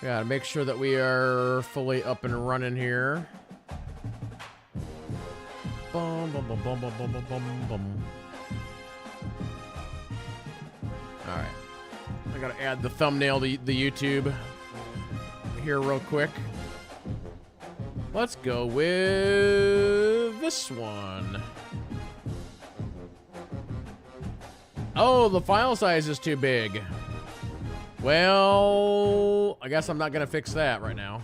Gotta make sure that we are fully up and running here. Bum, bum, bum, bum, bum, bum, bum, bum, bum. Alright. I gotta add the thumbnail to the YouTube here real quick. Let's go with this one. Oh, the file size is too big. Well, I guess I'm not gonna fix that right now.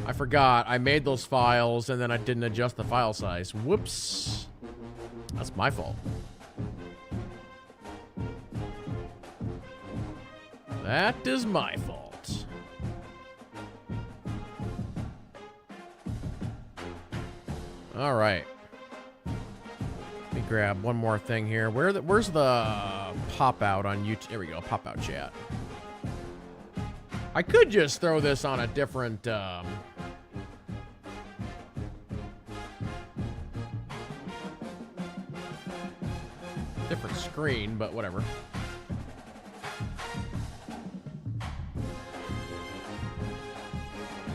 I forgot. I made those files and then I didn't adjust the file size. Whoops. That's my fault. That is my fault. All right. Let me grab one more thing here. Where's the pop out on YouTube? There we go. Pop out chat. I could just throw this on a different different screen, but whatever.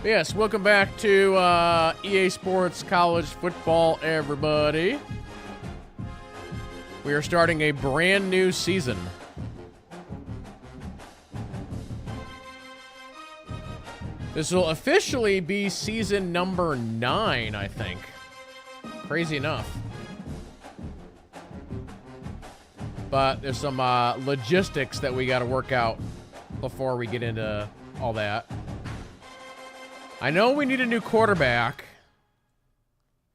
Yes, welcome back to EA Sports College Football, everybody. We are starting a brand new season. This will officially be season number 9, I think. Crazy enough. But there's some logistics that we got to work out before we get into all that. I know we need a new quarterback,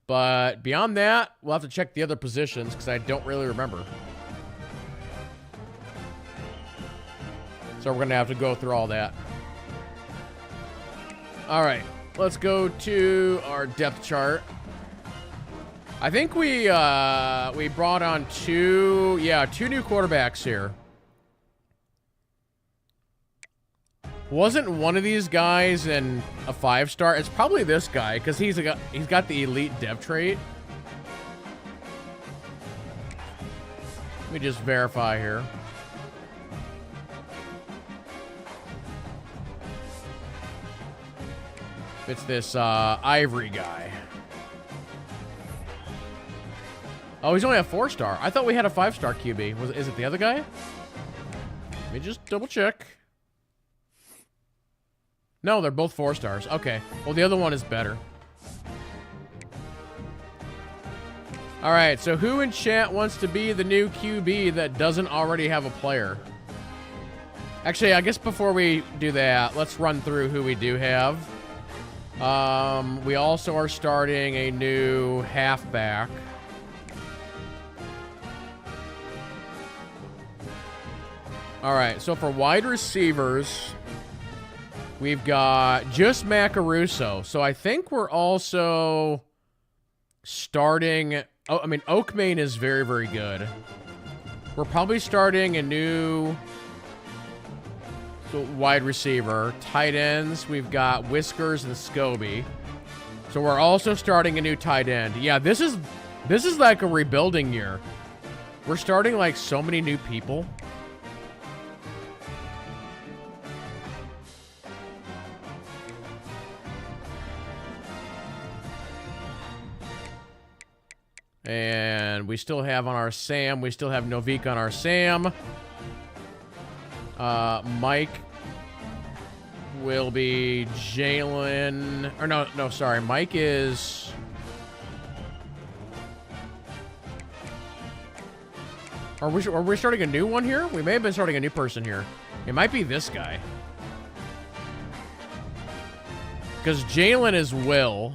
but beyond that, we'll have to check the other positions because I don't really remember. So we're going to have to go through all that. All right, let's go to our depth chart. I think we brought on two new quarterbacks here. Wasn't one of these guys in a 5-star? It's probably this guy because he's got the elite dev trait. Let me just verify here. It's this Ivory guy. Oh, he's only a 4-star. I thought we had a 5-star QB. Is it the other guy? Let me just double check. No, they're both 4-stars. Okay. Well, the other one is better. All right, so who in chat wants to be the new QB that doesn't already have a player? Actually, I guess before we do that, let's run through who we do have. We also are starting a new halfback. All right, so for wide receivers, we've got just Macaruso. So I think we're also starting... Oh, I mean, Oakmane is very, very good. We're probably starting a new wide receiver. Tight ends, we've got Whiskers and Scobie. So we're also starting a new tight end. Yeah, this is like a rebuilding year. We're starting like so many new people. And we still have on our Sam. We still have Novik on our Sam. Mike will be Jalen. Or no, sorry. Mike is... Are we starting a new one here? We may have been starting a new person here. It might be this guy. Because Jalen is Will.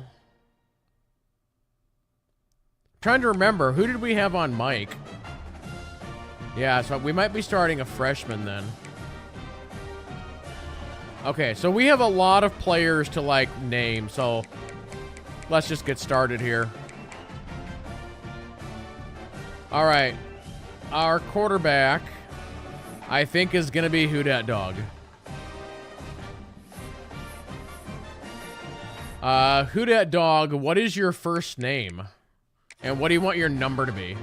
Trying to remember, who did we have on Mike? Yeah, so we might be starting a freshman then. Okay, so we have a lot of players to, like, name, so let's just get started here. All right. Our quarterback, I think, is going to be Who Dat Dog. Who Dat Dog, what is your first name? And what do you want your number to be?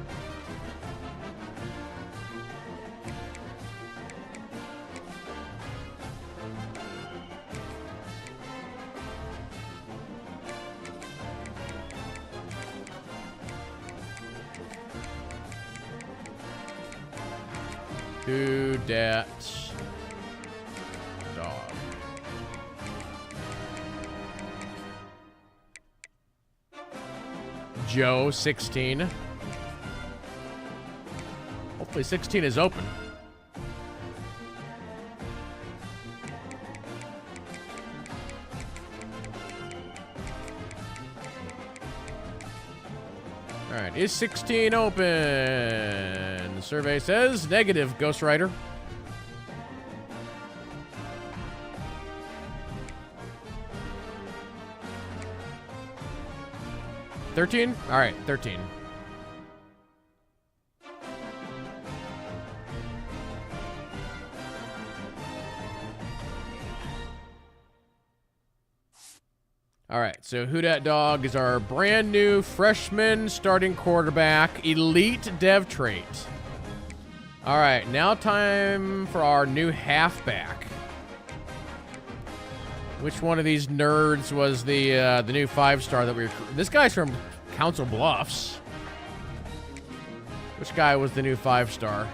Who dat dog? Joe, 16. Hopefully 16 is open. All right, is 16 open? The survey says negative, Ghost Rider. $13? All right, 13. All right, so Who Dat Dog is our brand new freshman starting quarterback, elite dev trait. All right, now time for our new halfback. Which one of these nerds was the new 5-star that we were... This guy's from Council Bluffs. Which guy was the new 5-star?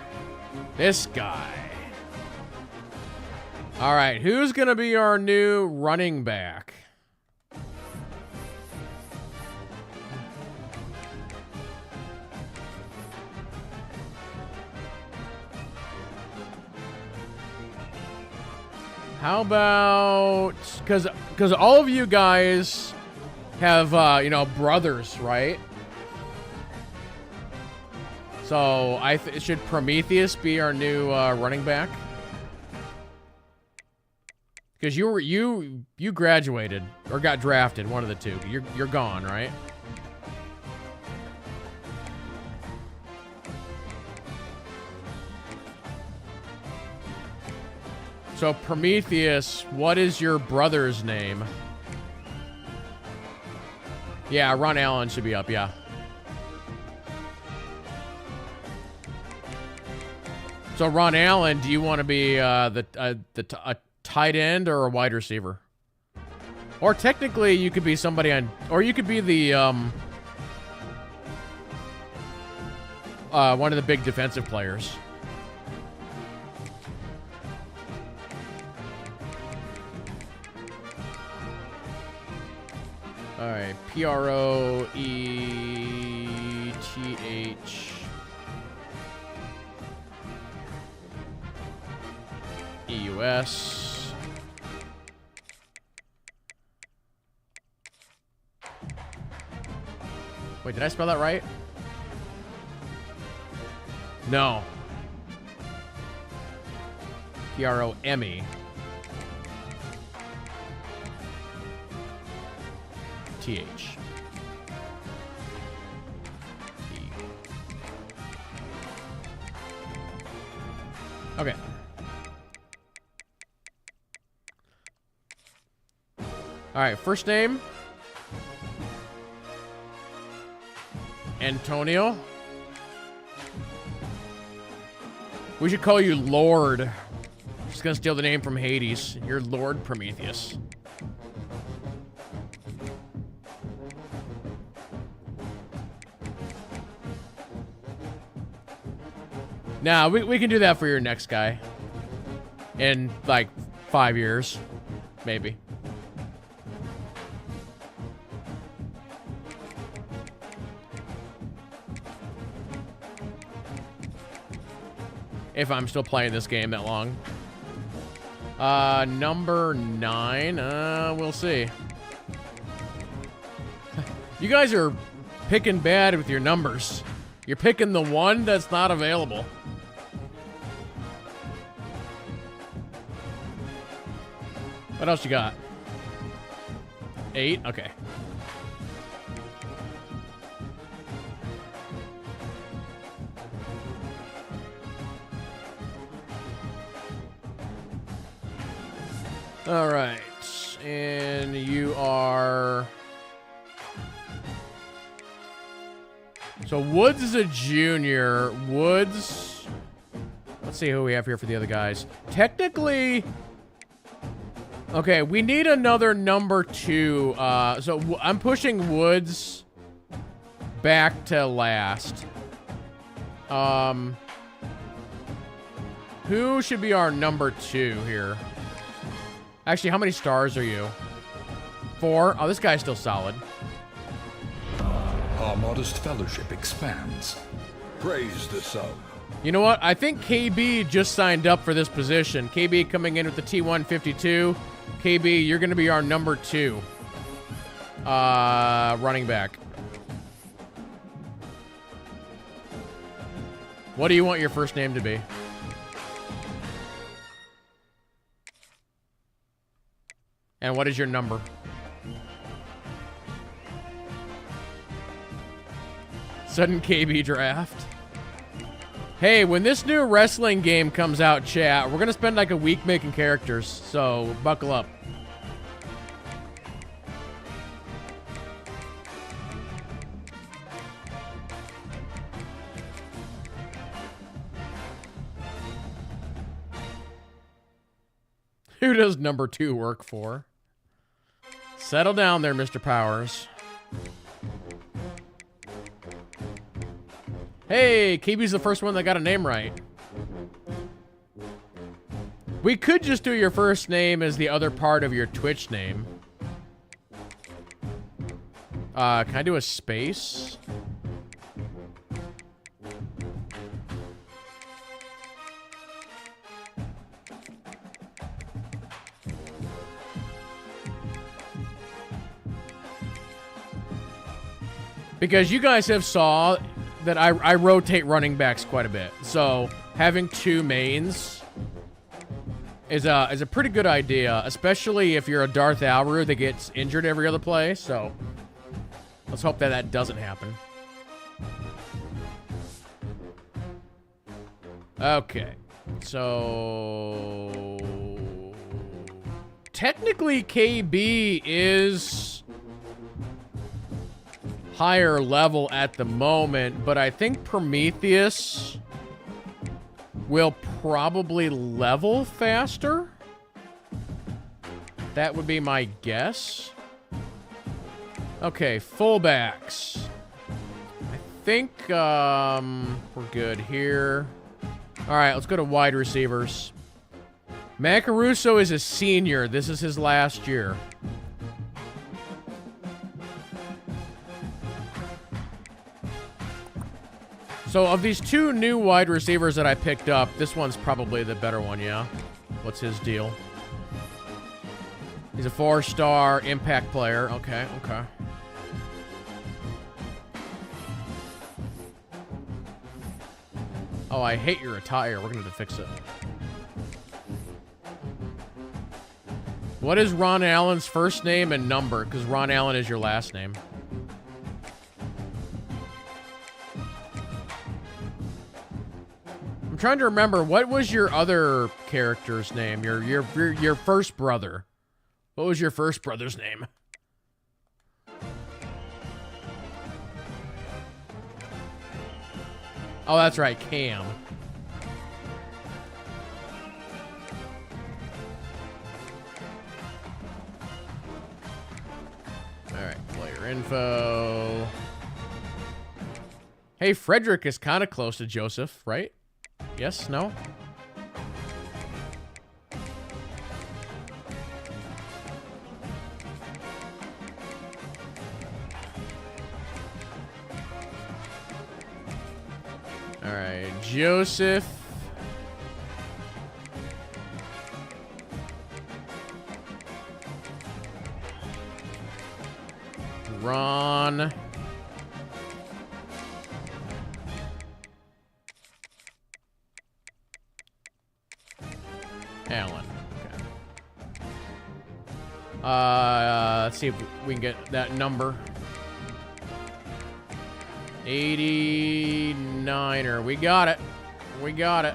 This guy. All right, who's going to be our new running back? How about, because all of you guys have, you know, brothers, right? So should Prometheus be our new running back? Because you graduated or got drafted, one of the two. You're gone, right? So, Prometheus, what is your brother's name? Yeah, Ron Allen should be up, yeah. So, Ron Allen, do you want to be a tight end or a wide receiver? Or technically, you could be somebody on... Or you could be the... one of the big defensive players. All right, Proethh EUS. Wait, did I spell that right? No. Prome. TH. Okay. All right, first name. Antonio. We should call you Lord. Just gonna steal the name from Hades. You're Lord Prometheus. Nah, we can do that for your next guy. In, like, 5 years. Maybe. If I'm still playing this game that long. Number 9. We'll see. You guys are picking bad with your numbers. You're picking the one that's not available. What else you got? 8? Okay. All right. And you are... So Woods is a junior. Woods... Let's see who we have here for the other guys. Technically... Okay, we need another number 2. So I'm pushing Woods back to last. Who should be our number 2 here? Actually, how many stars are you? 4? Oh, this guy's still solid. Our modest fellowship expands. Praise the sun. You know what? I think KB just signed up for this position. KB coming in with the T152. KB, you're going to be our number 2 running back. What do you want your first name to be? And what is your number? Sudden KB draft. Hey, when this new wrestling game comes out, chat, we're going to spend like a week making characters, so buckle up. Who does number 2 work for? Settle down there, Mr. Powers. Hey, KB's the first one that got a name right. We could just do your first name as the other part of your Twitch name. Can I do a space? Because you guys have saw that I rotate running backs quite a bit. So having 2 mains is a pretty good idea, especially if you're a Darth Alru that gets injured every other play. So let's hope that that doesn't happen. Okay. So technically KB is higher level at the moment, but I think Prometheus will probably level faster. That would be my guess. Okay, fullbacks. I think we're good here. All right, let's go to wide receivers. Macaruso is a senior. This is his last year. So of these 2 new wide receivers that I picked up, this one's probably the better one, yeah? What's his deal? He's a 4-star impact player. Okay, okay. Oh, I hate your attire. We're gonna have to fix it. What is Ron Allen's first name and number? Because Ron Allen is your last name. I'm trying to remember, what was your other character's name? Your first brother. What was your first brother's name? Oh, that's right, Cam. All right, player info. Hey, Frederick is kind of close to Joseph, right? Yes? No? All right, Joseph. Ron. Allen. Okay. Let's see if we can get that number. 89er. We got it. We got it.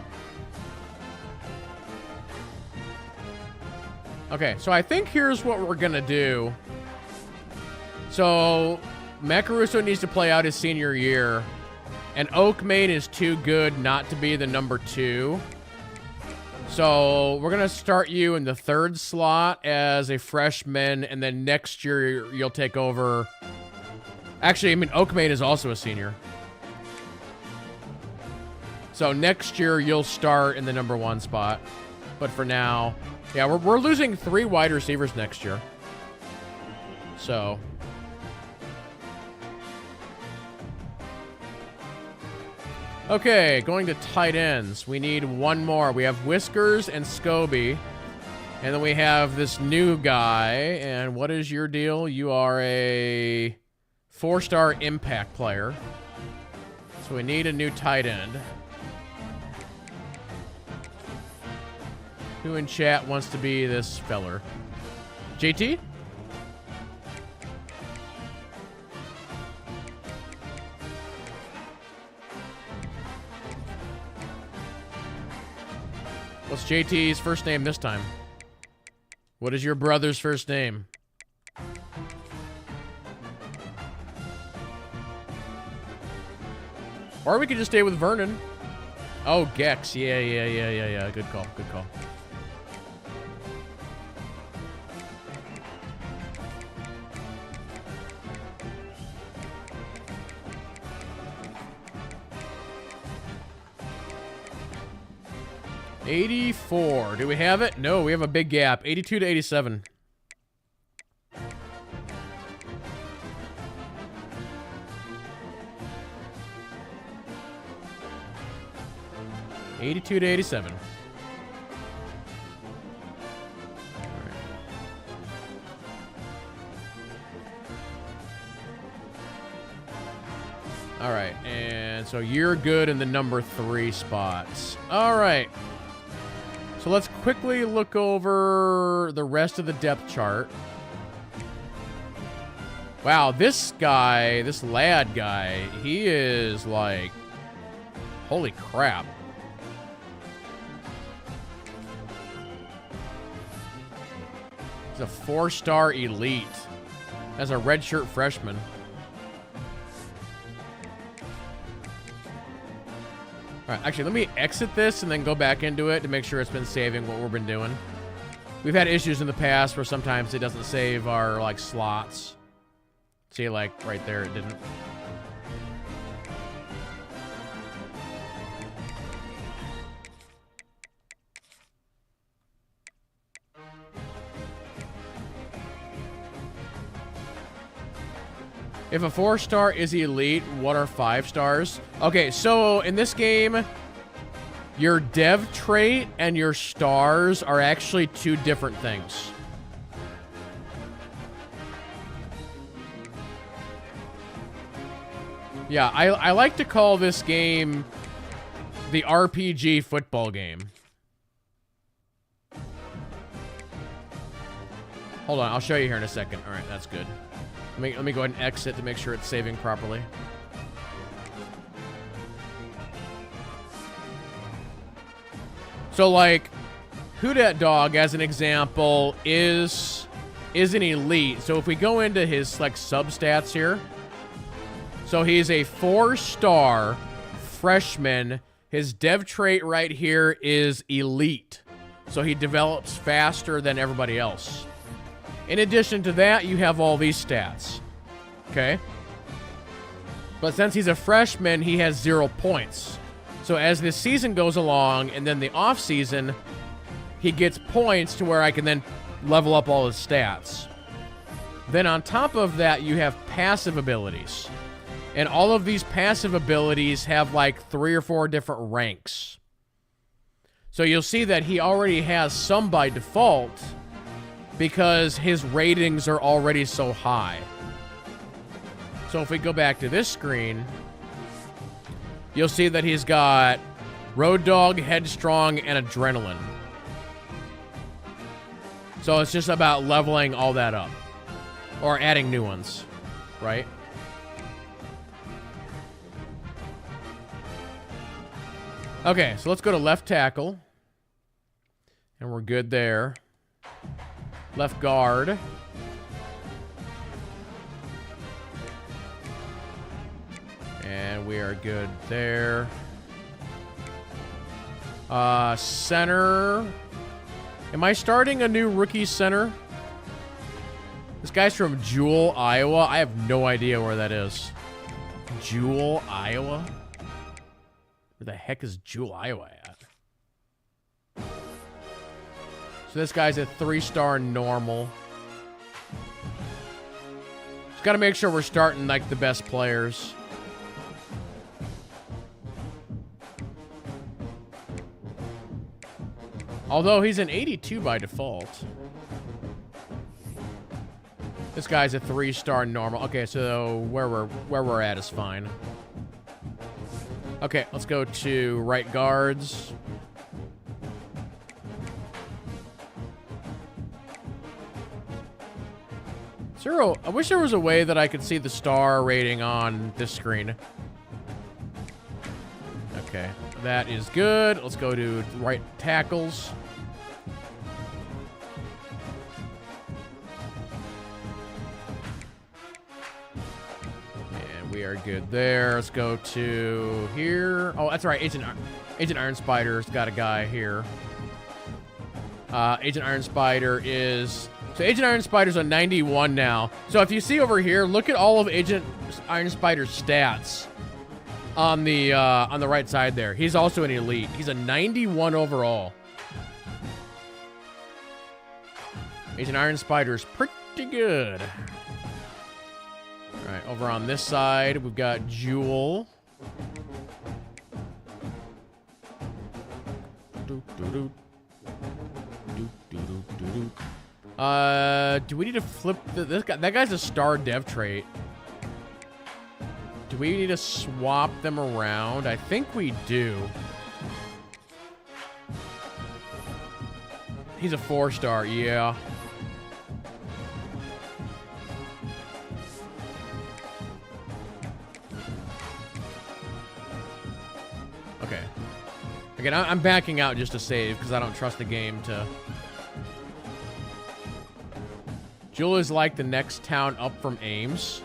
Okay, so I think here's what we're gonna do. So, Macaruso needs to play out his senior year, and Oakmane is too good not to be the number 2. So, we're gonna start you in the 3rd slot as a freshman, and then next year you'll take over. Actually, I mean, Oakmane is also a senior. So next year, you'll start in the #1 spot. But for now, yeah, we're losing 3 wide receivers next year. So... Okay, going to tight ends. We need one more. We have Whiskers and Scobie. And then we have this new guy. And what is your deal? You are a 4-star impact player. So we need a new tight end. Who in chat wants to be this feller? JT? What's JT's first name this time? What is your brother's first name? Or we could just stay with Vernon. Oh, Gex. Yeah. Good call. Good call. $84. Do we have it? No, we have a big gap. 82 to 87. $82 to 87. All right, and so you're good in the #3 spots. All right. So let's quickly look over the rest of the depth chart. Wow, this guy, this lad guy, he is like, holy crap. He's a 4-star elite as a redshirt freshman. All right, actually, let me exit this and then go back into it to make sure it's been saving what we've been doing. We've had issues in the past where sometimes it doesn't save our, like, slots. See, like, right there, it didn't. If a 4-star is elite, what are 5 stars? Okay, so in this game, your dev trait and your stars are actually 2 different things. Yeah, I like to call this game the RPG football game. Hold on, I'll show you here in a second. All right, that's good. Let me go ahead and exit to make sure it's saving properly. So, like, Who Dat Dog, as an example, is an elite. So if we go into his, like, substats here. So he's a 4-star freshman. His dev trait right here is elite. So he develops faster than everybody else. In addition to that, you have all these stats. Okay? But since he's a freshman, he has 0 points. So as this season goes along, and then the off season, he gets points to where I can then level up all his stats. Then on top of that, you have passive abilities. And all of these passive abilities have like 3 or 4 different ranks. So you'll see that he already has some by default, because his ratings are already so high. So if we go back to this screen, you'll see that he's got Road Dog, Headstrong, and Adrenaline. So it's just about leveling all that up. Or adding new ones, right? Okay, so let's go to left tackle. And we're good there. Left guard. And we are good there. Center. Am I starting a new rookie center? This guy's from Jewel, Iowa. I have no idea where that is. Jewel, Iowa? Where the heck is Jewel, Iowa at? So this guy's a 3-star normal. Just gotta make sure we're starting like the best players. Although he's an 82 by default. This guy's a 3-star normal. Okay, so where we're at is fine. Okay, let's go to right guards. I wish there was a way that I could see the star rating on this screen. Okay, that is good. Let's go to right tackles. And we are good there. Let's go to here. Oh, that's right. Agent Iron Spider's got a guy here. Agent Iron Spider is... So Agent Iron Spider's a 91 now. So if you see over here, look at all of Agent Iron Spider's stats on the right side there. He's also an elite. He's a 91 overall. Agent Iron Spider's pretty good. All right, over on this side, we've got Jewel. Do we need to flip this guy? That guy's a star dev trait. Do we need to swap them around? I think we do. He's a 4-star, yeah. Okay. Again, I'm backing out just to save because I don't trust the game to... Jewel is like the next town up from Ames.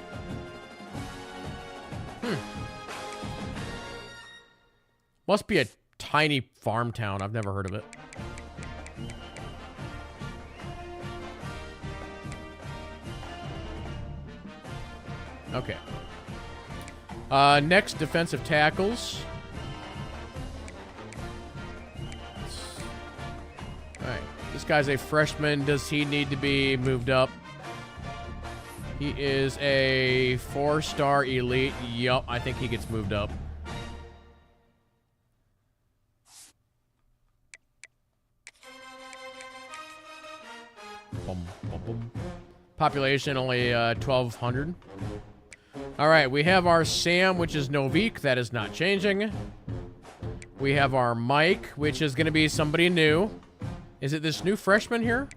Must be a tiny farm town. I've never heard of it. Okay. Next, defensive tackles. Alright. This guy's a freshman. Does he need to be moved up? He is a 4-star elite. Yup, I think he gets moved up. Population only 1,200. All right, we have our Sam, which is Novik. That is not changing. We have our Mike, which is going to be somebody new. Is it this new freshman here?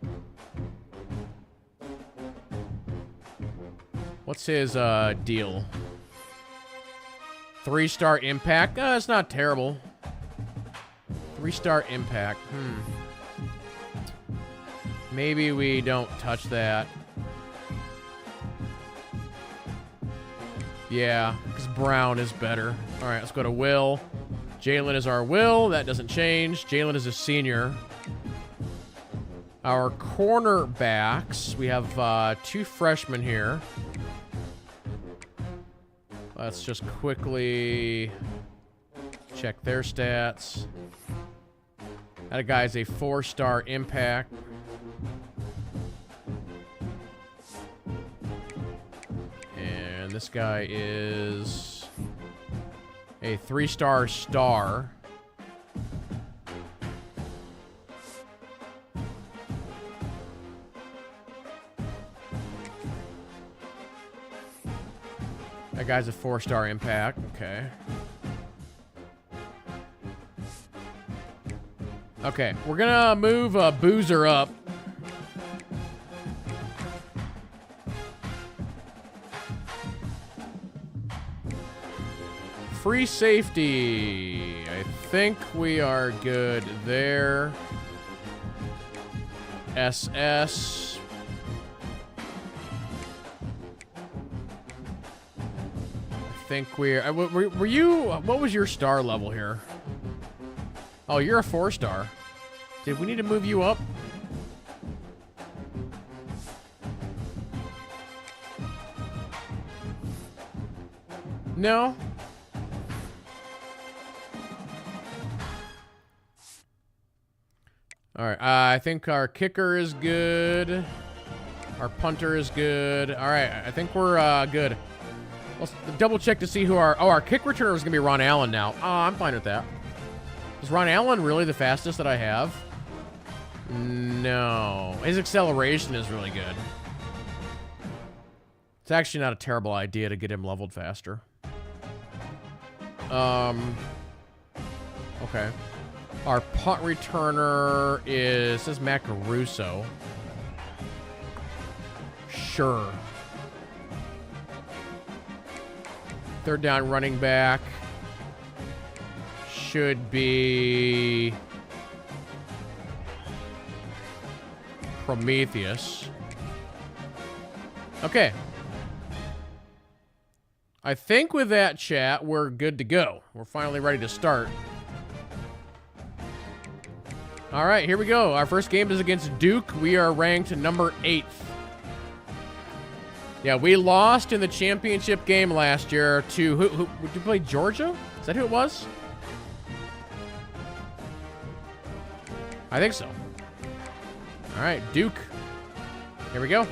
What's his deal? 3-star impact. It's not terrible. 3-star impact. Maybe we don't touch that. Yeah, because Brown is better. All right, let's go to Will. Jalen is our Will. That doesn't change. Jalen is a senior. Our cornerbacks. We have 2 freshmen here. Let's just quickly check their stats. That guy's a 4-star impact. And this guy is a 3-star star. That guy's a 4-star impact. Okay. Okay, we're gonna move Boozer up. Free safety. I think we are good there. SS. I think we're... Were you... What was your star level here? Oh, you're a 4-star. Did we need to move you up? No? All right, I think our kicker is good. Our punter is good. All right, I think we're good. Let's double check to see who our kick returner is going to be Ron Allen now. Oh, I'm fine with that. Is Ron Allen really the fastest that I have? No. His acceleration is really good. It's actually not a terrible idea to get him leveled faster. Okay. Our punt returner says Matt Caruso. Sure. Third down running back should be Prometheus. Okay. I think with that, chat, we're good to go. We're finally ready to start. All right, here we go. Our first game is against Duke. We are ranked number 8th. Yeah, we lost in the championship game last year to who did you play? Georgia? Is that who it was? I think so. All right, Duke. Here we go.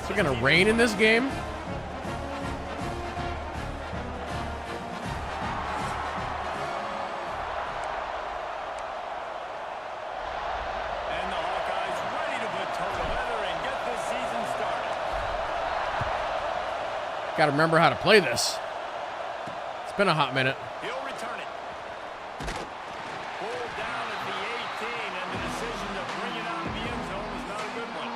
Is it gonna rain in this game? Got to remember how to play this. It's been a hot minute. He'll return it. Pulled down at the 18, and the decision to bring it out of the end zone was not a good one.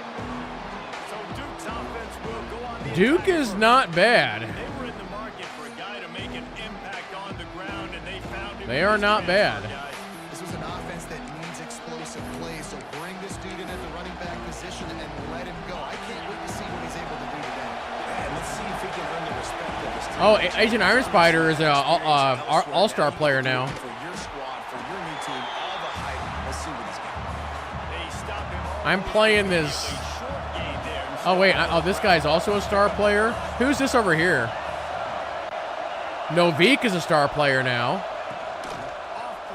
So Duke's offense will go on the Duke is not bad. They were in the market for a guy to make an impact on the ground, and they found him. They are not bad. This was an offense that needs explosive plays, so bring this dude in at the running back position and let him go. I can't wait to see what he's able to do today. And let's see if he can earn the respect of his team. Oh, Agent Iron Spider is an all-star player now. For your squad, for your new team, all the hype. Let's see what he's got. They stop him. I'm playing this. Short game there. Oh wait, this guy's also a star player. Who's this over here? Novik is a star player now. Off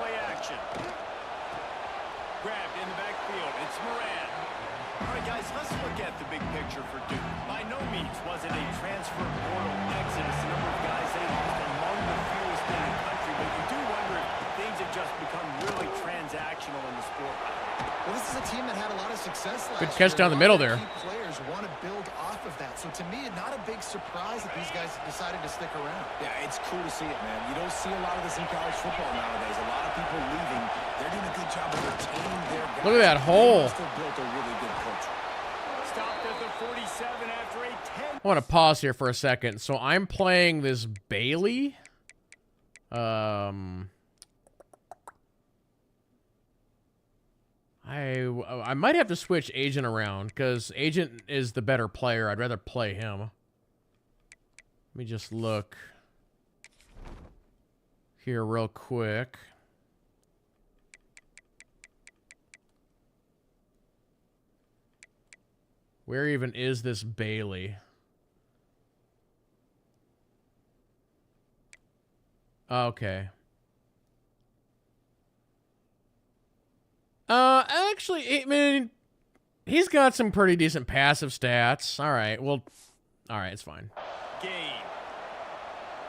play action. Grabbed in the backfield. It's Moran. All right, guys, let's look at the big picture for Duke. By no means was it a transfer portal exodus. The number of guys they lost among the fewest in the country, but you do wonder if things have just become really transactional in the sport. Well, this is a team that had a lot of success last year. Good catch down the middle there. Key players want to build off of that. So to me, not a big surprise that these guys decided to stick around. Yeah, it's cool to see it, man. You don't see a lot of this in college football nowadays. A lot of people leaving. They're doing a good job of retaining their guys. Look at that hole. They must have built a really good culture. Stopped at the 47 after a 10. I want to pause here for a second. So I'm playing this Bailey. I might have to switch Agent around because Agent is the better player. I'd rather play him. Let me just look here real quick. Where even is this Bailey? Okay. Actually, I mean, he's got some pretty decent passive stats. All right, well, all right, it's fine. Game.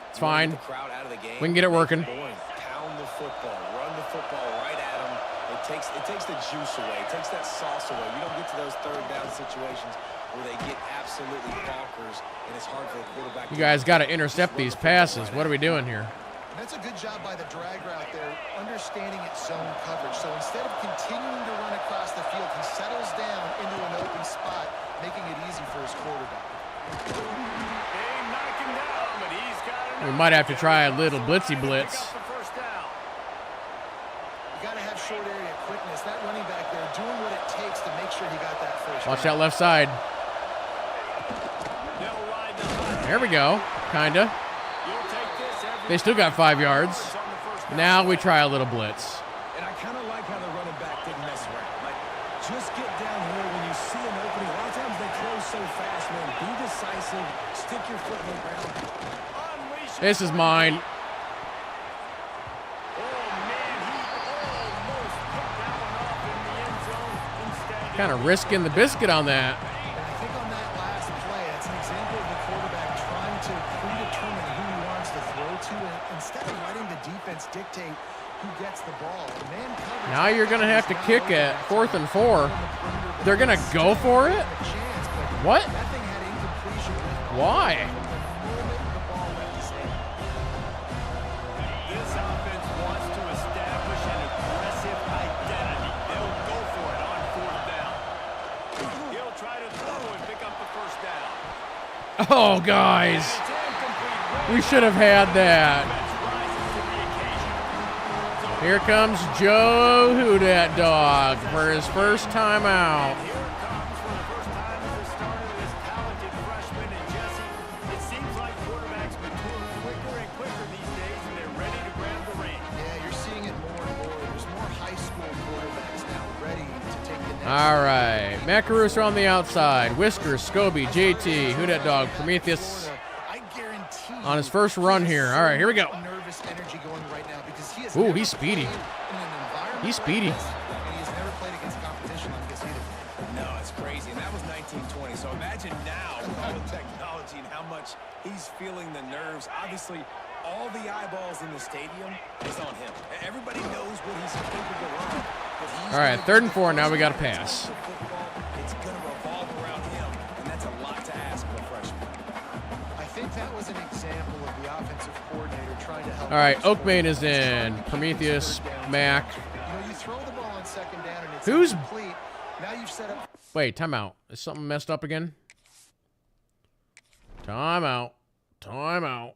It's fine. The crowd out of the game. We can get it working. Pound the football, run the football right at them. It takes the juice away. It takes that sauce away. You don't get to those third down situations where they get absolutely bonkers, and it's hard for the quarterback. You guys got to intercept these passes. What are we doing here? That's a good job by the drag route there, understanding its zone coverage. So instead of continuing to run across the field, he settles down into an open spot, making it easy for his quarterback. They knock him down, but he's got We might have to try a little blitzy blitz. the first down. You got to have short area quickness. That running back there doing what it takes to make sure he got that first Watch down. that left side. They'll ride the hot. There we go. Kinda. You'll take this every They still got 5 yards. on the first down. Now we try a little blitz. And I kind of like how the running back didn't mess around. Like, just get downhill when you see an opening. A lot of times they close so fast, man. Be decisive. Stick your foot in the ground. Unleash it. This is mine. Oh, man, he almost picked that one off in the end zone. Instead, Kind of risking the biscuit on that. And I think on that last play, it's an example of the quarterback trying to predetermine who he wants to throw to, and instead of letting the defense dictate who gets the ball. Man coverage, Now you're going to have to kick at 4th and 4. They're going to go for it? What? That thing had incompletion with Why? the moment the ball left his hand. this offense wants to establish an aggressive identity. They'll go for it on 4th down. He'll try to throw and pick up the first down. Oh, guys. It's incomplete. We should have had that. Defense rises to the occasion. Here comes Joe Who Dat Dog for his first time out. Here it comes for the first time as the start of this talented freshman. And Jesse, it seems like quarterbacks mature quicker and quicker these days, and they're ready to grab the reins. Yeah, you're seeing it more and more. There's more high school quarterbacks now ready to take the next All right. Matt Caruso on the outside. Whiskers, Scobie, JT, Who Dat Dog, Prometheus I guarantee on his first run here. All right, here we go. nervous energy going right now because he has Ooh, never he's speedy. played in an environment He's like speedy. this, and he has never played against competition like this either. No, it's crazy. And that was 1920. So imagine now with all the technology and how much he's feeling the nerves. Obviously, all the eyeballs in the stadium is on him. Everybody knows what he's capable of. But he's All right, gonna 3rd and 4. Now we got to pass. football. It's going to revolve around him, and that's a lot to ask for a freshman. I think that was an example of the offensive coordinator trying to help. All right, his Oakmain is quarterback. in. Prometheus, Third down. Mac. You know, you throw the ball on 2nd down and it's Who's- incomplete. Now you've set up. Wait, timeout. Is something messed up again? Timeout. Timeout.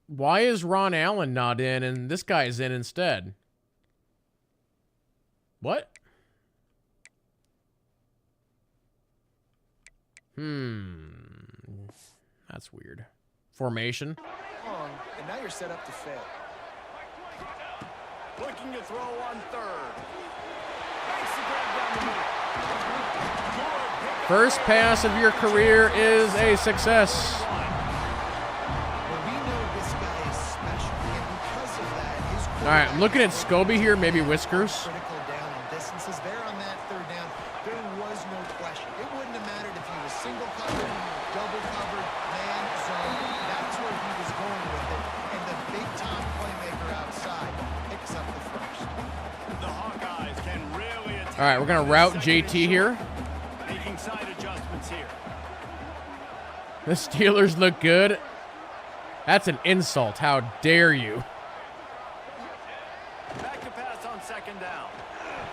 Why is Ron Allen not in and this guy's in instead? What? That's weird. Formation. Long, and now you're set up to fail. Looking to throw on 3rd. Makes the grab down the middle. Good pick. First pass of your career is a success. Well, we know this guy is special, and because of that, his All right, I'm looking at Scobie here, maybe Whiskers. critical down and distances there on that 3rd down. There was no question. It wouldn't have mattered if he was single covered, double covered, man zone. That's where he was going with it. And the big time playmaker outside picks up the first. The Hawkeyes can really attack. All right, we're going to route JT here. Making side adjustments here. The Steelers look good. That's an insult. How dare you? Back to pass on 2nd down.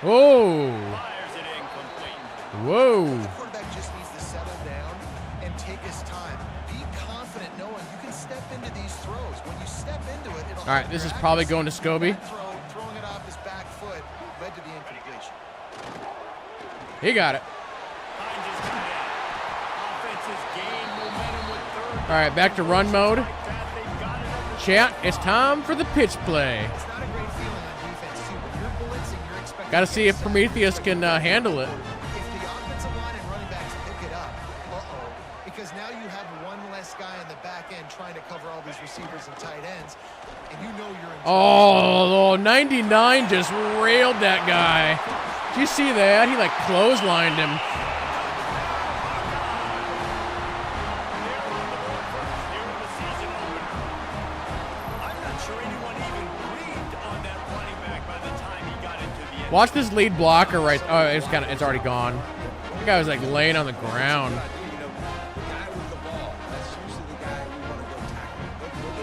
Oh. Fires it incomplete. Whoa. The quarterback just needs to settle down and take his time. Be confident knowing you can step into these throws. When you step into it, it'll All right, help this your is probably accuracy. going to Scobie. That throw, throwing it off his back foot led to the incompletion. He got it. Hines is coming in. Offenses gain momentum with 3rd. All right, back to run mode. Like that, they've got it under Chat, it's time for the pitch play. It's not a great feeling on defense, too. When you're blitzing, you're expecting Got to see if Prometheus can handle it. If the offensive line and running backs pick it up, because now you have one less guy in the back end trying to cover all these receivers and tight ends, and you know you're in Oh, 99 just railed that guy. Did you see that? He like clotheslined him. here in the season opener. I'm not sure anyone even breathed on that running back by the time he got into the end. Watch this lead blocker right. Oh, it's already gone. That guy was like laying on the ground. You know, the guy with the ball, that's usually the guy we want to go tackle. Look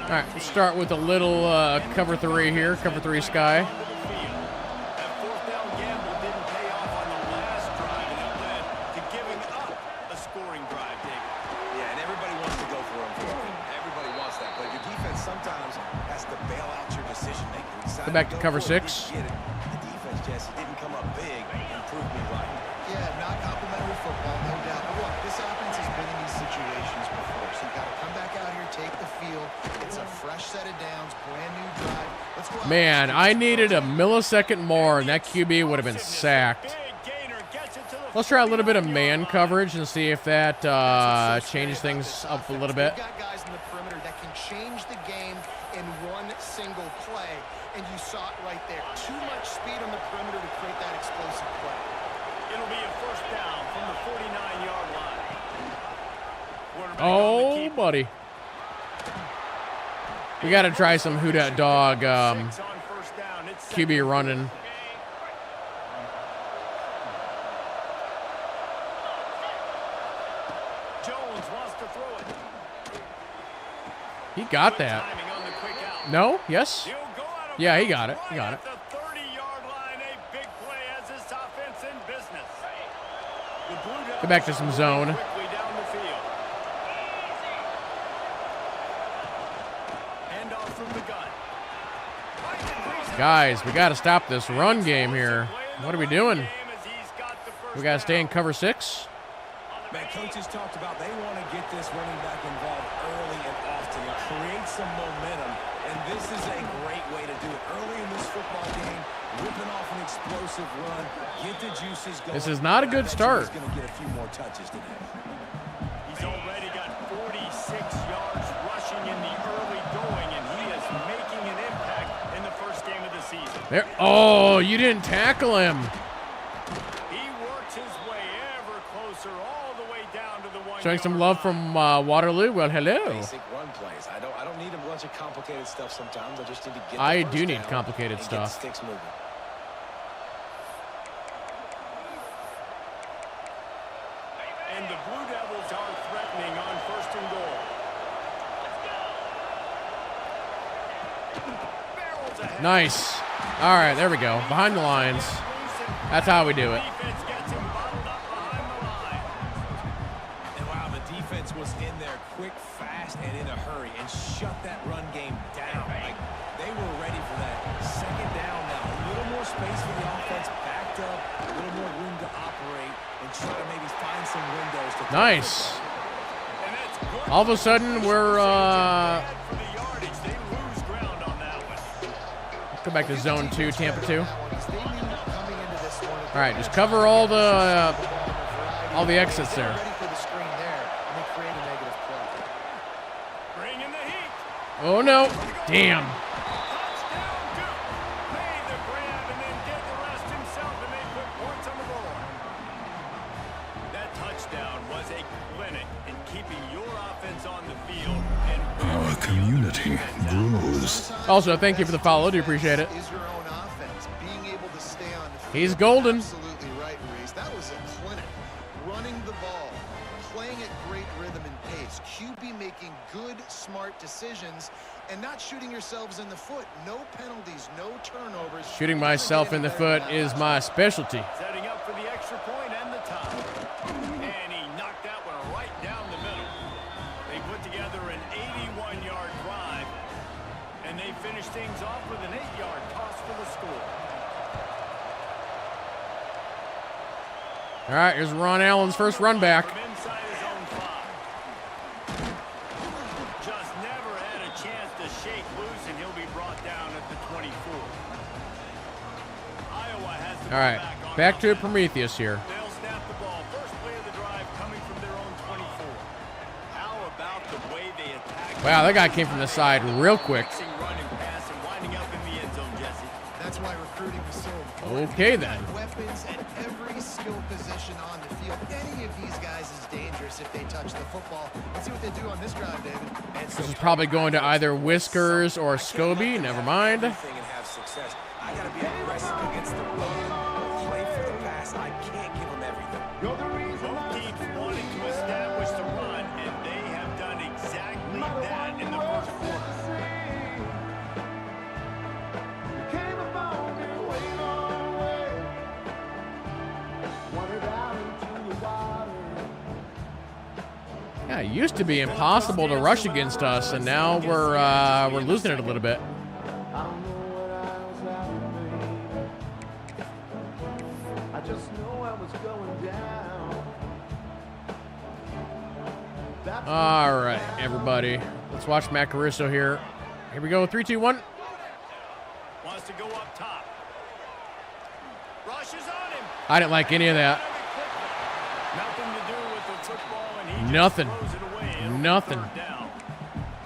All right, let's start with a little cover 3 here. Cover 3 sky. That fourth down gamble didn't pay off on the last drive, and it led to giving up a scoring drive, David. Yeah, and everybody wants to go for him. Everybody wants that, but your defense sometimes has to bail out your decision-making. Go back to cover 6. The defense, Jesse, didn't come up big and prove me right. Yeah, not complimentary football, no doubt. But look, this offense has been in these situations before, so you got to come back out here, take the field. It's a fresh set of downs, brand new drive. Let's go out. Man, I needed a millisecond more, and that QB would have been sacked. Let's try a little bit of man coverage and see if that changes things up a little bit. We've got guys in the perimeter that can change the game in one single play, and you saw it right there. Too much speed on the perimeter to create that explosive play. It'll be a first down from the 49-yard line. Oh, buddy. We got to try some Who Dat Dog QB running. Jones wants to throw it. He got that. Timing on the quick out. No? Yes? He'll go out of Yeah, he bounds got it. He got it. right at the 30-yard line. A big play as this offense in business. The Blue Devils Go back to some zone. quickly down the field. Handoff from the gun. Guys, we got to stop this run game here. What are we doing? We got to stay in cover 6? Man, coaches talked about they want to get this running back involved early and often and create some momentum, and this is a great way to do it. Early in this football game, ripping off an explosive run, get the juices going. This is not a good start. He's going to get a few more touches today. He's already got 46 yards rushing in the early going, and he is making an impact in the first game of the season. There. Oh, you didn't tackle him. He works his way ever closer all the way down to the 1-yard Showing some love from Waterloo. Well, hello. Basic run plays. I don't need a bunch of complicated stuff sometimes. I just need to get the I first do need down complicated and stuff. Get sticks moving. And the Blue Devils are threatening on first and goal. Barrels ahead. Nice. All right, there we go. Behind the lines. That's how we do it. Defense gets him bottled up behind the line. And wow, the defense was in there quick, fast, and in a hurry and shut that run game down. Like, they were ready for that. Second down now. A little more space for the offense, backed up, a little more room to operate, and try to maybe find some windows to Nice. And that's good. All of a sudden, we're Bad for the yardage. They lose ground on that one. go back to zone 2, Tampa 2. They knew coming into this one. All right, just cover all the exits there. Ready for the screen there, and they create a negative play. Bring in the heat. Oh no. Damn. Touchdown, Duke. Made the grab and then did the rest himself, and they put points on the board. That touchdown was a clinic in keeping your offense on the field. And Our community grows. Also, thank you for the follow. Do appreciate it. Is your own offense being able to stay on the field? He's golden. Absolutely right, Reese. That was a clinic. Running the ball, playing at great rhythm and pace. QB making good, smart decisions, and not shooting yourselves in the foot. No penalties, no turnovers. Shooting myself in the foot is my specialty. setting up for the extra point and the tie. And he knocked that one right down the middle. They put together an 81-yard drive, and they finished things off with an 8-yard toss for the score. All right, here's Ron Allen's first run back. From inside his own 5. Just never had a chance to shake loose, and he'll be brought down at the 24. Iowa has the All right, ball on back to offense. Prometheus here. They'll snap the ball. First play of the drive coming from their own 24. How about the way they attack? Wow, that guy came from the side real quick. Mixing run and pass and winding up in the end zone, Jesse. That's why recruiting is so important. Okay, then. Weapons at every skill position on the field. Any of these guys is dangerous if they touch the football. Let's see what they do on this drive, David. And This is probably going to either Whiskers or Scobie. Never mind. Everything and have success. I got to be aggressive against the run, play for the pass. I can't give them everything. Both teams wanted to establish the run, and they have done exactly that in the first quarter. Yeah, it used to be impossible to rush against us, and now we're losing it a little bit. All right, everybody. Let's watch Matt Caruso here. Here we go. 3, 2, 1. Wants to go up top. Rushes on him. I didn't like any of that. Nothing to do with the football, and he Nothing. just throws it away. It'll be Nothing. third down.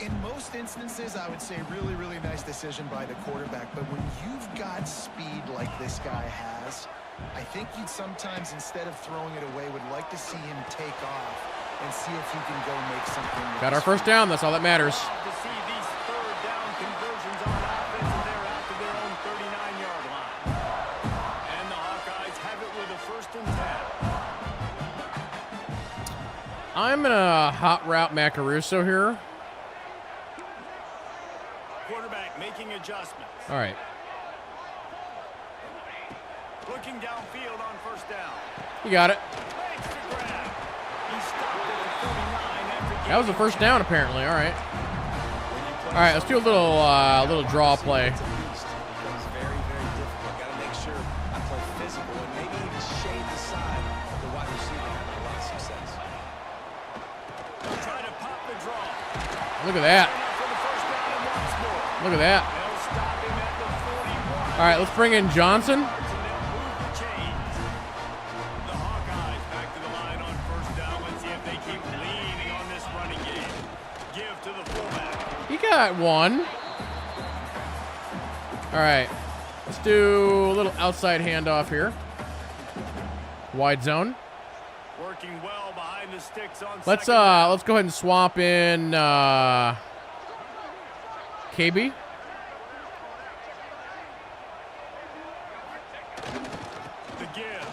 In most instances, I would say really, really nice decision by the quarterback. But when you've got speed like this guy has, I think you'd sometimes, instead of throwing it away, would like to see him take off and see if he can go make something. Got our first down. That's all that matters. Love to see these third down conversions on offense, and they're out to their own 39-yard line. And the Hawkeyes have it with a 1st and 10. I'm gonna hot route Matt Caruso here. Quarterback making adjustments. All right. Looking downfield on 1st down. You got it. Makes the grab. He stopped at the 39 after That was the first down, apparently. All right. All right, let's do a little draw play. It's very, very difficult. Got to make sure I play physical and maybe even shade the side of the wide receiver having a lot of success. try to pop the draw. Look at that. For the 1st down and once more. Look at that. They'll stop him at the 41. All right, let's bring in Johnson. And they'll move the chains. The Hawkeyes back to the line on 1st down. Let's see if they keep leaning on this running game. Give to the fullback. He got one. All right, let's do a little outside handoff here. Wide zone. Working well behind the sticks on Let's second down. let's go ahead and swap in KB. The give.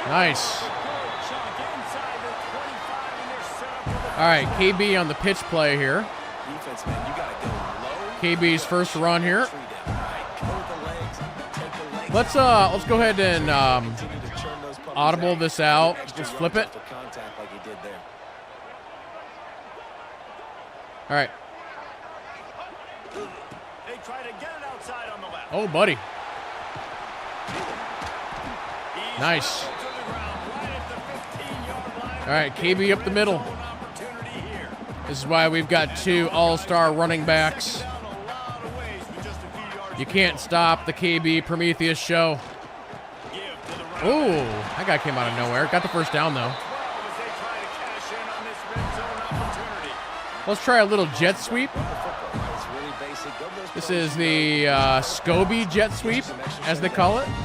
Nice. Chunk inside the 25, and they're set up for the All right, KB on the pitch play here. Defense, man, you got to go low. KB's first run here. Tree down, right? Go with the legs, take the legs. Let's go ahead and Continue to churn those puppies audible out. this out. Extra Just flip yards it. after contact like he did there. All right. They try to get it outside on the left. Oh, buddy. He's Nice. to the ground right at the 15-yard line. All right, KB up the middle. An opportunity here. This is why we've got 2 all-star running backs. Down a lot of ways with just a few yards You to can't stop the KB Prometheus show. give to the right. Ooh, that guy came out of nowhere. Got the first down, though. 12 as they try to cash in on this red zone opportunity. Let's try a little jet sweep. It's really basic. Go those This plays. is the Scobie jet sweep, as they call it. Go make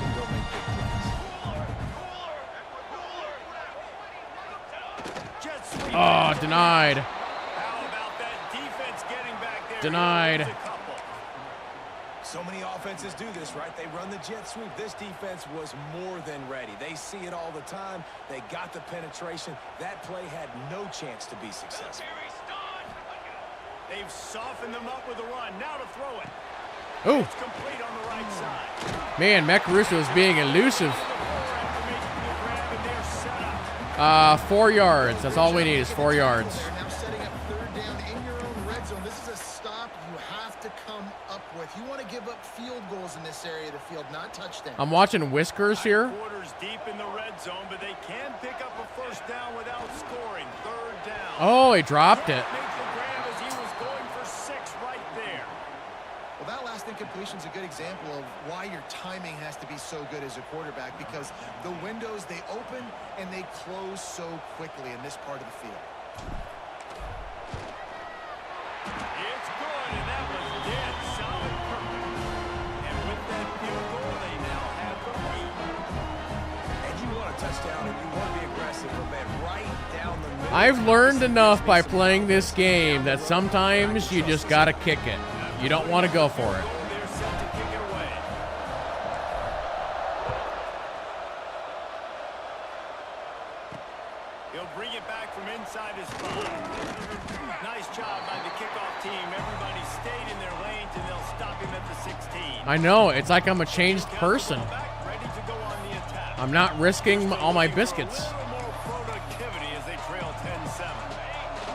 big plays. Jet sweep. Oh, denied. How about that defense getting back there? Denied. Here's a couple. So many offenses do this, right? They run the jet sweep. This defense was more than ready. They see it all the time. They got the penetration. That play had no chance to be successful. They've softened them up with a run. Now to throw it. Ooh, It's complete on the right side. man, Matt Caruso is being elusive. After making the grab, and they're set up. 4 yards. That's all we need is 4 yards. They're now setting up 3rd down in your own red zone. This is a stop you have to come up with. You want to give up field goals in this area of the field, not touchdowns. I'm watching Whiskers here. Quarters deep in the red zone, but they can pick up a 1st down without scoring. 3rd down. Oh, he dropped it. Make the grab as he was going for 6 right there. Well, that last incompletion is a good example of why your timing has to be so good as a quarterback, because the windows, they open and they close so quickly in this part of the field. It's good, and that was dead solid perfect. And with that field goal, they now have the lead. And you want a touchdown and you want to be aggressive, but man, right down the middle. I've learned enough by playing this game that sometimes you just got to kick it. You don't want to go for it. They're set to kick it away. He'll bring it back from inside his 5. Nice job by the kickoff team. Everybody stayed in their lanes, and they'll stop him at the 16. I know. It's like I'm a changed person. Back, ready to go on the attack. I'm not risking all my biscuits. A little more productivity as they trail 10-7.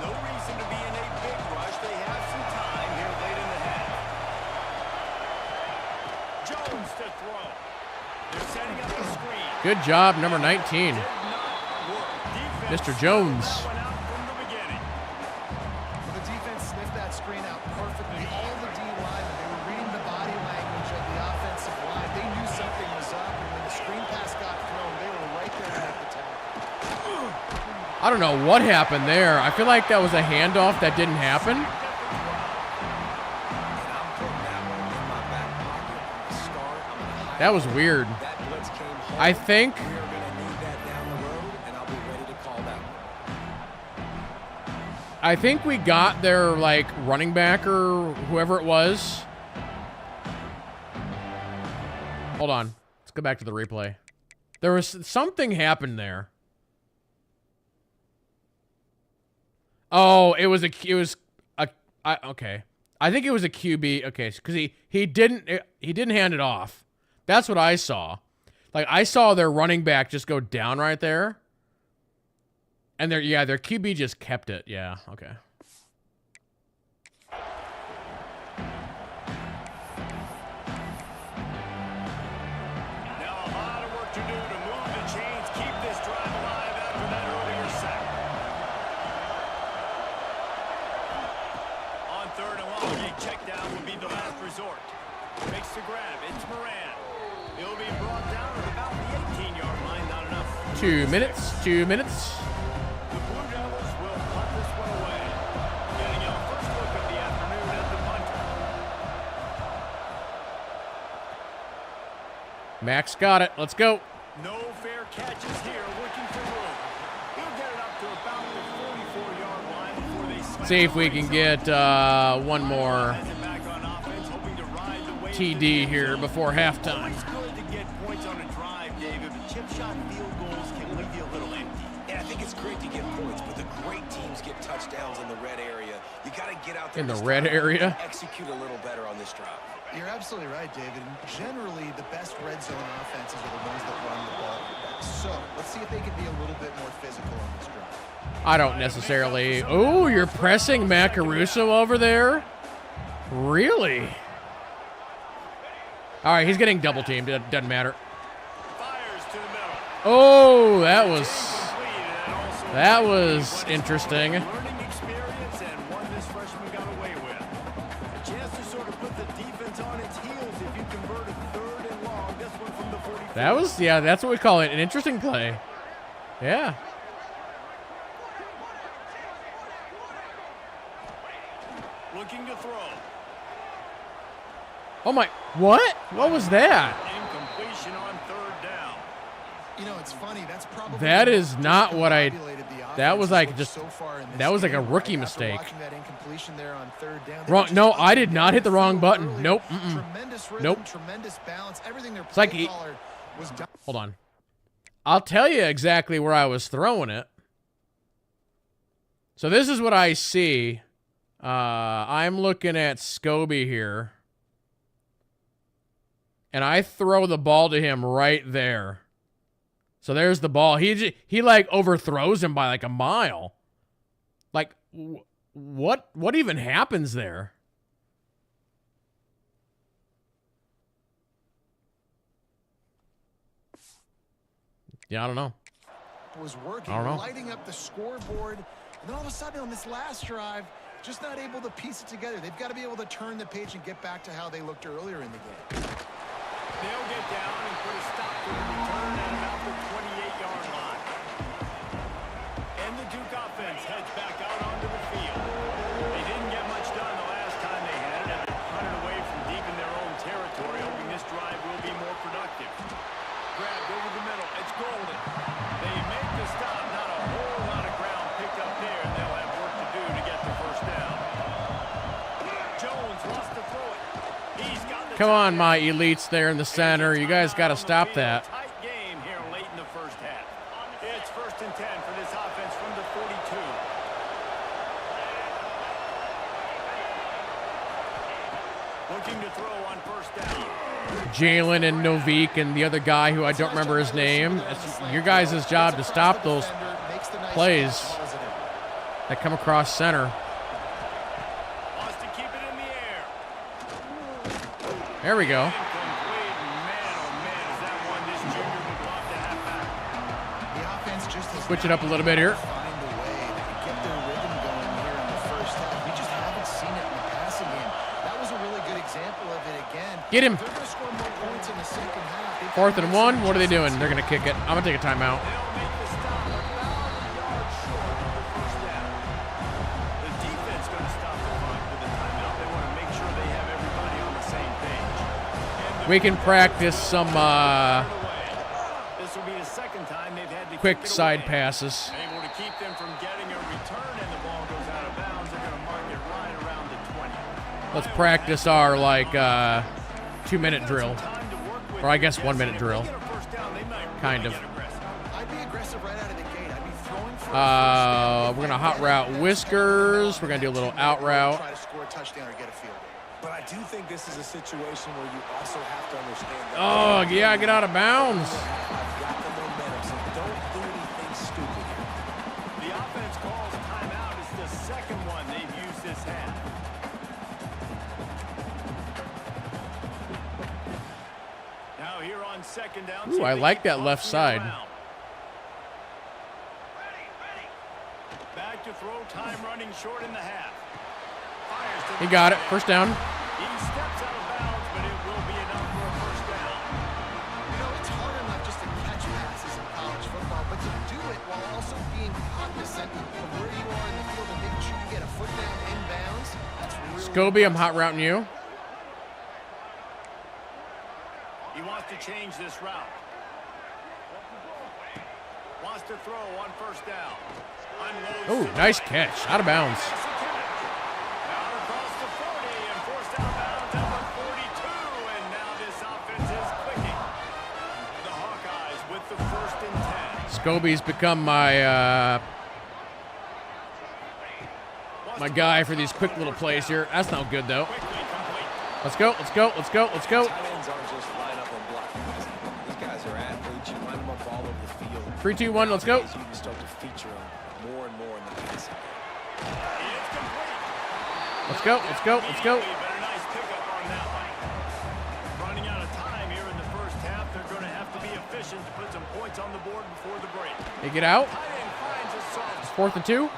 No reason to be in a big rush. They have some time here late in the half. Jones to throw. They're setting up the screen. Good job, number 19. Did not work. Defense Mr. Jones. that one out from the beginning. Well, the defense sniffed that screen out perfectly. All the D linemen, they were reading the body language of the offensive line. They knew something was up, and when the screen pass got thrown, they were right there to make the tackle. I don't know what happened there. I feel like that was a handoff that didn't happen. And I'm putting that one in my back pocket from the start. I'm gonna hide That was weird. that blitz came home. I think We are going to need that down the road, and I'll be ready to call that one. we got their like running back or whoever it was. Hold on. Let's go back to the replay. There was something happened there. Oh, okay. I think it was a QB. Okay, because he didn't hand it off. That's what I saw. Like I saw their running back just go down right there. And their QB just kept it. Yeah, okay. Now a lot of work to do to move the chains, keep this drive alive after that earlier sack. On 3rd and long, a check down would be the last resort. Makes the grab. It's Moran. He'll be brought down at about the 18-yard line. Not enough. 2 minutes. 2 minutes. The Blue Devils will punt this one away. Getting our first look of the afternoon at the punter. Max got it. Let's go. No fair catches here. Looking for room. He'll get it up to about the 44-yard line before they swing. See if we can get one more Has it back on offense, hoping to ride the wave. TD here before halftime. Always good to get points on a drive, David, but chip shot field goals can leave you a little empty. Yeah, I think it's great to get points, but the great teams get touchdowns in the red area. You got to get out there In the this red time area? and execute a little better on this drive. You're absolutely right, David. And generally, the best red zone offenses are the ones that run the ball. So let's see if they can be a little bit more physical on this drive. I don't necessarily. Oh, you're pressing Macaruso over there? Really? All right, he's getting double teamed. It doesn't matter. Fires to the middle. Oh, that Complete, and also was interesting. learning experience and one this freshman got away with. A chance to sort of put the defense on its heels if you convert a 3rd and long. This one from the 44. That was, yeah, that's what we call it. An interesting play. Yeah. Looking to throw. Oh my, what? What was that? Incompletion on 3rd down. You know, it's funny. That's probably That is not what I- discombobulated the that was offense like so- just- so far in this that was like a game, rookie right? After mistake. watching that incompletion there on 3rd down, they Wrong. were just No, up I did and not down hit the wrong field button. early. Nope. Mm-mm. Tremendous rhythm, Nope. tremendous balance. Everything their like play he- caller was done. Hold on. I'll tell you exactly where I was throwing it. So this is what I see. I'm looking at Scobie here. And I throw the ball to him right there. So there's the ball. He like overthrows him by like a mile. Like what even happens there? Yeah, I don't know. Was working, I don't know. lighting up the scoreboard, and then all of a sudden on this last drive, just not able to piece it together. They've got to be able to turn the page and get back to how they looked earlier in the game. They'll get down and put a stop to the return at about the 28-yard line. And the Duke offense heads back out onto the field. They didn't get much done the last time they had it, and they punted away from deep in their own territory, hoping this drive will be more productive. Grabbed over the middle. It's Golden. They make the stop. Not a whole lot of ground picked up there, and they'll have work to do to get the first down. Jones wants to throw it. He's got the Come on, my elites there in the center. You guys got to stop that. Tight game here late in the first half. It's 1st and 10 for this offense from the 42. Looking to throw on 1st down. Jalen and Novik and the other guy who I don't remember his name. It's your guys' job to stop those plays that come across center. Wants to keep it in the air. There we go. Incomplete. Man, oh man, is that one this junior would love to have back. The offense just has Switch it up a little bit here. find a way to get their rhythm going here in the first half. We just haven't seen it in the passing game. That was a really good example of it again. Get him. They're going to score more points in the second half. They've 4th got and to make 1. some What are they doing? adjustments. They're going to kick it. I'm going to take a timeout. They'll make the stop about a yard short of the first down. The defense going to stop the clock with the timeout. They want to make sure they have everybody on the same page. And We can practice some this will be the second time they've had to quick kick it side away. passes. Able to keep them from getting a return, and the ball goes out of bounds. They're going to mark it right around the 20. Let's practice our, like, 2-minute drill. Or I guess 1-minute drill. Kind of. I'd be aggressive right out of the gate. I'd be throwing for We're going to hot route Whiskers. We're going to do a little out route. try to score a touchdown or get a field goal. But I do think this is a situation where you also have to understand that. Oh, yeah, get out of bounds. I've got the momentum, so don't do anything stupid here. The offense calls timeout. It's the second one they've used this half. Now here on second down. Ooh, I like that left side. Back to throw, time running short in the half. Fires to He the got it. side. First down. He steps out of bounds, but it will be enough for a first down. You know, it's hard enough just to catch passes in college football, but to do it while also being cognizant of where you are in the field and making sure you get a foot down inbounds, that's really Scobie, I'm hot routing you. He wants to change this route. Wants to throw on first down. Unloads Oh, to the nice right. catch. Out of bounds. Out across the 40 and forced out of bounds at the 42, and now this offense is clicking. The Hawkeyes with the 1st and 10. Scobie's become my my guy for these quick little plays here. That's not good, though. Quickly complete. Let's go, let's go, let's go, let's go. Tight ends aren't just line up and block. These guys are athletes. You line them up all over the field. 3, 2, 1, let's go. You can start to feature them more and more in the passing game. It's complete. Let's go, let's go, let's go. Immediately, but a nice pickup on that one. Running out of time here in the first half. They're going to have to be efficient to put some points on the board before the break. They get out. Tight end finds a soft 4th and 2.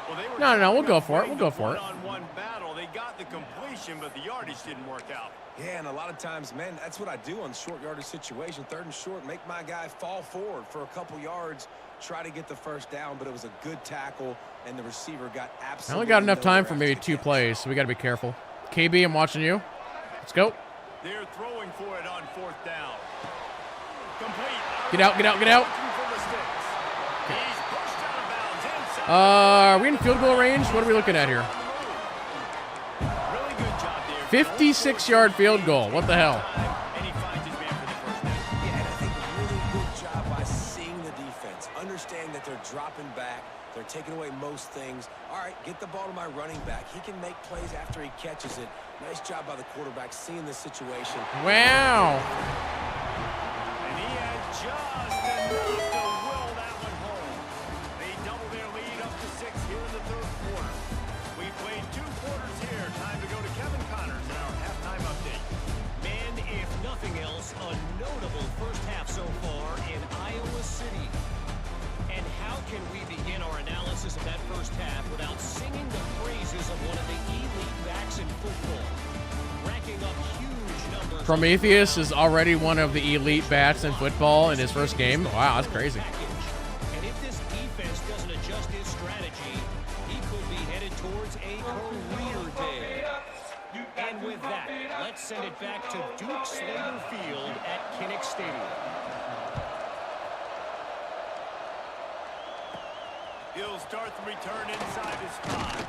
Well, they were No, we'll go trying for it. to We'll go win for the it. one-on-one battle. They got the completion, but the yardage didn't work out. Yeah, and a lot of times, man, that's what I do on short yardage situation. 3rd and short, make my guy fall forward for a couple yards, try to get the first down, but it was a good tackle, and the receiver got I absolutely only got enough time nowhere for after maybe the 2 catch. plays, so we got to be careful. KB, I'm watching you. Let's go. They're throwing for it on 4th down. Complete. Get out, get out, get out. Looking for the sticks. He's pushed out of bounds inside. Are we in field goal range? What are we looking at here? Really good job there. 56-yard field goal. What the hell? And he finds his man for the first down. Yeah, and I think a really good job by seeing the defense, understand that they're dropping back, they're taking away most things. All right, get the ball to my running back. He can make plays after he catches it. Nice job by the quarterback seeing the situation. Wow. And he had just enough to will that one home. They double their lead up to 6 here in the 3rd quarter. We played 2 quarters here. Time to go to Kevin Connors in our halftime update. And if nothing else, a notable first half so far in Iowa City. And how can we begin our analysis of that first half without singing the praises of one of the elite backs in football? Racking up huge numbers. Prometheus is already one of the elite bats in football in his first game. Wow, that's crazy. And if this defense doesn't adjust his strategy, he could be headed towards a career day. And with that, let's send it back to Duke Slater Field at Kinnick Stadium. He'll start the return inside his 5.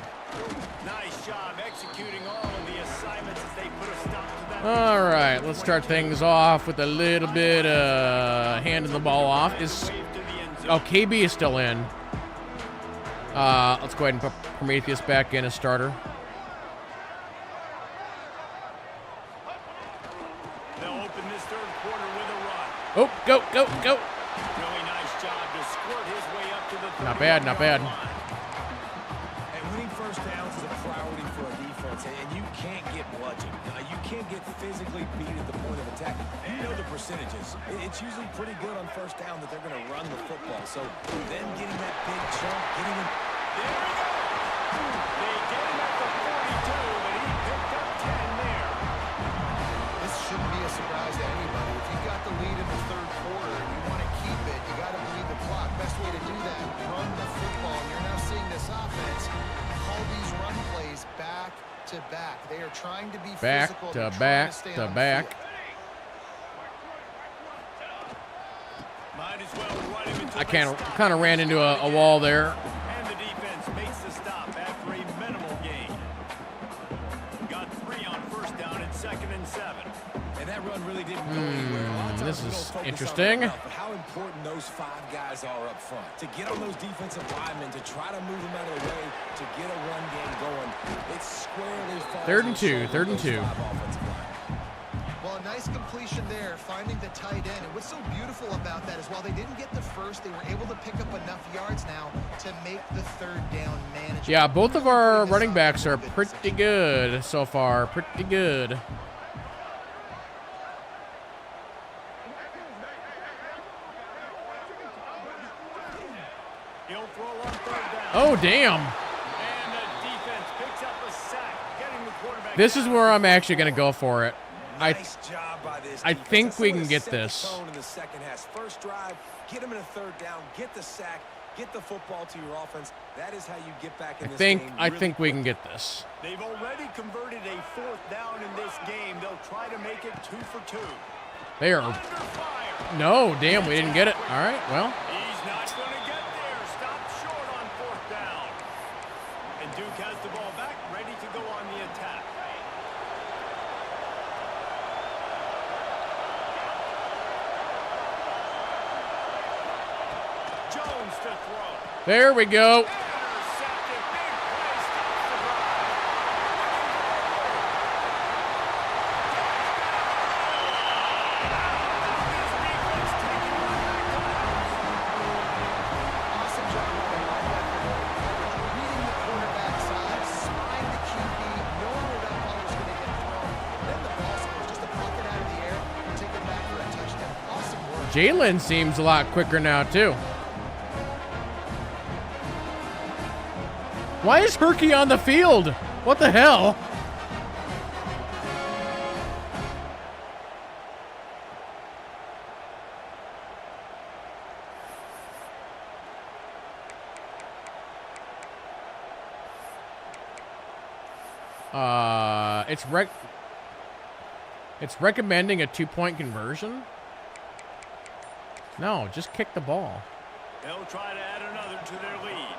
Nice job executing all of the assignments as they put a stop to that. All right, let's start things off with a little bit handing the ball off. Oh, KB is still in. Let's go ahead and put Prometheus back in as starter. They'll open Oh, go, go, go. Really nice job to squirt his way up to the 30. Not bad, not bad. And winning first downs is a priority for a defense, and you can't get bludgeoned. You can't get physically beat at the point of attack. You know the percentages. It's usually pretty good on first down that they're going to run the football. So them getting that big chunk, getting him. There we go. They get him at the 42, but he picked up 10 there. This shouldn't be a surprise to anybody. If you got the lead in the third quarter and you want to keep it, you got to bleed the clock. Best way to do that, run the football. And you're now seeing this offense call these run plays back to back. They are trying to be Back physical. to They're trying back stay to on the back. field. Might as well run him until I they kind stop. of ran into a wall there. And the defense makes the stop after a minimal gain. Got 3 on first down and 2nd and 7. And that run really didn't go anywhere. A lot of times this we is don't focus on interesting. it enough, but how important those 5 guys are up front. To get on those defensive linemen, to try to move them out of the way, to get a run game going. It's squarely falls Third and on the two, shoulders third of and those two. 5 offensive linemen. Well, a nice completion there, finding the tight end. And what's so beautiful about that is while they didn't get the first, they were able to pick up enough yards now to make the third down manageable. Yeah, both of our Really running backs are good pretty position. good so far. Pretty good. He'll throw on 3rd down. Oh, damn. And the defense picks up a sack, getting the quarterback. This is where I'm actually going to go for it. Nice job by this I defense. think That's we the way can to get set the this. tone in the second half. First drive, get them in a 3rd down, get the sack, get the football to your offense. That is how you get back in this game. I really think we quick. can get this. They've already converted a 4th down in this game. They'll try to make it 2 for 2. They are. Under fire. No, damn, we didn't get it. All right, well. He's not going to get there. Stopped short on 4th down. And Duke has the ball back, ready to go on the attack. Jones to throw. There we go. Intercepted. Big play. Stops the drive. This defense taking it back to the house. Awesome job by the linebacker. Reading the quarterback's side, spying the QB, knowing where that ball was going to get thrown. Then the ball was just a pocket out of the air and take it back for a touchdown. Awesome work. Jalen seems a lot quicker now, too. Why is Herky on the field? What the hell? It's recommending a 2-point conversion? No, just kick the ball. They'll try to add another to their lead.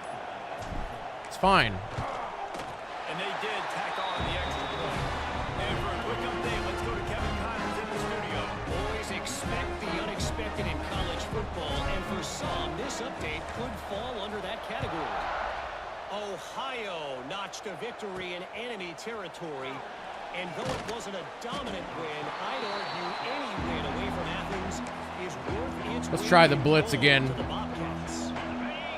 It's fine. And they did tack on the extra point. And for a quick update, let's go to Kevin Connors in the studio. Always expect the unexpected in college football, and for some, this update could fall under that category. Ohio notched a victory in enemy territory, and though it wasn't a dominant win, I'd argue any win away from Athens is worth its Let's weight try the in blitz gold again. to the Bobcats.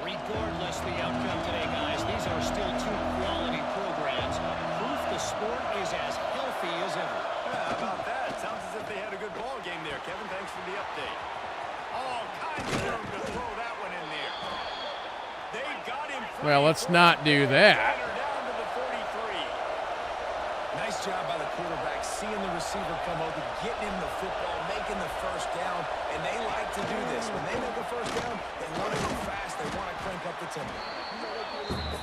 Regardless the outcome today, guys, these are still 2 quality programs. Proof the sport is as healthy as ever. How about that? Sounds as if they had a good ball game there. Kevin, thanks for the update. All kinds of room to throw that one in there. They got him. Well, let's not do that. Down to the 43. Nice job by the quarterback, seeing the receiver come open, getting him the football, making the first down, and they like to do this. When they make a first down, they want to go fast, they want to crank up the tempo.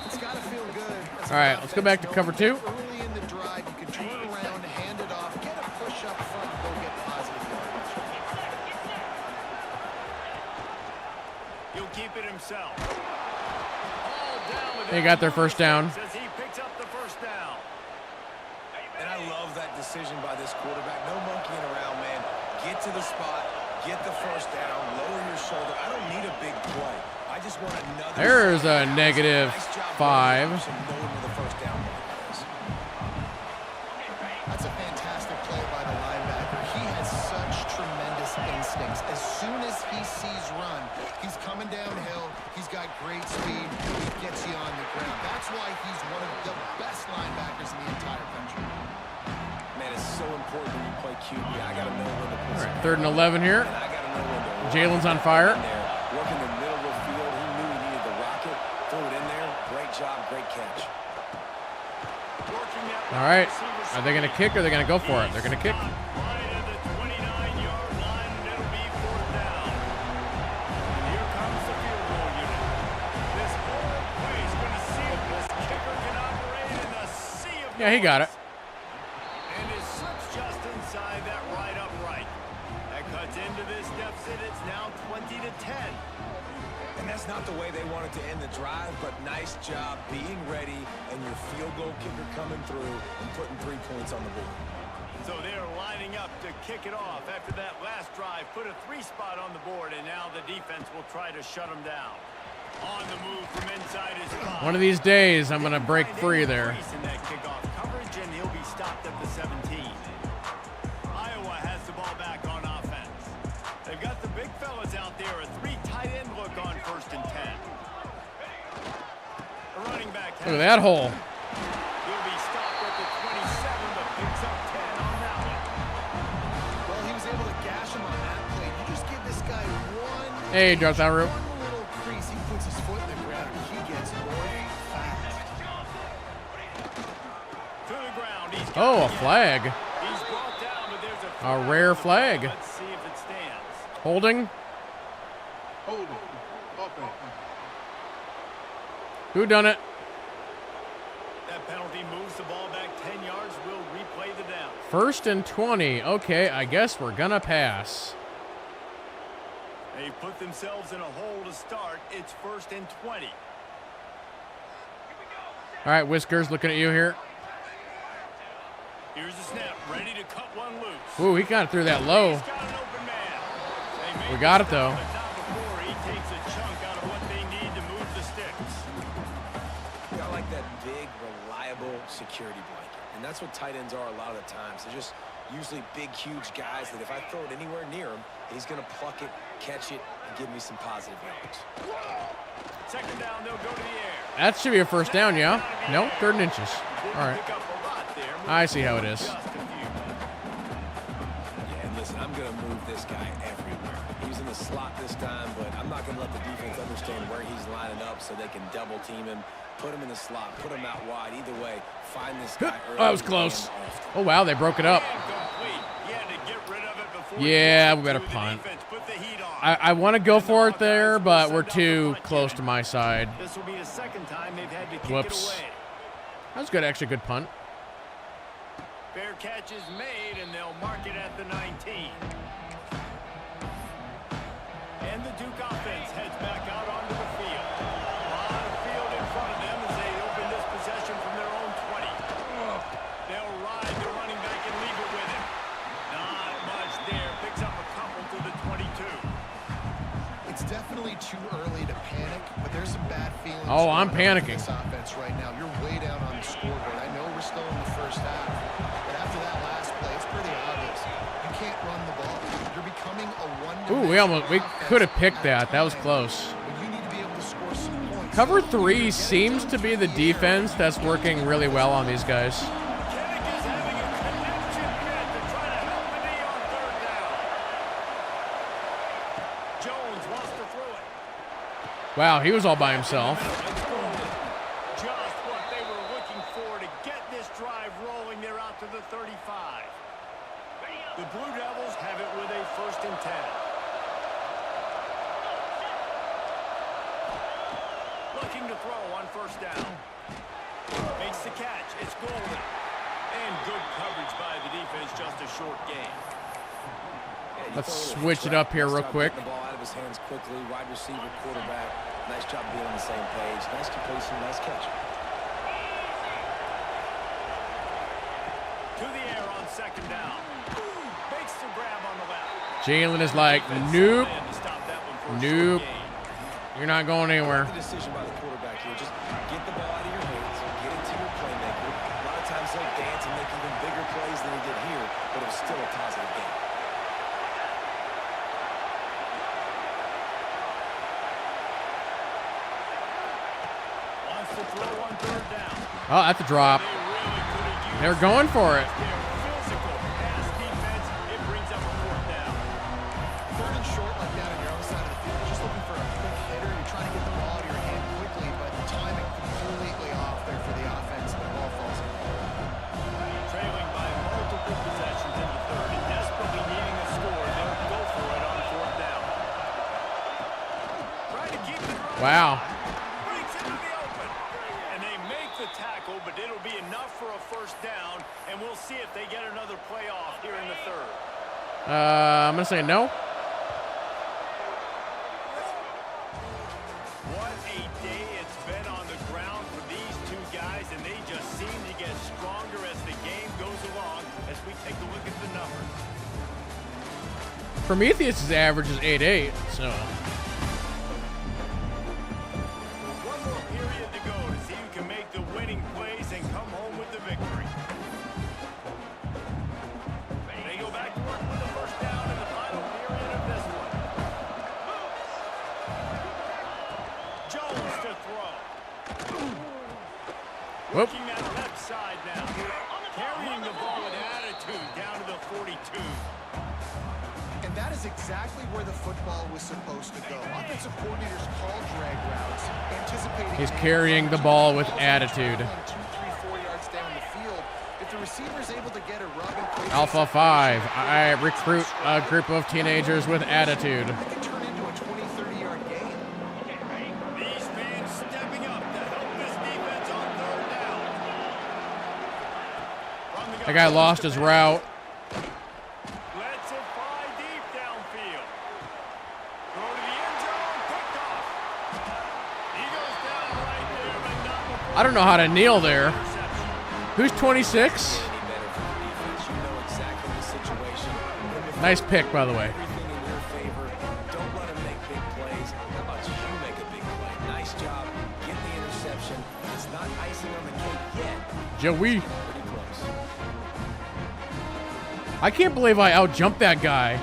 It's got to feel good. All right, let's go back to cover 2. Early in the drive, you can turn around, hand it off, get a push up front, and go get positive yardage. He'll keep it himself. All down with They got their first down. Says he picks up the first down. And I love that decision by this quarterback. No monkeying around, man. Get to the spot, get the first down, lower your shoulder. I don't need a big play. I just want another. There's a negative Nice job 5. knowing where the first down is. That's a fantastic play by the linebacker. He has such tremendous instinct. instincts. As soon as he sees run, he's coming downhill. He's got great speed. He gets you on the ground. That's why he's one of the best linebackers in the entire country. Man, it's so important when you play QB. I got to know when to put All right, 3rd and 11 here. and I got to know when to Jalen's on fire. in there. Working the middle of the field. He knew he needed the rocket. Threw it in there. Great job. Great catch. All right. Are they going to kick or are they going to go for it? They're going to kick. Right at the 29-yard line, and it'll be 4th down. And here comes the field goal unit. This whole play's going to see if this kicker can operate in the sea of Yeah, he got it. And it slips just inside that right upright. That cuts into this deficit. It's now 20-10. And that's not the way they wanted to end the drive, but nice job being ready and your field goal kicker coming through and putting 3 points on the board. So they're lining up to kick it off after that last drive. Put a 3 spot on the board, and now the defense will try to shut them down. On the move from inside his 5. One of these days, I'm going to break free there. In that kickoff coverage, and he'll be stopped at the 17. Iowa has the ball back on offense. They've got the big fellas out there. A 3 tight end look on 1st and 10. The running back. Look at that hole. He'll be stopped at the 27, but picks up 10 on that one. Well, he was able to gash him on that play. You just give this guy one. Hey, Darth Alru. One little crease. He puts his foot in the ground. He gets more fast. To the ground. He's got Oh, a it. flag. He's brought down, but there's A rare flag. Let's see if it stands. Holding. Hold on. Okay. Who done it? That penalty moves the ball back 10 yards. We'll replay the down. 1st and 20. Okay, I guess we're going to pass. They put themselves in a hole to start. It's 1st and 20. All right, Whiskers, looking at you here. Here's the snap. Ready to cut one loose. Ooh, he kind of threw that low. He's got an open man. They made We got it, the though. stop, but not before he takes a chunk out of what they need to move the sticks. Yeah, I like that big, reliable security blanket. And that's what tight ends are a lot of the times. They're just usually big, huge guys that if I throw it anywhere near him, he's going to pluck it, catch it, and give me some positive yards. 2nd down, they'll go to the air. That should be a 1st down, yeah? No, 3rd and inches. Didn't All right. pick up a lot there. I see how it is. Just a few. Yeah, and listen, I'm going to move this guy everywhere. He's in the slot this time, but I'm not going to let the defense understand where he's lining up so they can double team him, put him in the slot, put him out wide. Either way, find this guy early. Oh, that was close. and often. Oh, wow, they broke it up. Incomplete. He had to get rid of it before Yeah, he we better gets it to the punt. defense. Put the heat on. I want to go for it there, but we're too close to my side. This will be the 2nd time they've had to kick Whoops. it away. That was good, actually good punt. Fair catch is made, and they'll mark it at the 19. And the Duke offense heads back out onto the field. A lot of field in front of them as they open this possession from their own 20. They'll ride the running back and leave it with him. Not much there. Picks up a couple to the 22. It's definitely too early to panic, but there's some bad feelings. Oh, I'm going on with panicking. This offense right now. You're way down on the scoreboard. I know we're still in the 1st half, but after that last play, it's pretty obvious. You can't run the ball. You're becoming a one-dimensional We offense could have picked at that. That was times, close. but you need to be able to score some points. Cover So 3 get seems it to be to the air. defense that's working really well on these guys. Kinnick is having a connection bid to try to help the knee on 3rd down. Jones wants to throw it. Wow, he was all by himself. Just what they were looking for to get this drive rolling. They're out to the 35. The Blue Devils have it with a 1st and 10. Looking to throw on 1st down. Makes the catch. It's golden. And good coverage by the defense. Just a short gain. Let's switch it up here real quick. The ball out of his hands quickly. Wide receiver, quarterback. Nice job being on the same page. Nice completion, nice catch. To the air on 2nd down. Makes the grab on the left. Jalen is like, nope, Plan to stop that one for a nope. short gain. You're not going anywhere. The decision by the quarterback here. Just get the ball out of your hands, get it to your playmaker. A lot of times he'll dance and make even bigger plays than he did here, but it was still a positive game. throw on third down. Oh, that's a drop. They really could have used They're going for it. their physical pass defense. It brings up a fourth down. Third and short like that on your own side of the field, just looking for a quick hitter. You're trying to get the ball out of your hand quickly, but the timing completely off there for the offense. The ball falls in. Trailing by multiple possessions in the third and desperately needing a score. They'll go for it on fourth down. Trying to keep the drive. Wow. Breaks into the open. And they make the tackle, but it'll be enough for a first down, and we'll see if they get another playoff here in the third. I'm going to say no. What a day it's been on the ground for these two guys, and they just seem to get stronger as the game goes along as we take a look at the numbers. Prometheus' average is 8.8, so. One more period to go to see who can make the winning plays and come home with the victory. They go back to work with the first down in the final period of this one. Jones to throw. Whoop. Working that left side now. Carrying the ball with attitude down to the 42. And that is exactly where the football was supposed to go. Offensive coordinators call drag routes, anticipating. He's carrying the ball with attitude. 2, 3, 4 yards down the field. If the receiver's able to get a rub and create Alpha 5. I recruit a group of teenagers with attitude. it can turn into a 20, 30-yard game. These fans stepping up to help this defense on third down. That guy lost his route. Lets it fly deep downfield. Throw to the end zone, picked off. He goes down right there, but not before I don't know how to kneel there. interception. Who's 26? Any better for the defense. You know exactly the situation. Nice pick, by the way. Everything in your favor. Don't let him make big plays. How about you make a big play? Nice job. Get the interception. It's not icing on the cake yet. Joey. Pretty close. I can't believe I outjumped that guy.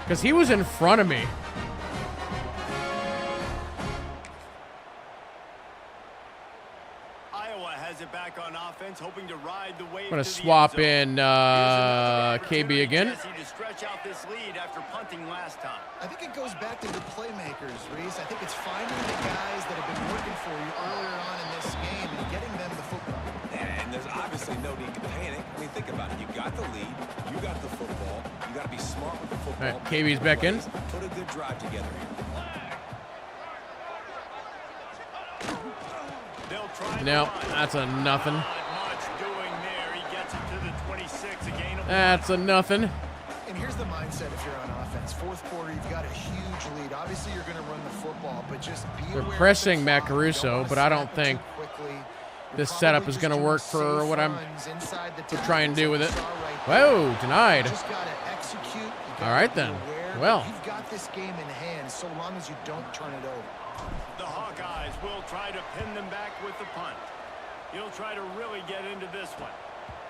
Because he was in front of me. Iowa has it back on offense, hoping to ride the wave. I'm going to to the swap end zone. in Here's another KB opportunity, again. Jesse, to stretch out this lead after punting last time. I think it goes back to the playmakers, Reese. I think it's finding the guys that have been working for you earlier on in this game and getting them the football. And there's obviously no need to panic. I mean, think about it. You got the lead. You got the football. You got to be smart with the football. All right, KB's back in. Put a good drive together here. They'll try to No, run. that's a nothing. Not much doing there. He gets it to the 26, a gain of That's a nothing. And here's the mindset if you're on offense. Fourth quarter, you've got a huge lead. Obviously, you're going to run the football, but just be They're aware of pressing the Matt clock. You don't Caruso, wanna but I don't snap it think too quickly. You're this probably setup is just going to doing work for safe what I'm runs inside the trying to do with it. tackles. That's all right there. Whoa, denied. You just got to execute. You gotta All right, be then. aware. Well. You've got this game in hand so long as you don't turn it over. The Hawkeyes will try to pin them back with the punt. He'll try to really get into this one.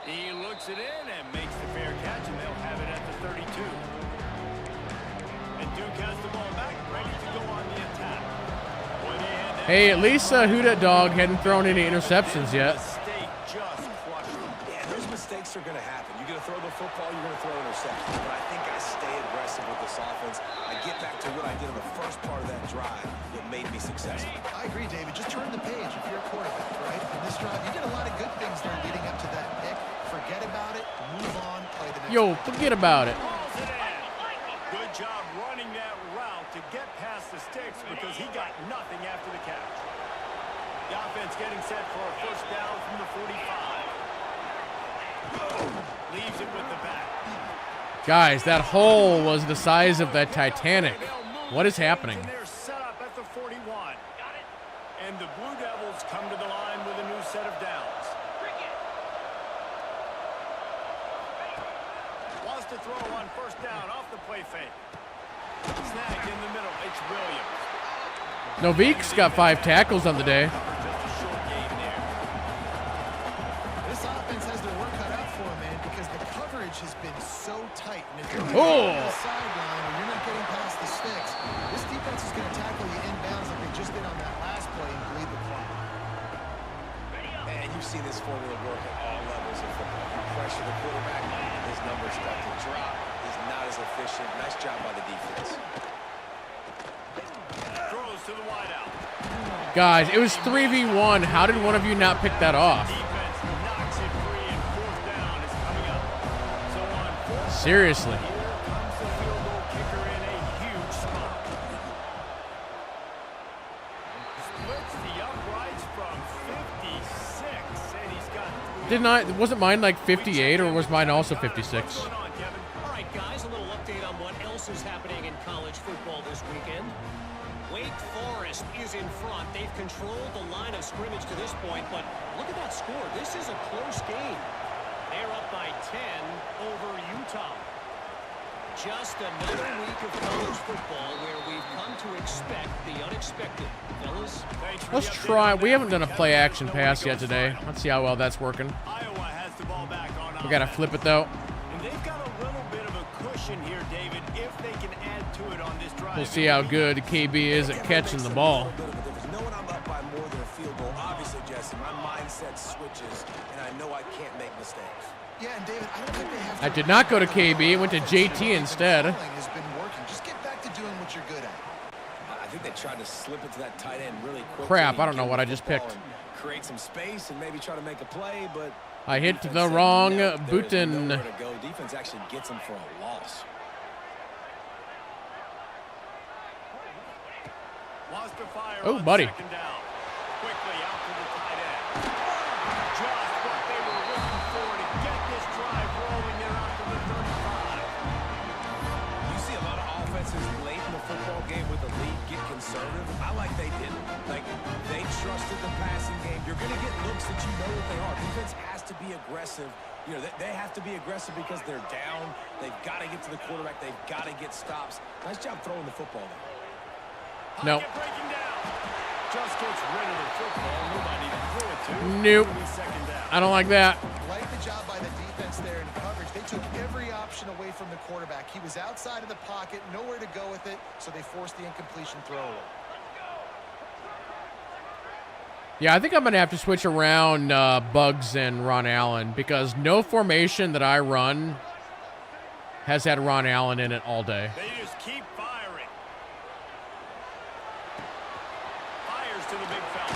He looks it in and makes the fair catch, and they'll have it at the 32. And Duke has the ball back, ready to go on the attack. Boy, they had that Hey, at least Who Dat Dog hadn't thrown any interceptions yet. mistake just crushed him. Yeah, those mistakes are going to happen. You're going to throw the football, you're going to throw interceptions. But I think I stay aggressive with this offense. I get back to what I did in the first part of that drive that made me successful. I agree, David. Just turn the page if you're a quarterback, right? In this drive, you did a lot of good things there leading up to that pick. Forget about it. Move on. Play the next. Yo, forget about it. Calls it in. Good job running that route to get past the sticks because he got nothing after the catch. The offense getting set for a first down from the 45. Leaves it with the back. Guys, that hole was the size of the Titanic. What is happening? And they're set up at the 41. And the Blue Devils come to the line with a new set of downs. Wants to throw on first down off the play fake. Snagged in the middle. It's Williams. Novik's got 5 tackles on the day. Just a short gain there. This offense has their work cut out for them, man, because the coverage has been so tight. And if you're not Oh. on the sideline or you're not getting past the sticks, this defense is going to tackle you inbounds like they just did on that last play and bleed the clock. You've seen this formula work at all levels of football. You pressure the quarterback, his numbers start to drop. He's not as efficient. Nice job by the defense. Throws to the wideout. Guys, it was 3v1. How did one of you not pick that off? Defense knocks it free, and fourth down is coming up. So on fourth Seriously. down, here comes the field goal kicker in a huge spot. Splits the uprights from 56, and he's got Didn't I? Wasn't mine like 58, or was mine also 56? What's going on, Kevin? All right, guys, a little update on what else is happening in college football this weekend. Wake Forest is in front. They've controlled the line of scrimmage to this point, but look at that score. This is a close game. They're up by 10 over Utah. Just another week of college football where we've come to expect the unexpected. Fellas, Thanks for Let's the update try. on We that. haven't done a play action pass yet today. Let's see how well that's working. Iowa has the ball back on We gotta offense. flip it though. And they've got a little bit of a cushion here, David, if they can add to it on this drive. We'll see how good KB is at catching the ball. Knowing I'm up by more than a field goal, obviously, Jesse, my mindset switches, and I know I can't make mistakes. Yeah, and David, I don't think they have I did not go to KB. It went to JT instead. Has been working. Just get back to doing what you're good at. I think they tried to slip it to that tight end really quickly. Crap, I don't know Get what the I just football picked. and create some space and maybe try to make a play, but I hit defense the said wrong no, there is button. nowhere to go. Defense actually gets him for a loss. Wants to fire Oh, on buddy. second down. Quickly out to the tight end. Just what they were looking for to get this drive rolling. They're out to the 35. You see a lot of offenses late in the football game with the lead get conservative. I like they didn't. Like, they trusted the passing game. You're going to get looks that you know what they are. Defense has to be aggressive. You know, they have to be aggressive because they're down. They've got to get to the quarterback. They've got to get stops. Nice job throwing the football there. No. Pocket breaking down. Just gets rid of the football. Nobody to throw it to. Nope. Only second down. I don't like that. Like the job by the defense there in coverage. They took every option away from the quarterback. He was outside of the pocket, nowhere to go with it, so they forced the incompletion throw away. Yeah, I think I'm going to have to switch around Bugs and Ron Allen because no formation that I run has had Ron Allen in it all day. They just keep firing. Fires to the big fella.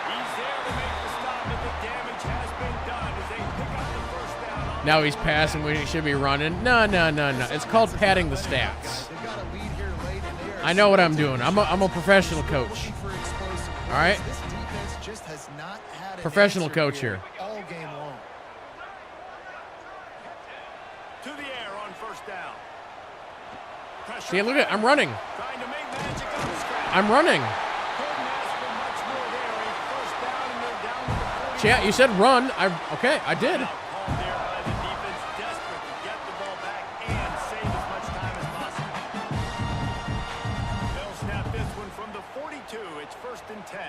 He's there to make the stop, but the damage has been done as they pick up the first down. On Now he's passing when he should be running. No. It's called padding the stats. They've got a lead here late, and they are I know what I'm doing. I'm a professional coach. looking for explosive plays. All right? This defense just has not had an Professional answer coach here. all game long. to the air on first down. Pressure See, look at I'm running. trying to make magic on the scratch. I'm running. Couldn't ask for much more there. A first down, and they're down to the 40. Chat, you said run. Okay, I did. Called there by the defense, desperate to get the ball back and save as much time as possible. They'll snap this one from the 42. It's first and 10.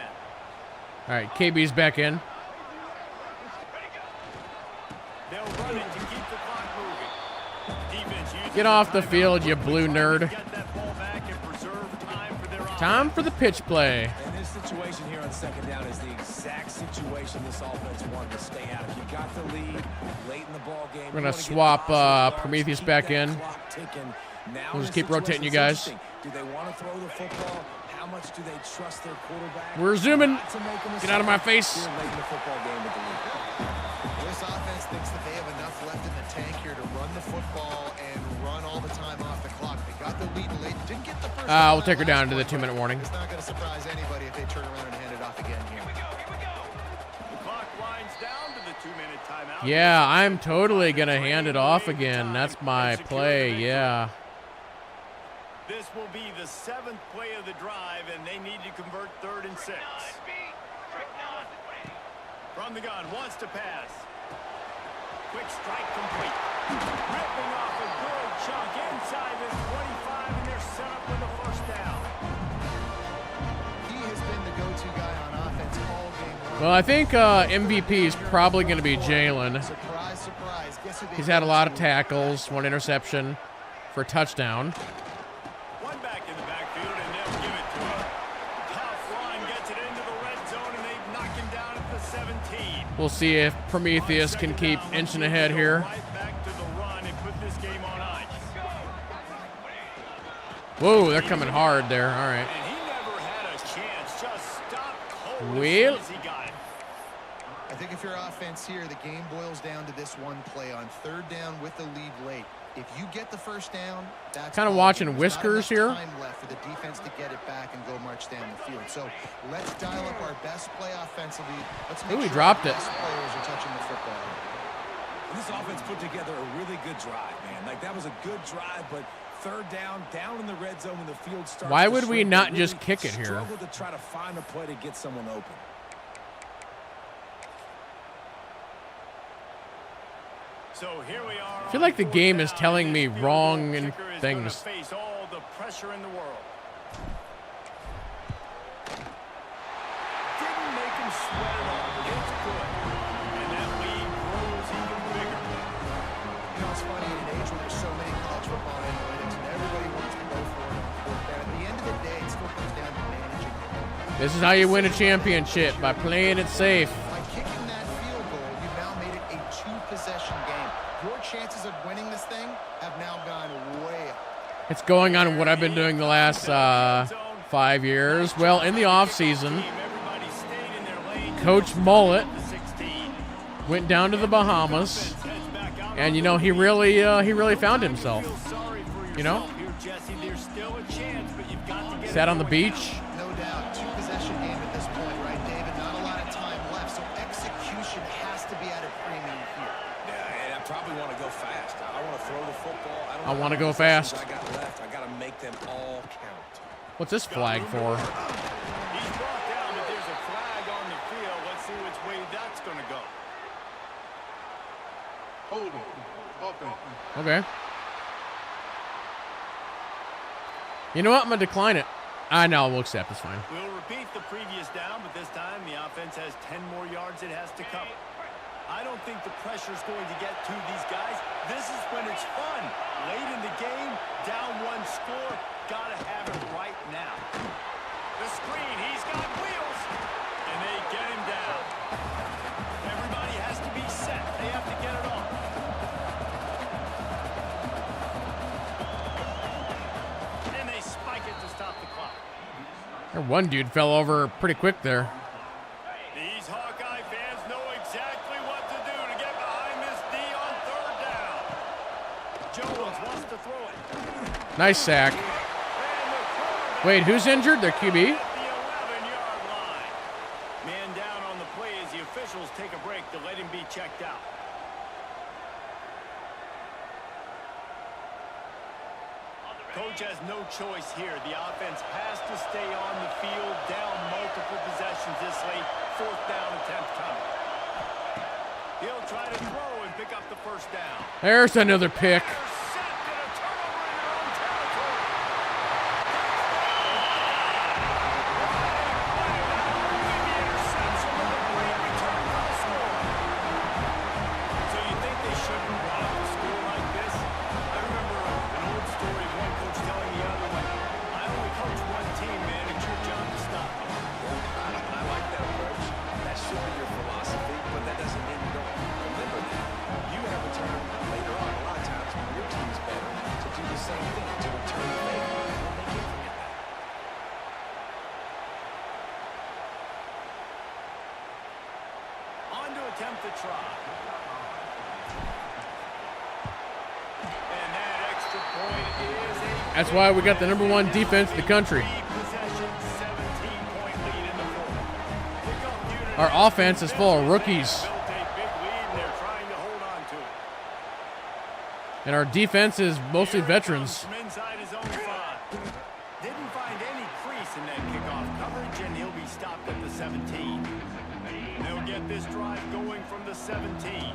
All right, KB's back in. They'll run it to keep the clock moving. Defense uses Get off the timeout field, you quickly blue trying to nerd. Get that ball back and preserve time for their offense. Time for the pitch play. And this situation here on second down is the exact situation this offense wanted to stay out of. You got the lead late in the ball game. We're gonna swap Prometheus back in. We'll just keep rotating you guys. Do they want to throw the football? How much do they trust their quarterback? We're zooming. Not to make a Get out of my mistake face. here late in the football game with the lead. This offense thinks that they have enough left in the tank here to run the football and run all the time off the clock. They got the lead late. Didn't get the first. We'll take her down to the 2-minute warning. It's not going to surprise anybody if they turn around and hand it off again here. The clock winds down to the 2-minute timeout. Yeah, I'm totally gonna hand it off again. That's my play. Yeah. This will be the 7th play of the drive, and they need to convert 3rd and 6. From the gun, wants to pass. Quick strike complete. Ripping off a good chunk inside the 25, and they're set up with a first down. He has been the go-to guy on offense all game long. Well, I think MVP is probably gonna be Jalen. Surprise, surprise. Guess who they He's had a go lot of to? tackles, 1 interception for a touchdown. One back in the backfield, and they'll give it to him. Tough run, gets it into the red zone, and they knock him down at the 17. We'll see if Prometheus can keep inching ahead here. Right back to the run and put this game on ice. Whoa, they're coming hard there. All right. And he never had a chance. Just stopped cold Well. as soon as he got it. I think if you're offense here, the game boils down to this one play on third down with the lead late. If you get the first down, that's Kinda all. watching There's Whiskers not enough here. time left for the defense to get it back and go march down the field. So let's dial up our best play offensively. Let's make Ooh, he sure dropped our it. best players are touching the football. And this offense put together a really good drive, man. Like, that was a good drive, but third down in the red zone when the field starts. Why to would we shrink, not they just really kick it here? struggled to try to find a play to get someone open. So here we are. I feel like the on game fourth is down, telling and me this field wrong goal and kicker is things. gonna face all the pressure in the world. Didn't make him sweat at all. It's good. And that lead grows even bigger. You know, it's funny in an age where there's so many college football analytics and everybody wants to go for it on fourth down. At the end of the day, it still comes down to managing. This is how you win a championship, by playing it safe. By kicking that field goal, you've now made it a two-possession game. Your chances of winning this thing have now gone way up. It's going on what I've been doing the last 5 years. Well, in the offseason, Everybody stayed in their lane. Coach Mullet The 16. went down to the Bahamas, Heads back out and on he really found himself. Feel sorry for You know? yourself here, Jesse. There's still a chance, but you've got to get Sat it on the going beach. now. No doubt, two-possession game at this point, right, David? Not a lot of time left, so execution has to be at a premium here. Yeah, and I probably want to go fast. I want to throw the football. I want to go possessions fast. I got left. I got to make them all count. What's this flag for? He's brought down, but there's a flag on the field. Let's see which way that's going to go. Hold on. Offense. Okay. You know what? I'm going to decline it. I know, we'll accept. It's fine. We'll repeat the previous down, but this time the offense has 10 more yards it has to cover. I don't think the pressure's going to get to these guys. This is when it's fun. Late in the game, down one score, gotta have it right now. The screen, he's got wheels, and they get him down. Everybody has to be set. They have to get it off. And they spike it to stop the clock. One dude fell over pretty quick there. These Hawkeye fans know exactly what to do to get behind this D on third down. Jones wants to throw it. Nice sack. And the quarterback Wait, who's injured? Their QB? at the 11-yard line. Man down on the play as the officials take a break to let him be checked out. Coach has no choice here. The offense has to stay on the field, down multiple possessions this late. Fourth down attempt coming. He'll try to throw and pick up the first down. There's another pick. Intercepted, a turnover in their own territory. The interception with a great return for the score. So you think they shouldn't run up the score like this? I remember an old story of one coach telling the other one, I only coach one team, man. It's your job to stop them. I like that approach. That should be your philosophy, but that doesn't mean you don't remember that. You have a turn later on a lot of times when your team's better to do the same thing, to return the favor. They can't forget that. On to attempt the try. And that extra point is a That's why we got the #1 defense in the country. possession, 17-point lead in the fourth. Kickoff unit Our offense is full of rookies, built a big lead, and they're trying to hold on to it. and our defense is mostly Here it veterans. comes from inside his own 5. Didn't find any crease in that kickoff coverage, and he'll be stopped at the 17. They'll get this drive going from the 17.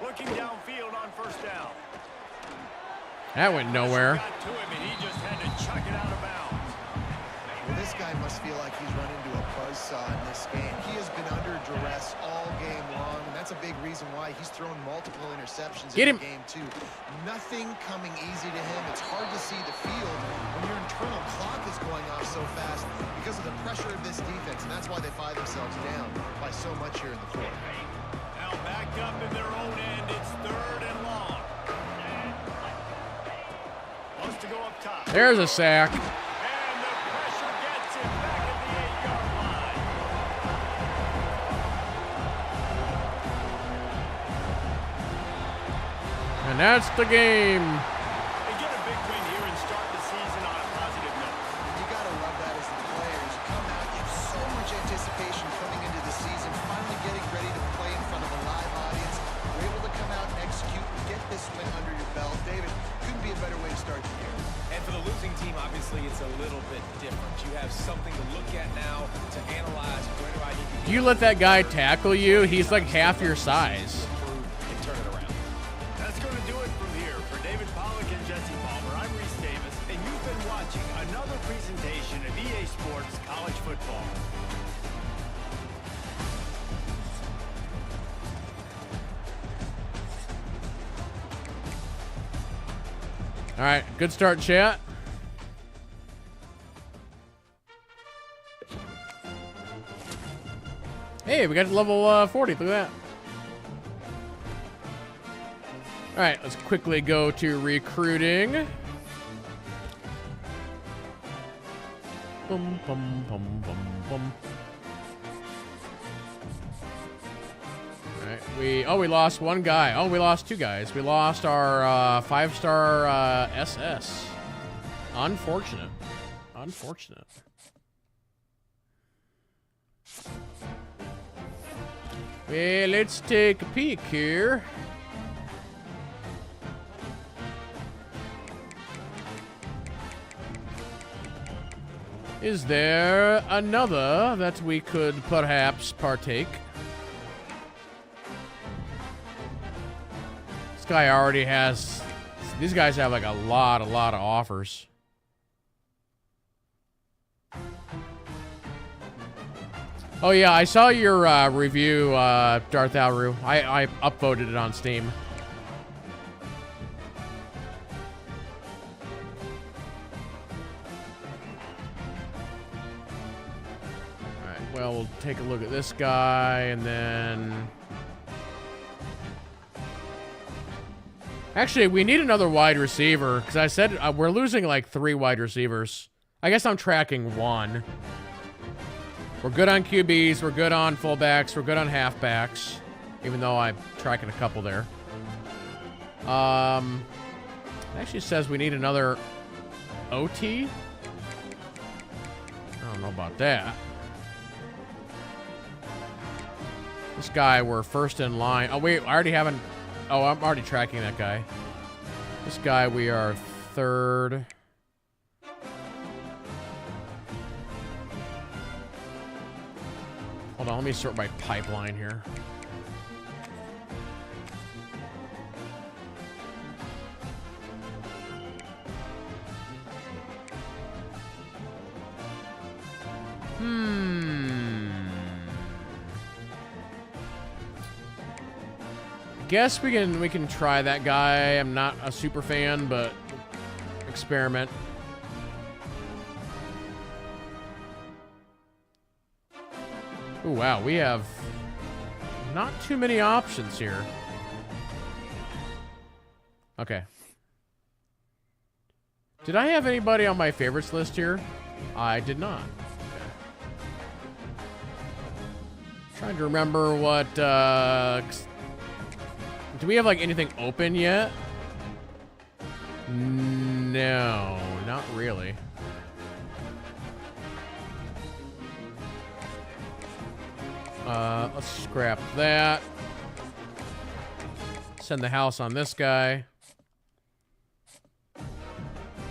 Looking downfield on first down. That went nowhere. Got to him, and he just had to chuck it out of bounds. Well, this guy must feel like he's run into a buzzsaw in this game. He has been under duress all game long, and that's a big reason why he's thrown multiple interceptions in the game, too. Nothing coming easy to him. It's hard to see the field when your internal clock is going off so fast because of the pressure of this defense, and that's why they find themselves down by so much here in the fourth. Now back up in their own end. It's 3rd and long. Wants to go up top. There's a sack. And that's the game. They get a big win here and start the season on a positive note. You got to love that as the players. You come out, you have so much anticipation coming into the season, finally getting ready to play in front of a live audience. You're able to come out and execute and get this win under your belt. David, couldn't be a better way to start the year. And for the losing team, obviously, it's a little bit different. You have something to look at now to analyze. Where do I need to You let that guy tackle you, he's like half your size. and turn it around? That's going to do it from here. For David Pollack and Jesse Palmer, I'm Reese Davis, and you've been watching another presentation of EA Sports College Football. All right, good start, chat. Hey, we got to level 40. Look at that. All right, let's quickly go to recruiting. Bum, bum, bum, bum, bum. All right, we lost one guy. Oh, we lost two guys. We lost our 5-star SS. Unfortunate. Unfortunate. Well, let's take a peek here. Is there another that we could perhaps partake? This guy already has... These guys have like a lot of offers. Oh yeah, I saw your review, Darth Alru. I upvoted it on Steam. Alright, well, we'll take a look at this guy, and then... Actually, we need another wide receiver, because I said we're losing like 3 wide receivers. I guess I'm tracking 1. We're good on QBs, we're good on fullbacks, we're good on halfbacks, even though I'm tracking a couple there. It actually says we need another OT. I don't know about that. This guy, we're first in line. Oh, wait, I already haven't... Oh, I'm already tracking that guy. This guy, we are 3rd. Hold on, let me sort my pipeline here. Guess we can try that guy. I'm not a super fan, but experiment. Oh wow, we have not too many options here. Okay. Did I have anybody on my favorites list here? I did not. Okay. Trying to remember what do we have like anything open yet? No, not really. Let's scrap that. Send the house on this guy.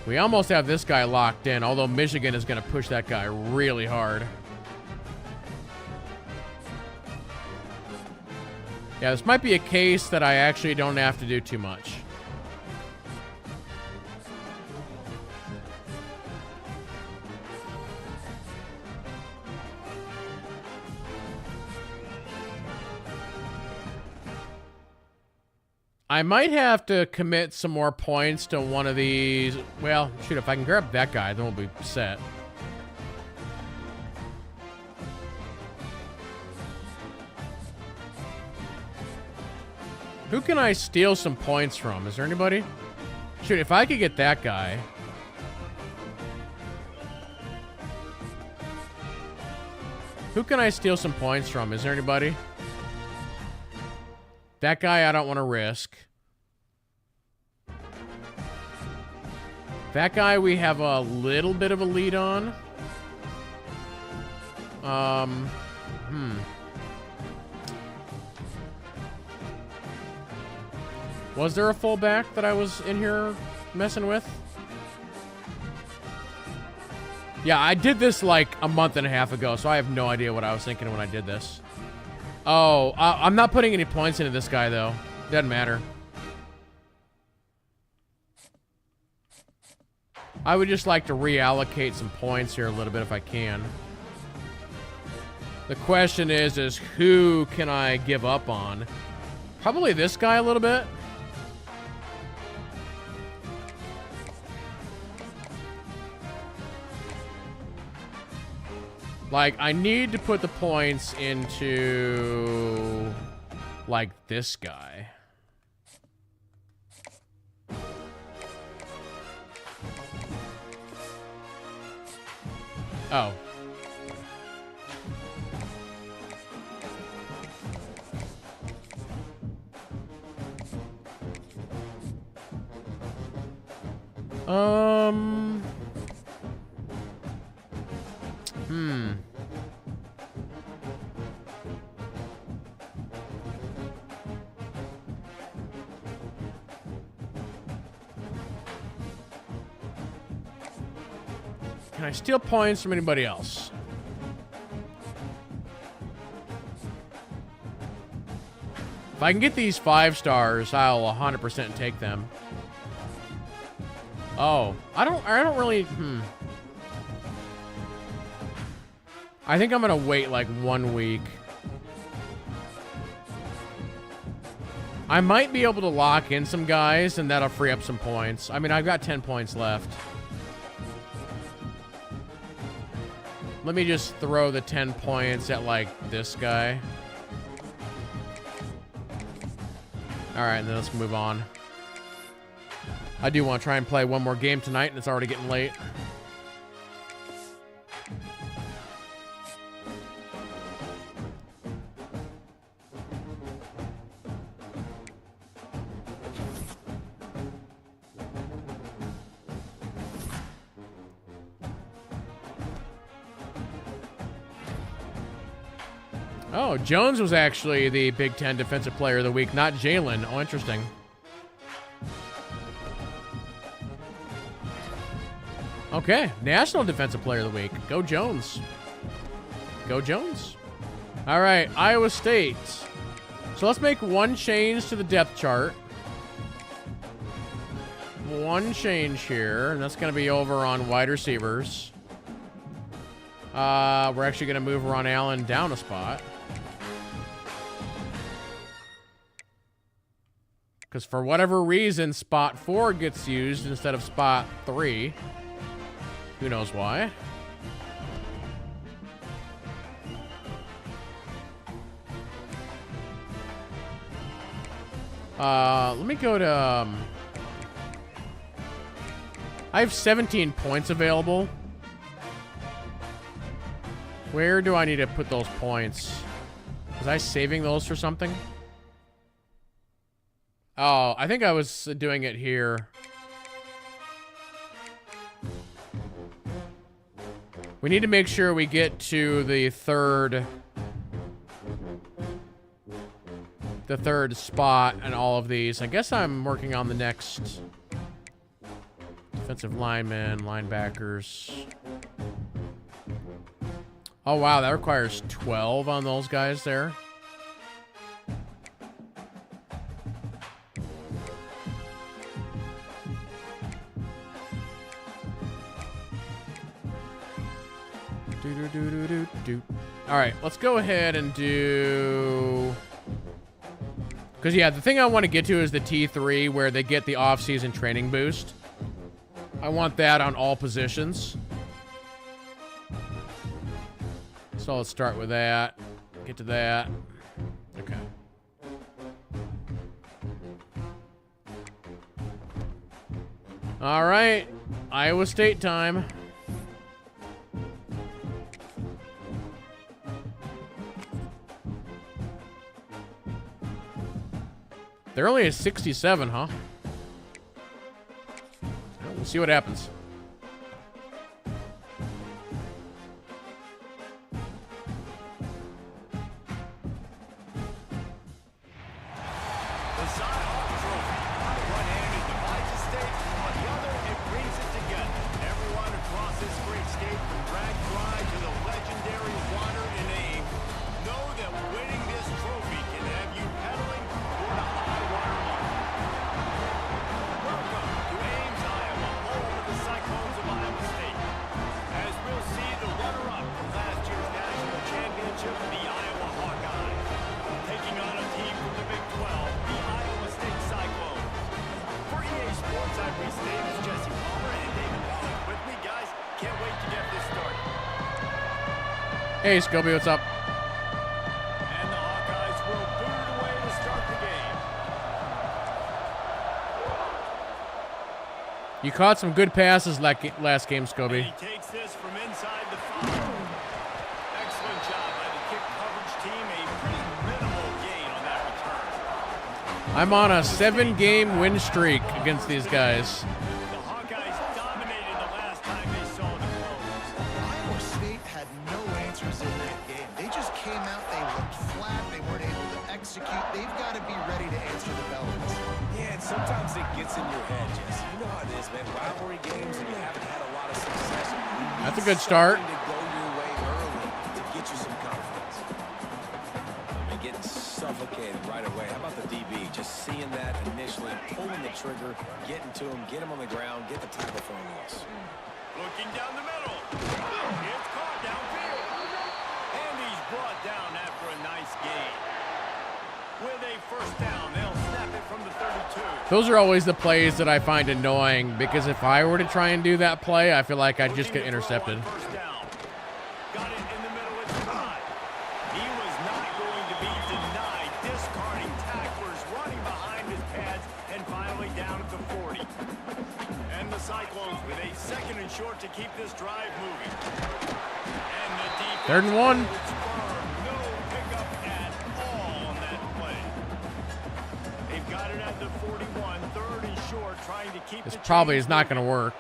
We almost have this guy locked in, although Michigan is going to push that guy really hard. Yeah, this might be a case that I actually don't have to do too much. I might have to commit some more points to one of these. Well, shoot, if I can grab that guy, then we'll be set. Who can I steal some points from? Is there anybody? Shoot, if I could get that guy. Who can I steal some points from? Is there anybody? That guy I don't want to risk. That guy we have a little bit of a lead on. Was there a fullback that I was in here messing with? Yeah, I did this like a month and a half ago, so I have no idea what I was thinking when I did this. Oh, I'm not putting any points into this guy, though. Doesn't matter. I would just like to reallocate some points here a little bit if I can. The question is who can I give up on? Probably this guy a little bit. Like, I need to put the points into, like, this guy. Oh. Can I steal points from anybody else? If I can get these 5 stars, I'll 100% take them. Oh, I don't really, I think I'm gonna wait like 1 week. I might be able to lock in some guys and that'll free up some points. I mean, I've got 10 points left. Let me just throw the 10 points at like this guy. All right, then let's move on. I do want to try and play one more game tonight, and it's already getting late. Oh, Jones was actually the Big Ten Defensive Player of the Week, not Jalen. Oh, interesting. Okay, National Defensive Player of the Week. Go Jones. Go Jones. All right, Iowa State. So let's make one change to the depth chart. One change here, and that's going to be over on wide receivers. We're actually going to move Ron Allen down a spot. Because for whatever reason, spot 4 gets used instead of spot 3. Who knows why? Let me go to... I have 17 points available. Where do I need to put those points? Was I saving those for something? Oh, I think I was doing it here. We need to make sure we get to the third spot in all of these. I guess I'm working on the next defensive linemen, linebackers. Oh, wow, that requires 12 on those guys there. All right, let's go ahead and do... Because, yeah, the thing I want to get to is the T3 where they get the off-season training boost. I want that on all positions. So let's start with that. Get to that. Okay. All right. Iowa State time. They're only at 67, huh? We'll see what happens. Hey, Scobie, what's up? And the Hawkeyes will boot it away to start the game. You caught some good passes last game, Scobie. He takes this from inside the 5. Excellent job by the kick coverage team. A pretty minimal gain on that return. I'm on a 7-game win streak against these guys. The Hawkeyes dominated the last time they saw the close. Iowa State had no answers in that game. They just came out, they looked flat, they weren't able to execute. They've got to be ready to answer the bell. Yeah, and sometimes it gets in your head, Jesse. You know how it is, man. Rivalry games, and you haven't had a lot of success. That's a good start. To go your way early to get you some confidence. I mean, getting suffocated right away. How about the DB? Just seeing that initially, pulling the trigger, getting to him, get him on the ground, get the tackle for a loss. Looking down the middle. It's caught downfield. And he's brought down after a nice gain. With a first down, they'll snap it from the 32. Those are always the plays that I find annoying because if I were to try and do that play, I feel like I'd just get intercepted. First down. Got it in the middle, it's not. He was not going to be denied, discarding tacklers, running behind his pads, and finally down at the 40. And the Cyclones with a second and short to keep this drive moving. And the defense 3rd and 1. no pickup at all on that play. They've got it at the 41, 3rd and short, trying to keep This the probably chains is not going to work.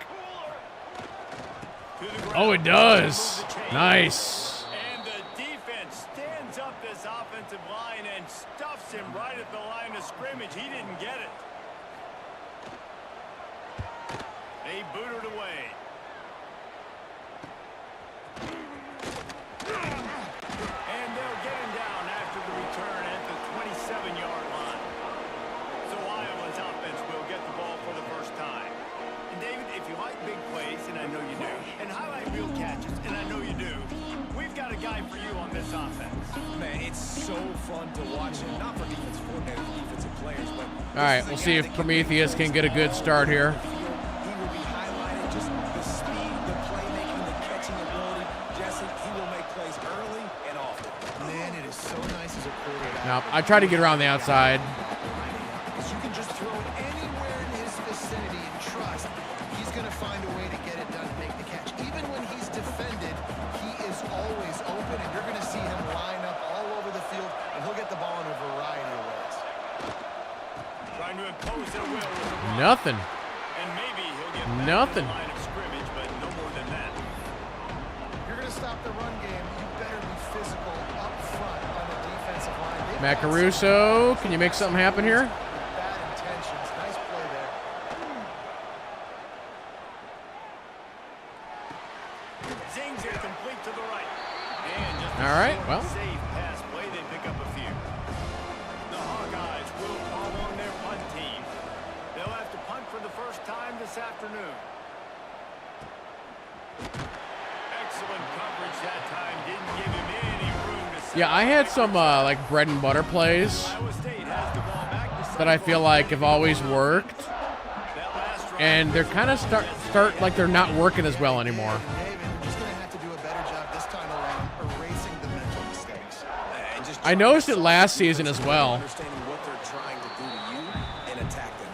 to the ground. Oh, it does. Nice. And the defense stands up this offensive line and stuffs him right at the line of scrimmage. He didn't get it. They booted away. And they'll get him down after the return at the 27-yard line. So Iowa's offense will get the ball for the first time. And David, if you like big plays, and I know you do, and highlight real catches, and I know you do, we've got a guy for you on this offense. Man, it's so fun to watch him. Not for defensive coordinators, defensive players, but All right, we'll see if Prometheus can get a good start here. he will be highlighted. Just the speed, the playmaking, the catching ability. Jesse, he will make plays early and often. Man, it is so nice as a quarterback. Now, I try to get around the outside. Because you can just throw it anywhere in his vicinity and trust he's going to find a way to get it done and make the catch. Even when he's defended, he is always open, and you're going to see him line up all over the field, and he'll get the ball in a variety of ways. Trying to impose their will with the run. Nothing. And maybe he'll get back Nothing. to the line of scrimmage, but no more than that. If you're going to stop the run game, you better be physical up front on the defensive line. They've got Macaruso, can you make something happen here? bad intentions. Nice play there. Zings it complete to the right. And just a All right, short, well. safe pass play, they pick up a few. The Hawkeyes will call on their punt team. They'll have to punt for the first time this afternoon. Excellent coverage that time. Didn't give him any room to set Yeah, I up. had some like bread and butter plays. Iowa State has the ball back. that I feel like have always worked, and they're kind of start like they're not working as well anymore. David, we're just going to have to do a better job this time around erasing the mental mistakes. And just I noticed it last season as well. understanding what they're trying to do to you and attack them.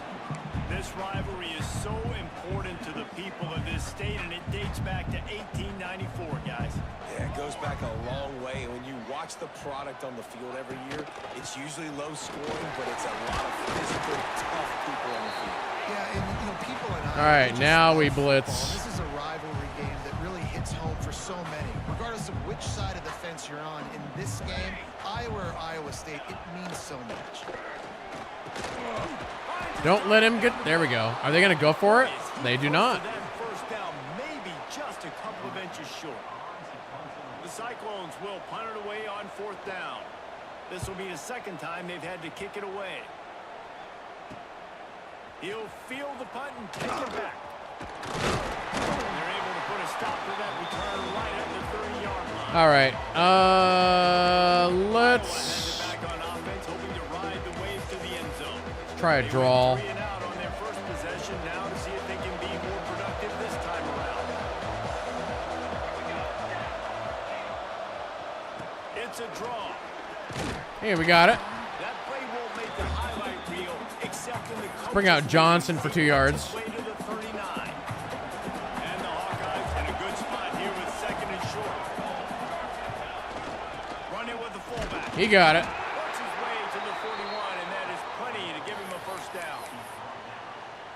This rivalry is so important to the people of this state, and it dates back to 1894, guys. Yeah, it goes back a long way. And when you watch the product on the field every year, it's usually low scoring, but it's a lot of physical, tough people on the field. Yeah, and people and I. All right, now we blitz. This is a rivalry game that really hits home for so many. Regardless of which side of the fence you're on, in this game, Iowa or Iowa State, it means so much. Don't let him get. There we go. Are they going to go for it? They do not. That first down, maybe just a couple of inches short. The Cyclones will punt it away on 4th down. This will be the second time they've had to kick it away. He'll field the punt and take it back. They're able to put a stop to that return right at the 30-yard line. All right. Let's Back on offense, hoping to ride the wave to the end zone. try a draw. 3 and out on their first possession now to see if they can be more productive this time around. It's a draw. Hey, we got it. That play won't make the highlight reel, except in the Bring out Johnson for 2 yards. way to the 39. And the Hawkeyes in a good spot here with 2nd and short. Run it with the fullback. He got it. Works his way to the 41, and that is plenty to give him a first down.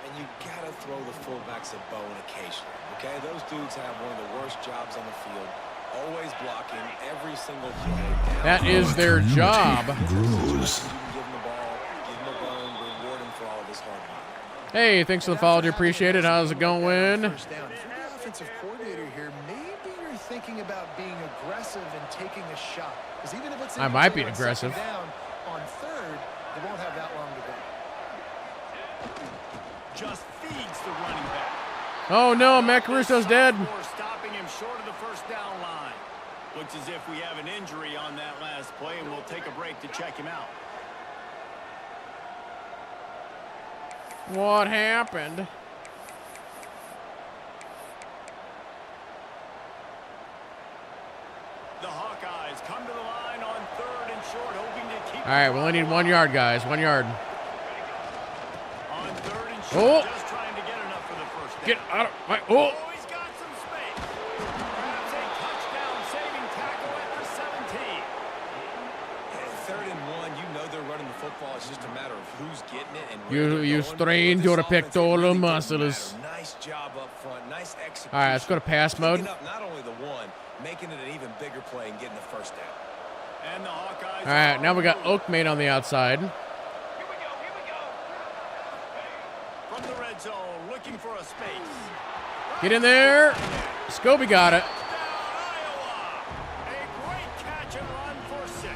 And you got to throw the fullbacks a bone occasionally, okay? Those dudes have one of the worst jobs on the field. Always blocking every single play. That is their job. Grows. You can give him the ball, give him a bone, reward him for all of his hard work. Hey, thanks for the follow. Do appreciate it. How's it going? First down. If you're the offensive coordinator here, maybe you're thinking about being aggressive and taking a shot. Because even if it's I might be aggressive. down on 3rd, they won't have that long to go. Just feeds the running back. Oh no, Matt Caruso's dead. Before stopping him short of the first down line. Looks as if we have an injury on that last play, and we'll take a break to check him out. What happened? The Hawkeyes come to the line on 3rd and short, hoping to keep. All right, we only need 1 yard, guys. 1 yard. On 3rd and Oh. short, just trying to get enough for the first down. Get out of my. Oh. Oh, he's got some space. Grabs a touchdown-saving tackle at the 17. And 3rd and 1, you know they're running the football. It's just a matter of who's getting it and where You they're going. strained This your offense, it pectoral really doesn't muscles. matter. Nice job up front. Nice execution. All right, let's go to pass mode. Picking up not only the one, making it an even bigger play and getting the first down. And the Hawkeyes. All right, now we got Oakmate on the outside. From the red zone, looking for a space. Get in there. Scobie got it. Down Iowa. A great catch and run for 6.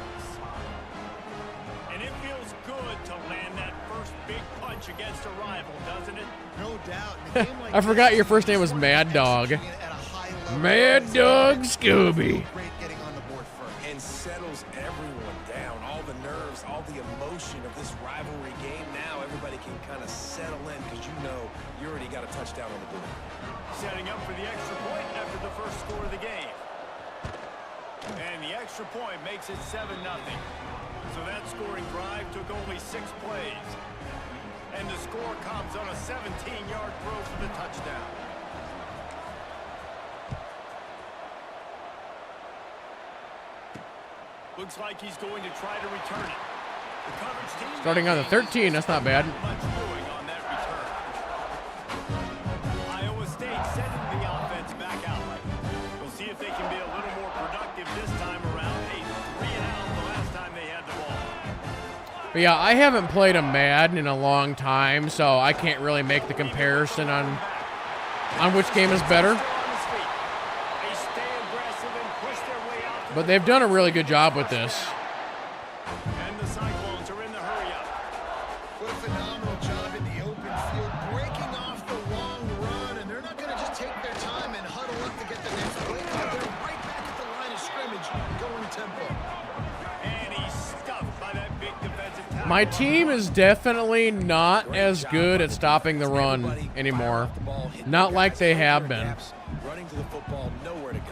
And it feels good to land that first big punch against a rival, doesn't it? No doubt. In a game like I forgot this, your first name was Mad Dog. at a high level. Mad Dog Scobie. Great getting on the board first. And settles everyone down. All the nerves, all the emotion of this rivalry game. Now everybody can kind of settle in because you know you already got a touchdown on the board. Setting up for the extra point after the first score of the game. And the extra point makes it 7-0. So that scoring drive took only 6 plays. And the score comes on a 17-yard throw for the touchdown. Looks like he's going to try to return it. The coverage team Starting on the 13, that's not bad. much doing on that return. Iowa State sending the offense back out. We'll see if they can be a little more productive this time around. A 3 and out the last time they had the ball. But yeah, I haven't played a Madden in a long time, so I can't really make the comparison on which game is better. On his feet. They stay aggressive and push their way out. But they've done a really good job with this. And the Cyclones are in the hurry up. What a phenomenal job in the open field, breaking off the long run, and they're not going to just take their time and huddle up to get the next play call. They're right back at the line of scrimmage, going tempo. And he's stuffed by that big defensive tackle. My team is definitely not as good at stopping the run anymore. Not like they have been. Running to the football, nowhere to go.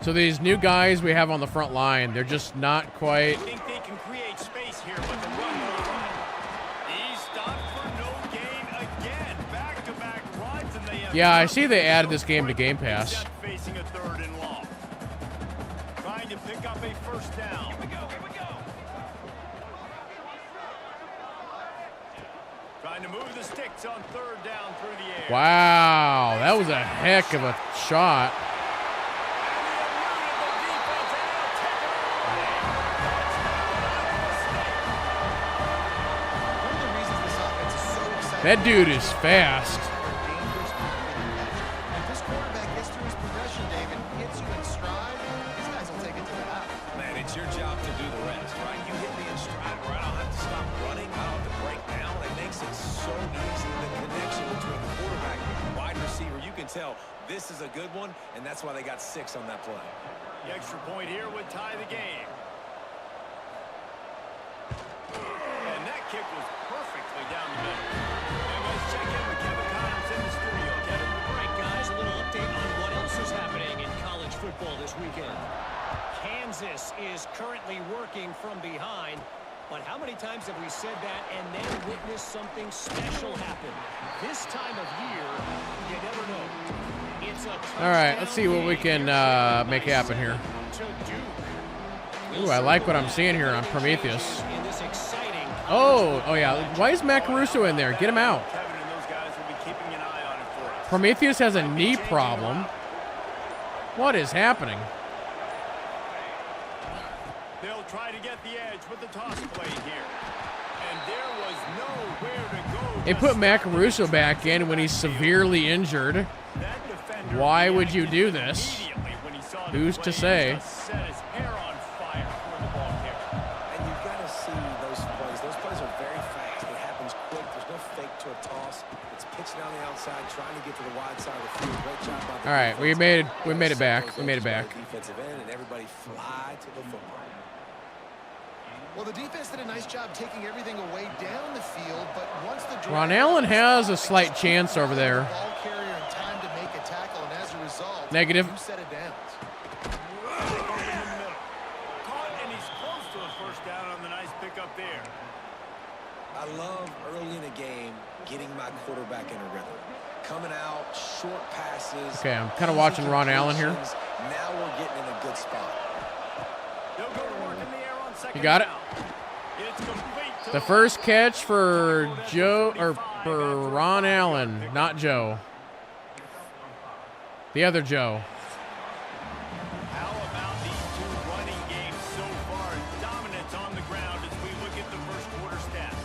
So these new guys we have on the front line, they're just not quite. I think they can create space here, but the run will run. He's stopped for no gain again. Back-to-back runs, and they have Yeah, I see they added this game to Game Pass. facing a 3rd and long. Trying to pick up a first down. Here we go. Trying to move the sticks on 3rd down through the air. Wow, that was a heck of a shot. One of the reasons this offense is so exciting. That dude is fast. If this quarterback gets through his progression, David, hits you in stride, these guys will take it to the house. Man, it's your job to do the rest, right? You hit me in stride where I don't have to stop running, I don't have to break down. It makes it so easy, the connection between the quarterback and wide receiver. You can tell this is a good one, and that's why they got 6 on that play. The extra point here would tie the game. And that kick was perfectly down the middle. And let's check in with Kevin Connors in the studio. Kevin. All right, guys, a little update on what else is happening in college football this weekend. Kansas is currently working from behind, but how many times have we said that and then witnessed something special happen? This time of year, you never know. It's a All right, let's see what we can make happen here. to Duke. Ooh, I like what I'm seeing here on Prometheus. In this exciting Oh yeah. Why is Matt Caruso in there? Get him out. Kevin and those guys will be keeping an eye on it for us. Prometheus has a knee problem. What is happening? They'll try to get the edge with the toss play here. And there was nowhere to go. They put Matt Caruso back in when he's severely injured. That defender Why would you do this? immediately when he saw the Who's play, to say? he just set his hair on fire for the ball carrier. And you've got to see those plays. Those plays are very fast. It happens quick. There's no fake to a toss. It's pitched down the outside, trying to get to the wide side of the field. Great job by the All right, we defense. made it back. We made it back. Defensive end, and everybody fly to the football. Well, the defense did a nice job taking everything away down the field, but once the Ron Allen has a slight chance over there. Ball carrier in time to make a tackle, and as a result, Negative. 2 set of downs. Caught, and he's close to a first down on the nice pickup there. I love early in a game getting my quarterback in a rhythm. Coming out, short passes. Okay, I'm kind of watching Ron Allen here. completions. Now we're getting in a good spot. They'll go to work in the air on second You got it? down. It's complete to The first catch for Joe or for Ron Allen, not Joe. The other Joe. How about these 2 running games so far? Dominance on the ground as we look at the first quarter stats.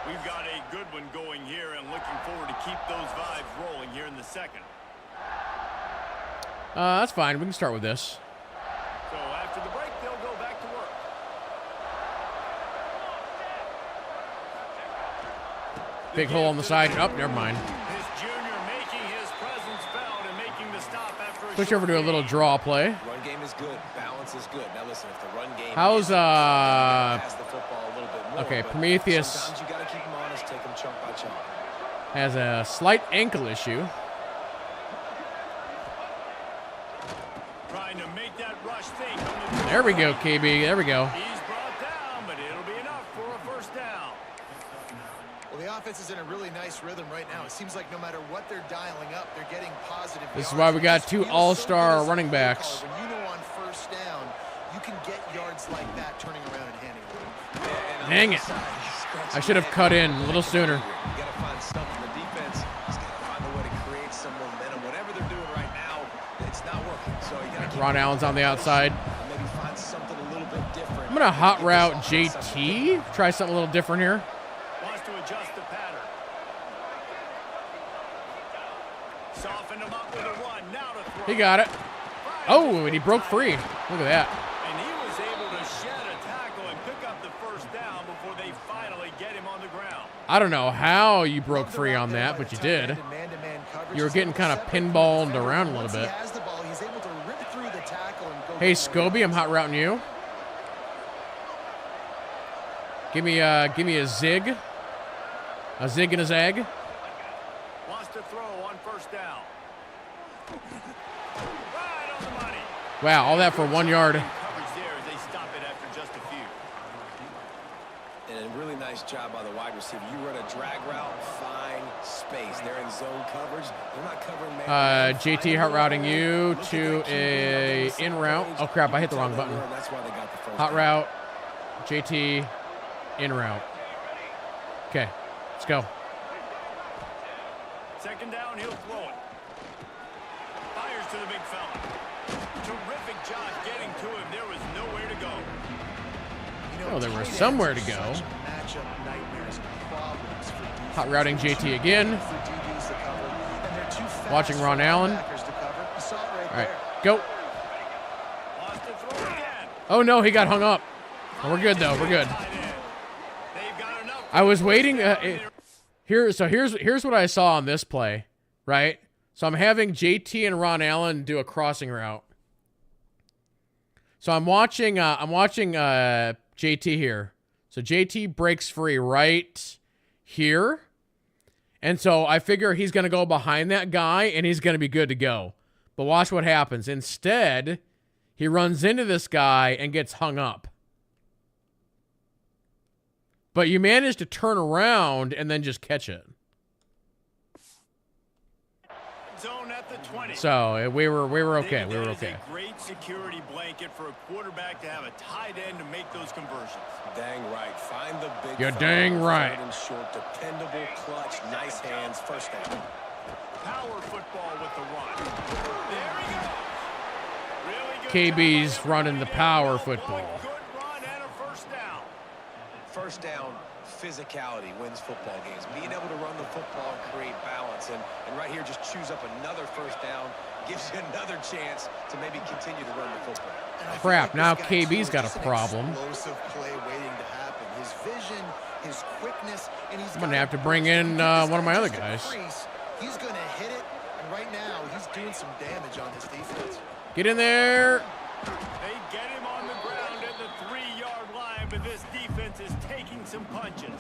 We've got a good one going here and looking forward to keep those vibes rolling here in the second. That's fine. We can start with this. So after the break, they'll go back to work. Big hole on the side. Oh, never mind. This junior making his presence felt and making the stop after a Switch short over to a little gain. draw play. Run game is good. Balance is good. Now listen, if the run game How's pass the football a little bit more, okay, but Prometheus sometimes you got to keep them honest, take them chunk by chunk. has a slight ankle issue. Trying to make that rush thing. on the There we go, KB. There we go. He's brought down, but it'll be enough for a first down. Well, the offense is in a really nice rhythm right now. It seems like no matter what they're dialing up, they're getting positive This is yards. why we got It 2 feels so all-star good as a running play backs. caller. When you know on first down, you can get yards like that turning around and handing it over. Dang it. I should have cut in a little sooner. You got to find something. The defense has got to find a way to create some momentum. Whatever they're doing right now, it's not working. So you got to Ron Allen's on the outside. maybe find something a little bit different. I'm going to hot route JT. Try something a little different here. Wants to adjust the pattern. Soften him up with a run. Now to throw. He got it. Oh, and he broke free. Look at that. And he was able to shed a tackle and pick up the first down before they finally get him on the ground. I don't know how you broke free on that, but you did. Man-to-man coverage. You were getting kind of pinballed around a little bit. Hey, Scobie, I'm hot routing you. Give me a zig. A zig and a zag. Wants to throw on first down. Right on the money. Wow, all that for 1 yard. Coverage there as they stop it after just a few. And a really nice job by the wide receiver. You run a drag route, find space. They're in zone coverage. They're not covering man. JT hot routing you to a in route. Oh crap, I hit the wrong button. That's why they got the first Hot down. route. JT in route. Okay, let's go. Second down, he'll throw it. Fires to the big fella. Terrific job getting to him. There was nowhere to go. Oh, there was somewhere to go. Hot routing JT again. Watching Ron Allen. All right, go. Wants to throw again. Oh no, he got hung up. Oh, we're good though. We're good. They've got enough. I was waiting. Here's what I saw on this play, right? So I'm having JT and Ron Allen do a crossing route. So I'm watching JT here. So JT breaks free right here. And so I figure he's going to go behind that guy and he's going to be good to go. But watch what happens. Instead, he runs into this guy and gets hung up. But you managed to turn around and then just catch it. Zone at the 20. So we were okay. We were That is okay. a great security blanket for a quarterback to have a tight end to make those conversions. Dang right. Find the big You're fella, dang right. third and short, dependable, clutch, nice hands, first down. Power football with the run. There he goes. Really good KB's job. running the power football. Good run and a first down. First down, physicality wins football games. Being able to run the football and create balance. And right here, just choose up another first down. Gives you another chance to maybe continue to run the football. Crap, now KB's got a problem. Explosive play waiting to happen. His vision, his quickness, and he's I'm going to have to bring in one of my other guys. He's going to hit it, and right now he's doing some damage on this defense. Get in there. They get him on the ground at the 3-yard line, but this defense is taking some punches.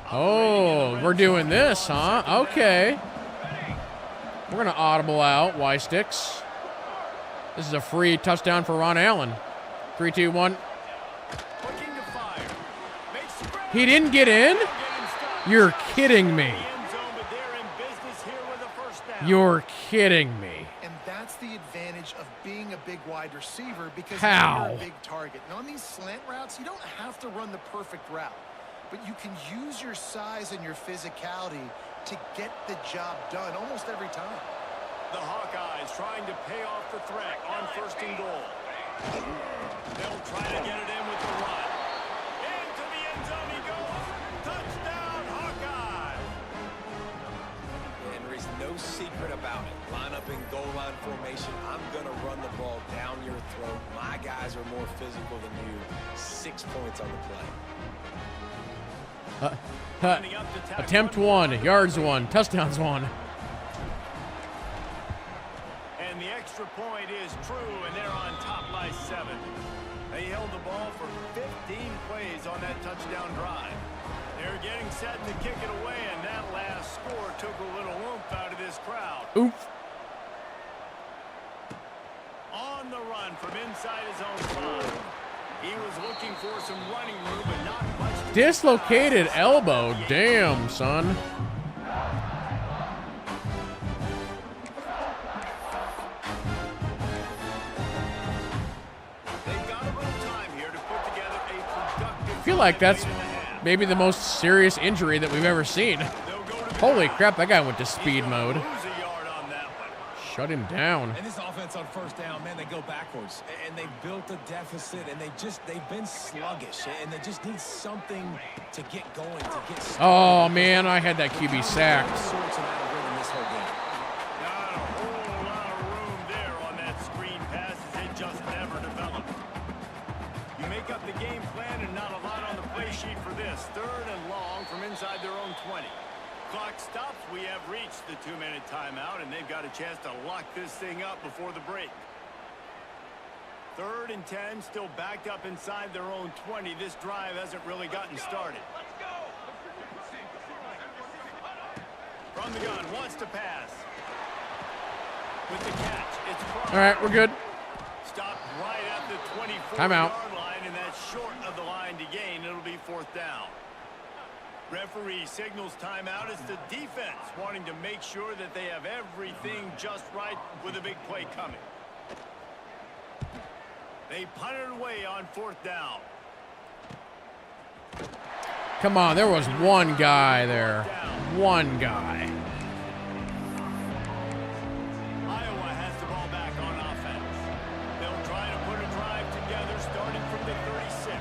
Oh, we're doing this, huh? Okay. We're going to audible out Y-Sticks. This is a free touchdown for Ron Allen. 3, 2, 1. Looking to fire. Makes the grab. He didn't get in? Get him stopped. You're kidding me. End zone, but they're in business here with a first down. You're kidding me. And that's the advantage of being a big wide receiver because How? you're a big target. And on these slant routes, you don't have to run the perfect route, but you can use your size and your physicality to get the job done almost every time. The Hawkeyes trying to pay off the threat on first and goal. They'll try to get it in with the run. Into the end zone he goes. Touchdown, Hawkeyes! And there is no secret about it. Line up in goal line formation. I'm going to run the ball down your throat. My guys are more physical than you. 6 points on the play. Lining up to tackle Attempt 1, yards 1, touchdowns 1. And the extra point is true, and they're on top by 7. They held the ball for 15 plays on that touchdown drive. They're getting set to kick it away, and that last score took a little oomph out of this crowd. Oof. On the run from inside his own 5. He was looking for some running room, but not much. Dislocated elbow. Damn, son. They've got a little time here to put together a productive. I feel like that's 5 minute half. maybe the most serious injury that we've ever seen. They'll go to the Holy ground. crap, that guy went to He's speed gonna mode. lose a yard on that one. Shut him down. And this offense on first down, man, they go backwards. And they built a deficit, and they've been sluggish. And they just need something to get going, to get started. Oh, man, I had that QB sacked. Sorts of out of rhythm this whole game. Not a whole lot of room there on that screen pass as it just never developed. You make up the game plan and not a lot on the play sheet for this. 3rd and long from inside their own 20. Clock stops. We have reached the 2-minute timeout, and they've got a chance to lock this thing up before the break. 3rd and 10, still backed up inside their own 20. This drive hasn't really gotten started. From the gun, wants to pass. With the catch, it's All right, we're good. stopped right at the 24-yard Timeout. line, and that's short of the line to gain. It'll be 4th down. Referee signals timeout. It's the defense wanting to make sure that they have everything just right with a big play coming. They punted away on 4th down. Come on, there was one guy there. One guy. Iowa has the ball back on offense. They'll try to put a drive together starting from the 36.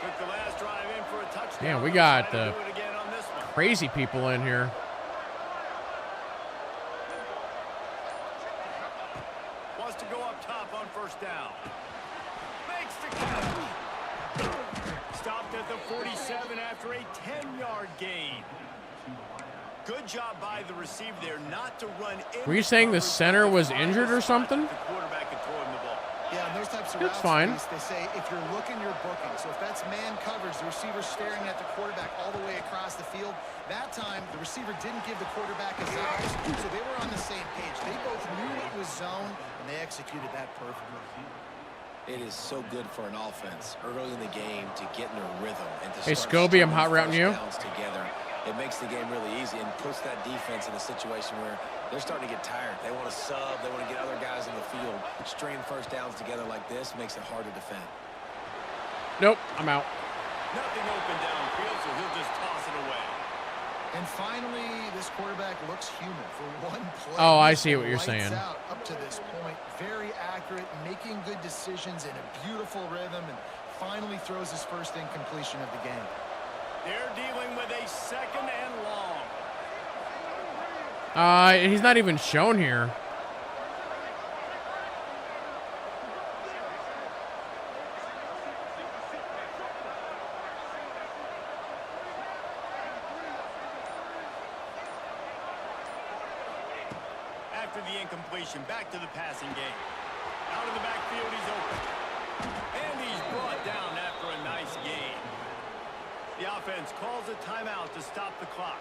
Took the last drive in for a touchdown. Man, we got Try to the do it again on this one. crazy people in here. Wants to go up top on 1st down. Makes the catch. Stopped at the 47 after a 10-yard gain. Good job by the receiver there not to run in. Were you saying the center was injured or something? The quarterback could throw him the ball. Yeah, and those types of It's routes, fine. they say if you're looking, you're booking. So if that's man coverage, the receiver's staring at the quarterback all the way across the field. That time, the receiver didn't give the quarterback his eyes, so they were on the same page. They both knew it was zone, and they executed that perfectly. It is so good for an offense early in the game to get in a rhythm and to Hey, start Scobie, I'm hot stringing routing you. first downs together. It makes the game really easy and puts that defense in a situation where they're starting to get tired. They want to sub. They want to get other guys in the field. Stringing first downs together like this makes it hard to defend. Nope, I'm out. Nothing open downfield, so he'll just toss it away. And finally, this quarterback looks human for one play. Oh, I He's see what you're lights saying. Out up to this point, very accurate, making good decisions in a beautiful rhythm, and finally throws his first incompletion of the game. They're dealing with a 2nd and long. He's not even shown here. After the incompletion, back to the passing game. Out of the backfield, he's open. And he's brought down after a nice gain. The offense calls a timeout to stop the clock.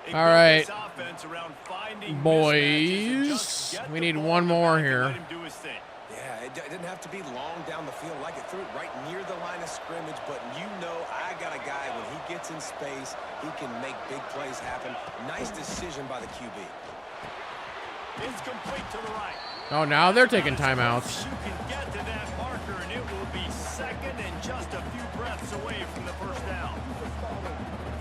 They All built right, this offense around finding mismatches and boys, just get we the need ball one in the more back and here. let him do his thing. Yeah, it didn't have to be long down the field. Like it threw it right near the line of scrimmage, but you know I got a guy, when he gets in space, he can make big plays happen. Nice decision by the QB. It's complete to the right. Oh, now they're taking timeouts. You can get to that marker, and it will be 2nd and just a few breaths away from the 1st down.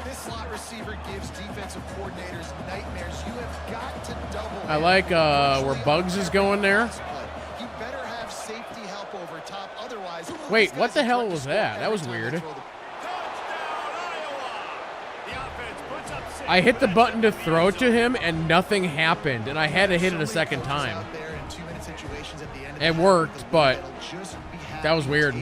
This slot receiver gives defensive coordinators nightmares. You have got to double. I like where Bugs is going there. He better have safety help over top, otherwise. Wait, what the hell was that? That was weird. I hit the button to throw to him, and nothing happened, and I had to hit it a second time. It worked, but that was weird.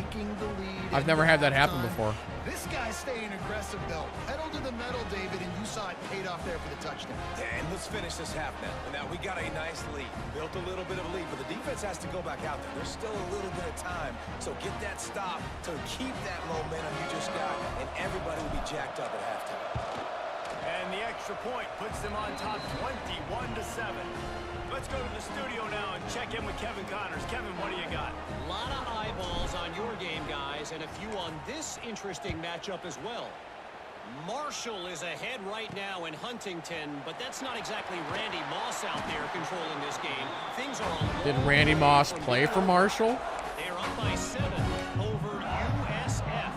I've never had that happen before. This guy's staying aggressive, though. Pedal to the metal, David, and you saw it paid off there for the touchdown. And let's finish this half now. Now we got a nice lead. Built a little bit of a lead, but the defense has to go back out there. There's still a little bit of time. So get that stop to keep that momentum you just got, and everybody will be jacked up at halftime. And the extra point puts them on top 21-7. Let's go to the studio now and check in with Kevin Connors. Kevin, what do you got? A lot of eyeballs on your game, guys, and a few on this interesting matchup as well. Marshall is ahead right now in Huntington, but that's not exactly Randy Moss out there controlling this game. Things are a Did long Randy way Moss from play here. for Marshall? They're up by 7 over USF.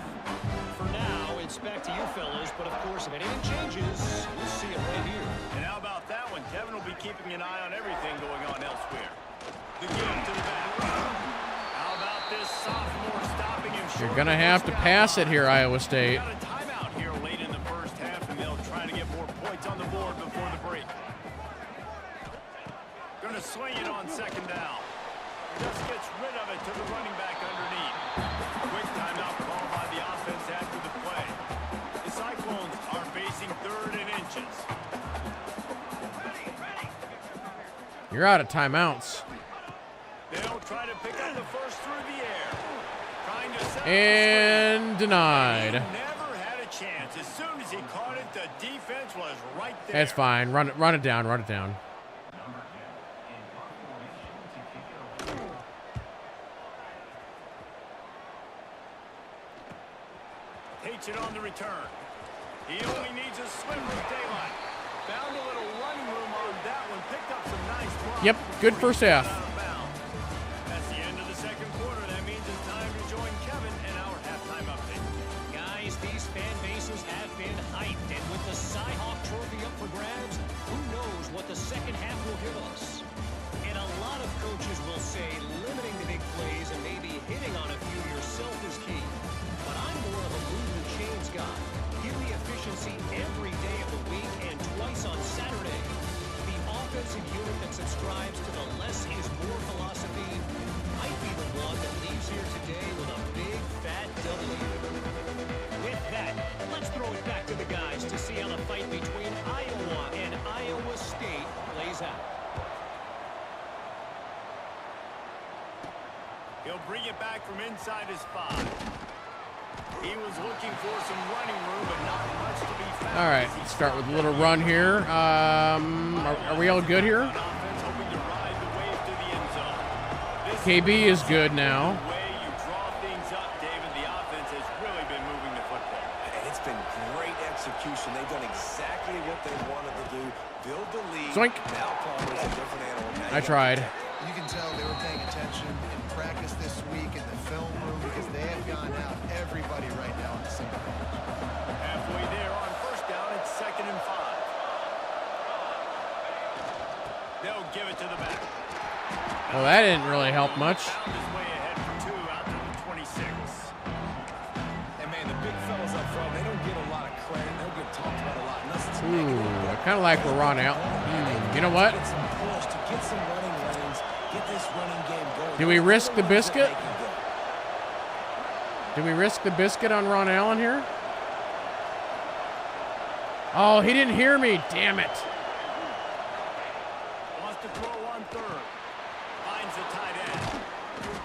For now, it's back to you fellas, but of course, if anything changes, we'll see it right here. And how about that one? Kevin will be keeping an eye on everything going on elsewhere. The give to the back. How about this sophomore stopping him short? You're going to have to pass it here, Iowa State. Got a timeout here late in the first half, and they'll try to get more points on the board before the break. Going to swing it on 2nd down. Just gets rid of it to the running back underneath. Quick timeout call by the offense after the play. The Cyclones are facing 3rd and inches. You're out of timeouts. They'll try to pick up the first through the air. Trying to set And denied. He never had a chance. As soon as he caught it, the defense was right there. That's fine. Run it down. Run it down. Takes it on the return. He only needs a sliver of daylight. Found a little running room on that one. Picked up some nice blocks. Yep, good first half. That's the end of the second quarter. That means it's time to join Kevin and our halftime update. Guys, these fan bases have been hyped, and with the Cy-Hawk Trophy up for grabs, who knows what the second half will give us. And a lot of coaches will say limiting the big plays and maybe hitting on a few yourself is key. But I'm more of a move the chains guy. Give me efficiency every day of the week and twice on Saturday. The offensive unit that subscribes to the less is more philosophy might be the one that leaves here today with a big fat W. With that, let's throw it back to the guys to see how the fight between Iowa and Iowa State plays out. He'll bring it back from inside his 5. He was looking for some running room, but not much to be found. All right, let's start with a little run here. Are we all good here? Offense hoping to ride the wave to the end zone. This KB is good now. the way you draw things up, David. The offense has really been moving the football. And it's been great execution. They've done exactly what they wanted to do. Build the lead. Zoink. Now Palmer's a different animal. Now I tried. You can tell they were paying attention in practice this week in the film room because they have gone out everybody right now on the same page. Halfway there on first down, it's 2nd and 5. They'll give it to the back. Well, that didn't really help much. Found his way ahead for 2 out to the 26. And man, the big fellas up front, they don't get a lot of credit. They don't get talked about a lot unless it's Ooh, I kind of like where Ron out. You know what? Get some push to get some running lanes, get this running game going. Do we risk the biscuit? Do we risk the biscuit on Ron Allen here? Oh, he didn't hear me. Damn it. Wants to throw on 3rd. Finds the tight end.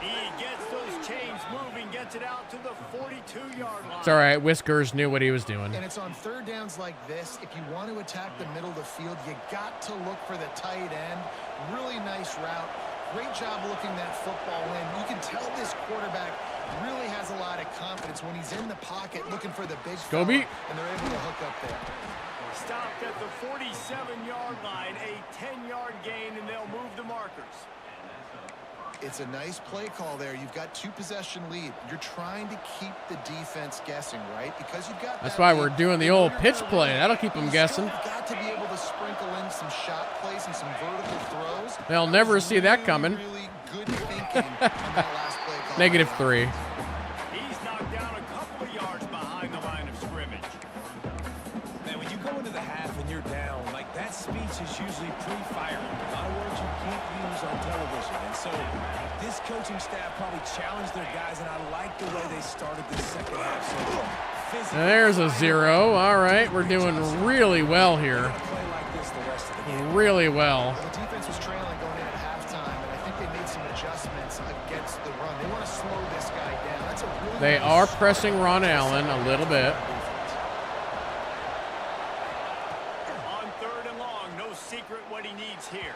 He gets those chains moving, gets it out to the 42-yard line. It's all right. Whiskers knew what he was doing. And it's on third downs like this. If you want to attack the middle of the field, you got to look for the tight end. Really nice route. Great job looking that football in. You can tell this quarterback really has a lot of confidence when he's in the pocket looking for the big fella, Scobie. and they're able to hook up there. Stopped at the 47-yard line, a 10-yard gain, and they'll move the markers. It's a nice play call there. You've got 2-possession lead. You're trying to keep the defense guessing, right? Because you've got That's that why lead. we're doing the old pitch play. That'll keep them You guessing. still got to be able to sprinkle in some shot plays and some vertical throws. They'll never see that coming. Really good thinking on that last play call. -3. He's knocked down a couple of yards behind the line of scrimmage. Man, when you go into the half and you're down, like that speech is usually pre-firing. A lot of words you can't use on television. And so this coaching staff probably challenged their guys, and I like the way they started this second half. So physically, There's a 0. All right, we're doing really well here. play like this the rest of the game. Really well. The defense was trailing going in at halftime, and I think they made some adjustments against the run. They want to slow this guy down. That's a really They nice are start pressing Ron Allen a little bit. On 3rd and long, no secret what he needs here.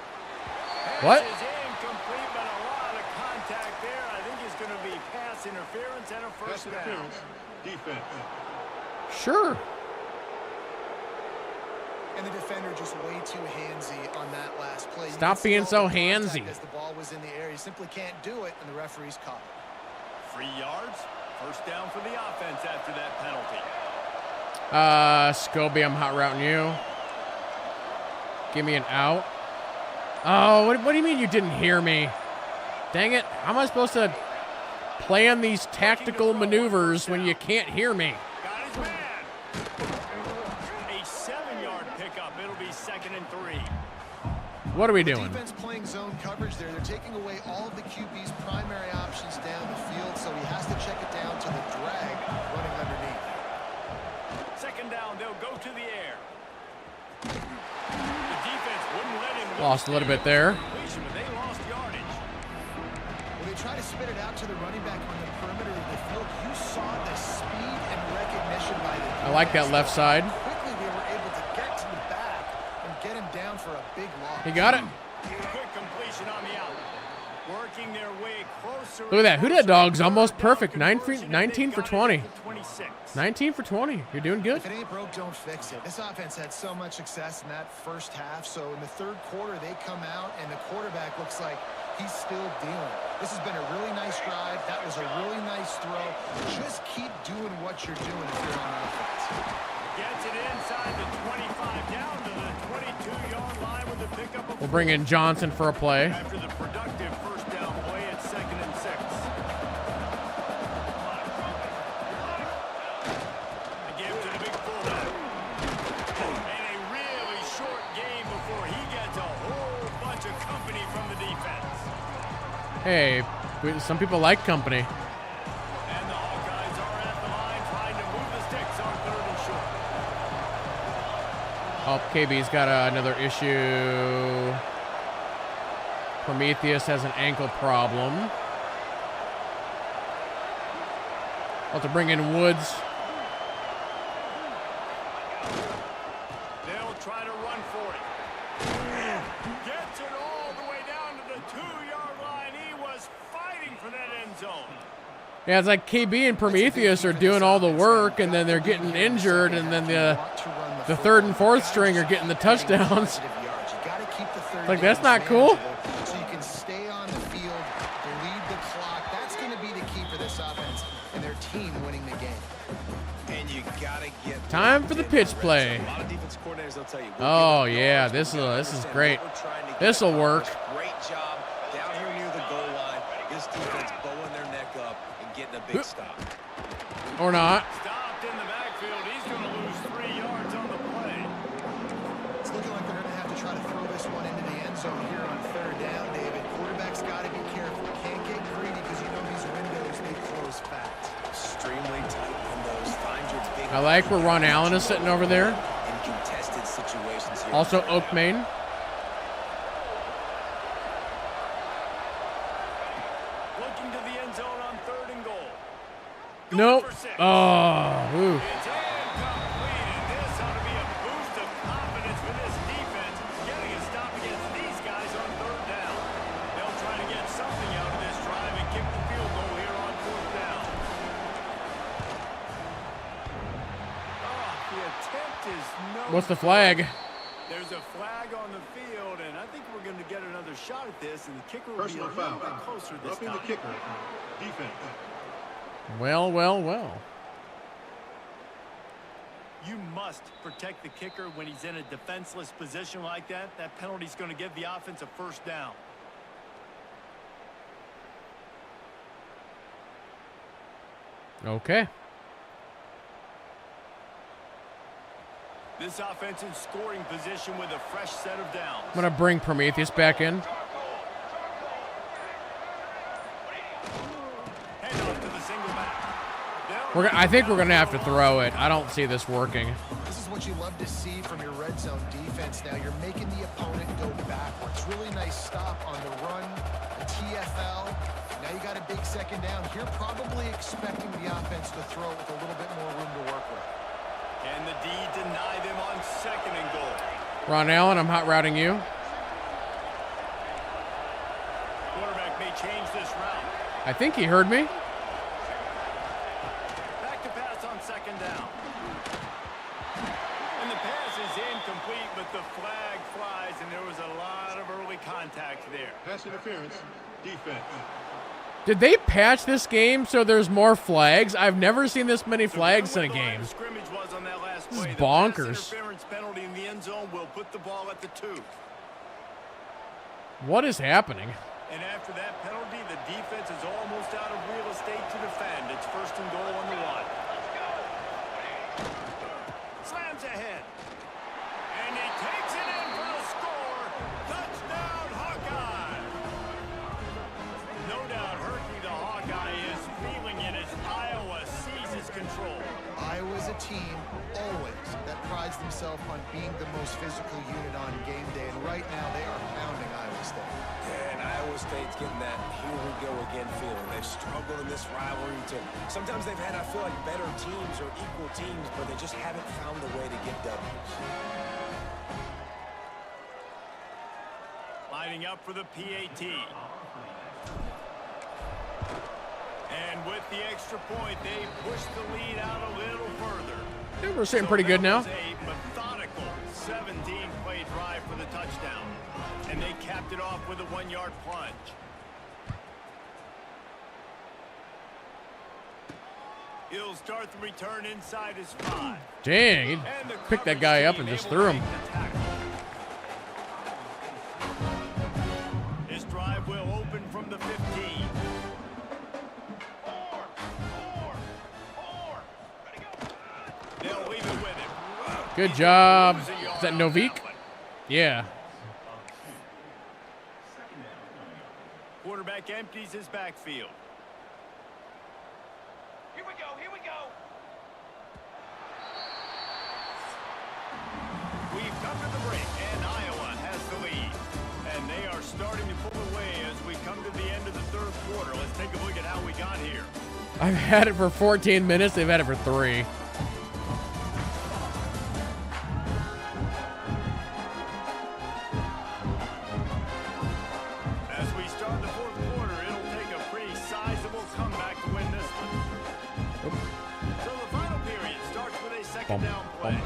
What? Pass is incomplete, but a lot of contact there. I think it's going to be pass interference and a Pass first down. interference. Defense. Sure. And the defender just way too handsy on that last play. You Stop can see being all so the contact handsy. As the ball was in the air, he simply can't do it, and the referee's caught it. 3 yards. First down for the offense after that penalty. Scobie, I'm hot routing you. Give me an out. Oh, what do you mean you didn't hear me? Dang it. How am I supposed to plan these tactical maneuvers when you can't hear me? Got his man. A 7-yard pickup. It'll be 2nd and 3. What are we The doing? defense playing zone coverage there. They're taking away all of the QB's primary options down the field, so he has to check it down to the drag running underneath. 2nd down, they'll go to the air. The defense wouldn't let him Lost a little bit there. spit it out to the running back on the perimeter of the field. You saw the speed and recognition by the defense. I like that left side. Quickly they were able to get to the back and get him down for a big loss. He got it. Quick completion on the out. Working their way closer. Look at that. Who that dog's almost perfect. 19 for 20. 26. 19 for 20. You're doing good. If it ain't broke, don't fix it. This offense had so much success in that first half, so in the third quarter they come out and the quarterback looks like he's still dealing. This has been a really nice drive. That was a really nice throw. Just keep doing what you're doing if you're on offense. Gets it inside the 25, down to the 22-yard line with the pickup of We'll bring in Johnson for a play. after the productive first down play at 2nd and 6. A give to the big fullback. And a really short game before he gets a whole bunch of company from the defense. Hey, some people like company. And the Hawkeyes are at the line trying to move the sticks on 3rd and short. Oh, KB's got another issue. Prometheus has an ankle problem. I'll have to bring in Woods. They'll try to run for it. Gets it all the way down to the 2-yard line. He was fighting for that end zone. Yeah, it's like KB and Prometheus are doing all the work, and then they're getting injured, and then the third and fourth string are getting the touchdowns. Like, that's not cool. So you can stay on the field, bleed the clock. That's going to be the key for this offense and their team winning the game. And you gotta get Time for the pitch play. A lot of defense coordinators will tell you. Oh, yeah, this is great. This'll work. Great job down here near the goal line. This defense bowing their neck up and getting a big stop. Or not. Stopped in the backfield. He's going to lose 3 yards on the play. It's looking like they're going to have to try to throw this one into the end zone here on 3rd down, David. Quarterback's got to be careful. Can't get greedy because you know these windows, they close fast. Extremely tight windows. Find your big. I like where Ron Allen is sitting over there. In contested situations here. Also Oakmain. Looking to the end zone on 3rd and goal. Nope. For 6. Oh, ooh. It's incomplete, and this ought to be a boost of confidence for this defense, getting a stop against these guys on 3rd down. They'll try to get something out of this drive and kick the field goal here on 4th down. Oh, the attempt is no. What's the flag? There's a flag on the field, and I think we're going to get another shot at this, and the kicker will be a Personal little foul. bit closer this Roughing the time. kicker. Defense. Well, well, well. You must protect the kicker when he's in a defenseless position like that. That penalty's going to give the offense a 1st down. Okay. This offense in scoring position with a fresh set of downs. I'm going to bring Prometheus back in. Hand off to the single back. I think we're going to have to throw it. I don't see this working. This is what you love to see from your red zone defense. Now you're making the opponent go backwards. Really nice stop on the run, the TFL. Now you got a big 2nd down. You're probably expecting the offense to throw with a little bit more room to work with. Can the D deny them on 2nd and goal? Ron Allen, I'm hot routing you. Quarterback may change this route. I think he heard me. Back to pass on 2nd down. And the pass is incomplete, but the flag flies, and there was a lot of early contact there. Pass interference. Defense. Did they patch this game so there's more flags? I've never seen this many flags in a The line game. of scrimmage was on that last This is play. bonkers. The pass interference penalty in the end zone will put the ball at the 2. What is happening? And after that penalty, the defense is almost out of real estate to defend. It's 1st and goal on the 1. Slams ahead. And he takes it in for the score. Touchdown, Hawkeye. No doubt Herky the Hawkeye is feeling it as Iowa seizes control. Iowa's a team always that prides themselves themselves on being the most physical unit on game day, and right now they are pounding Iowa State. Yeah, and Iowa State's getting that here we go again feeling. They've struggled in this rivalry too. Sometimes they've had, I feel like, better teams or equal teams, but they just haven't found a way to get W's. Lining up for the PAT. And with the extra point, they push the lead out a little further. Yeah, we're sitting pretty good now. A methodical 17-play drive for the touchdown. And they capped it off with a 1-yard plunge. He'll start the return inside his 5. Dang, he picked that guy up and just threw him. His drive will open from the 15. They'll leave it with him. Good job. Is that Novik? Yeah. Quarterback empties his backfield. Here we go, here we go. We've come to the break, and Iowa has the lead. And they are starting to pull away as we come to the end of the third quarter. Let's take a look at how we got here. I've had it for 14 minutes. They've had it for 3. As we start the fourth quarter, it'll take a pretty sizable comeback to win this one. So the final period starts with a second down play.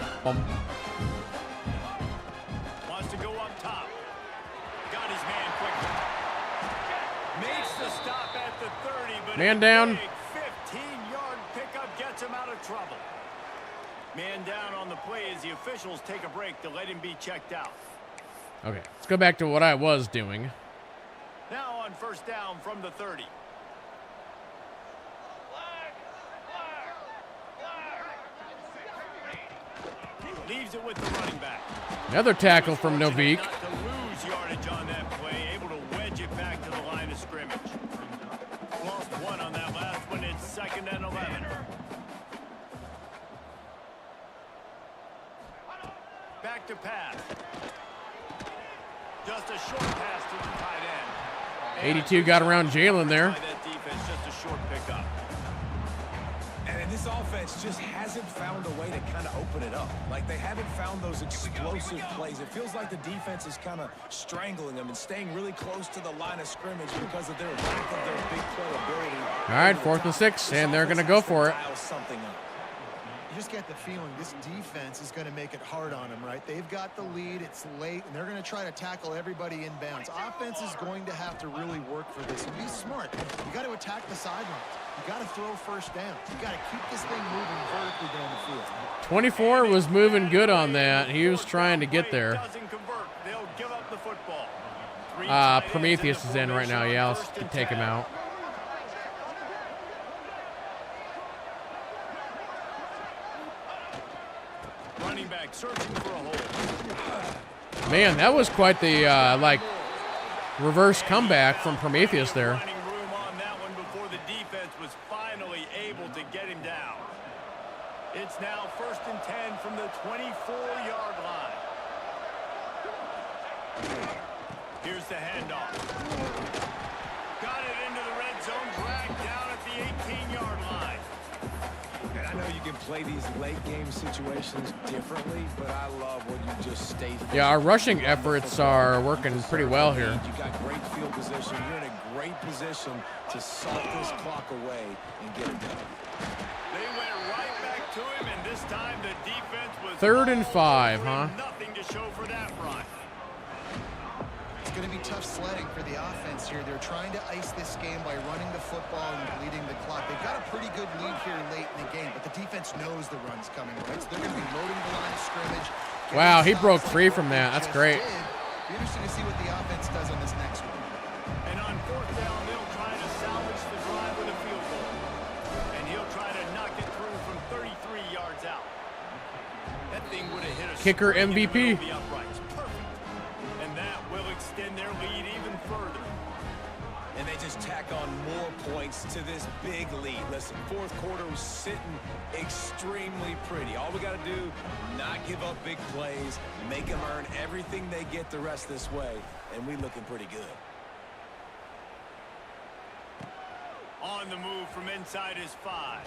Wants to go up top. Got his man quickly. Makes the stop at the 30, but Man a down. big 15-yard pickup gets him out of trouble. Man down on the play as the officials take a break to let him be checked out. Okay, let's go back to what I was doing. Now on first down from the 30. Leaves it with the running back. Another tackle from Novik. Not to lose yardage on that play, able to wedge it back to the line of scrimmage. Lost 1 on that last one. It's 2nd and 11. Back to pass. Just a short pass to the tight end. 82 got around Jalen there. That defense, just a short pickup. And this offense just hasn't found a way to kind of open it up. Like, they haven't found those explosive plays. It feels like the defense is kind of strangling them and staying really close to the line of scrimmage because of their lack of their big play ability. All right, 4th and 6, and they're going to go for it. Something up. You just get the feeling this defense is going to make it hard on them, right? They've got the lead, it's late, and they're going to try to tackle everybody inbounds. Offense is going to have to really work for this and be smart. You got to attack the sidelines. You got to throw first down. You got to keep this thing moving vertically down the field. 24 was moving good on that. He was trying to get there. Doesn't convert. They'll give up the football. Prometheus is in right now. Yeah, I'll take him out. Running back searching for a hole. Man, that was quite the reverse comeback from Prometheus there. Running room on that one before the defense was finally able to get him down. It's now 1st and 10 from the 24-yard line. Here's the handoff. Got it into the red zone, dragged down at the 18-yard line. And I know you can play these late game situations differently, but I love when you just stay. Yeah, our rushing efforts are working pretty well here. You got great field position. You're in a great position to salt this clock away and get it done. They went right back to him, and this time the defense was 3rd and 5, huh? nothing to show for that run. It's going to be tough sledding for the offense here. They're trying to ice this game by running the football and bleeding the clock. They've got a pretty good lead here late in the game, but the defense knows the run's coming, right? So they're going to be loading the line of scrimmage. Wow, he broke free from that. That's great. Be interesting to see what the offense does on this next one. And on 4th down, they'll try to salvage the drive with a field goal. And he'll try to knock it through from 33 yards out. That thing would have hit a Kicker spring in the MVP. middle of the uprights. Perfect. And that will extend their lead even further. And they just tack on more points us to this big lead. Listen, fourth quarter was sitting extremely pretty. All we got to do, not give up big plays, make them earn everything they get the rest this way, and we looking pretty good. On the move from inside his 5.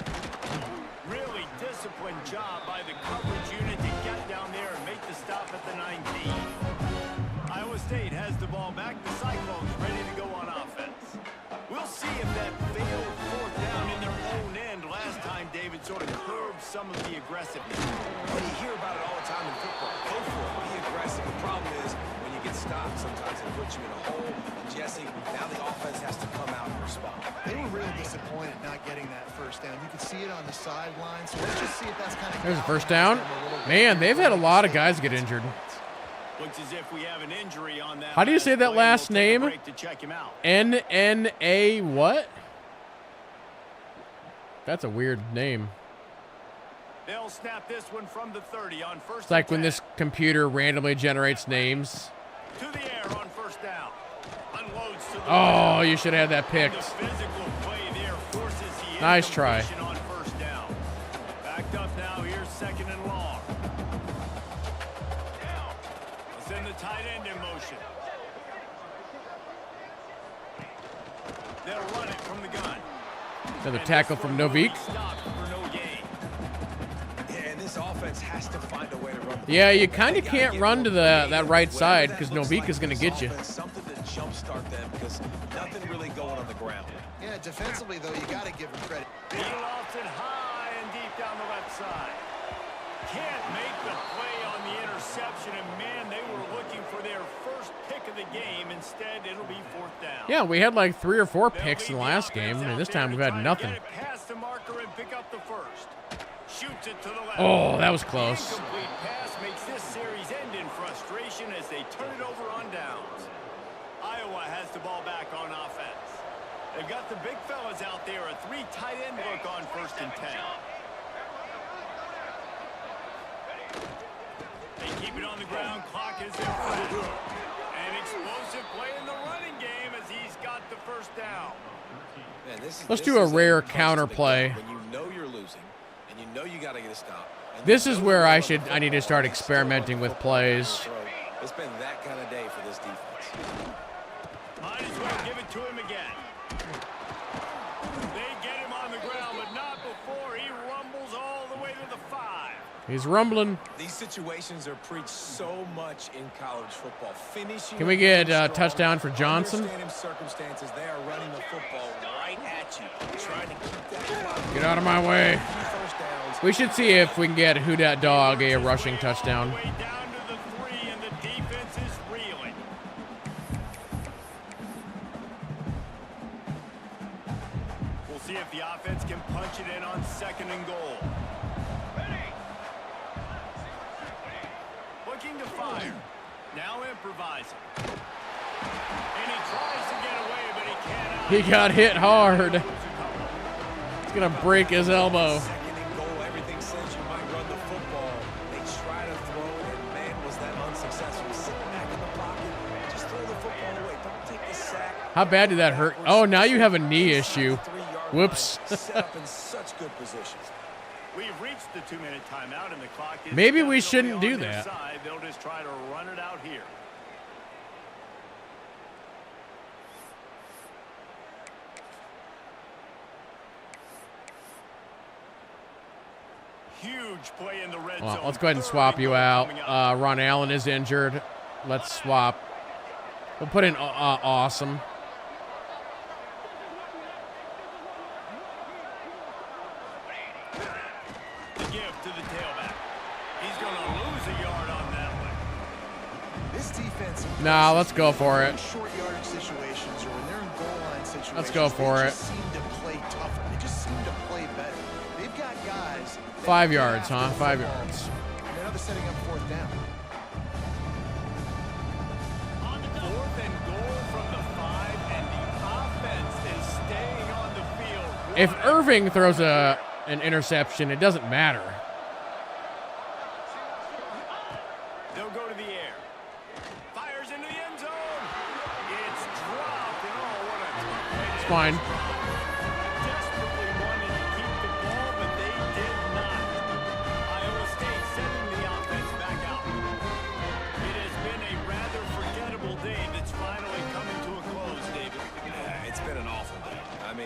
Really disciplined job by the coverage unit to get down there and make the stop at the 19. Iowa State has the ball back. The Cyclones ready to go on offense. We'll see if that failed fourth down in their own end last time, David, sort of curbed some of the aggressiveness. Well, you hear about it all the time in football. Go for it. Be aggressive. The problem is when you get stopped, sometimes it puts you in a hole. And Jesse, now the offense has to come out and respond. They were really disappointed not getting that first down. You could see it on the sidelines. So let's just see if that's kind of... There's a first down. Man, they've had a lot of guys get injured. Looks as if we have an injury on that. How do you say that last name? To check him out. N-N-A what? That's a weird name. They'll snap this one from the 30 on first. It's like when this computer randomly generates names. To the air on first down. Unloads to the Oh, you should have that picked. The physical play there forces the Nice try. on first down. Backed up now. Here's second and long. Send the tight end in motion. They'll run it from the gun. Another tackle from Novik. And this offense has to find a way to run. Yeah, you kind of can't run to that right side because Novik is going to get you. Something to jumpstart them because nothing really going on the ground. Yeah, defensively, though, you got to give them credit. He lofts it high and deep down the left side. Can't make the play on the interception, and man, they were looking for their first pick of the game. Instead, it'll be fourth down. Yeah, we had like 3 or 4 picks in the last game, and this time we've had nothing. Get it past the marker and pick up the first. Shoots it to the left. Oh, that was close. Incomplete pass makes this series end in frustration as they turn it over on downs. Iowa has the ball back on offense. They've got the big fellas out there. A 3 tight end look on first and 10. They keep it on the ground. Clock is in front. An explosive play in the running game as he's got the first down. Man, Let's do a rare counter play. When you know you're losing and you know you got to get a stop. This is where I need to start experimenting with plays. It's been that kind of day for this defense. Might as well give it to him again. They get him on the ground, but not before he rumbles all the way to the 5. He's rumbling. These situations are preached so much in college football. Finishing. Can we get a touchdown for Johnson? Understanding circumstances, they are running the football right at you, trying to keep that clock. Get out of my way. First downs. We should see if we can get Who Dat Dog a rushing touchdown. Way down to the 3, and the defense is reeling. We'll see if the offense can punch it in on second and goal. Looking to fire. Now improvising. And he tries to get away, but he cannot. He got hit hard. It's going to break his elbow. Second and goal, everything says you might run the football. They try to throw it, and man, was that unsuccessful. Sit back in the pocket, just throw the football away. Don't take the sack. How bad did that hurt? Oh, now you have a knee issue. Whoops. Set up in such good positions. We've reached the 2-minute timeout, and the clock is Maybe we definitely shouldn't on do their that. side. They'll just try to run it out here. Huge play in the red Well, zone. let's go ahead and Third swap and you goal out. coming up. Ron Allen is injured. Let's swap. We'll put in Awesome. The give to the tailback. He's going to lose a yard on that one. This defense... Nah, let's go for it. In short yardage situations or when they're in goal line situations, Let's go for they it. just seem to play tougher. They just seem to play better. They've got guys... that 5 get yards, after huh? the 5 football. yards. And now they're setting up fourth down. Fourth and goal from the 5, and the offense is staying on the field. If Irving throws an interception, it doesn't matter. They'll go to the air. Fires into the end zone. It's dropped. And oh, what a It's fine.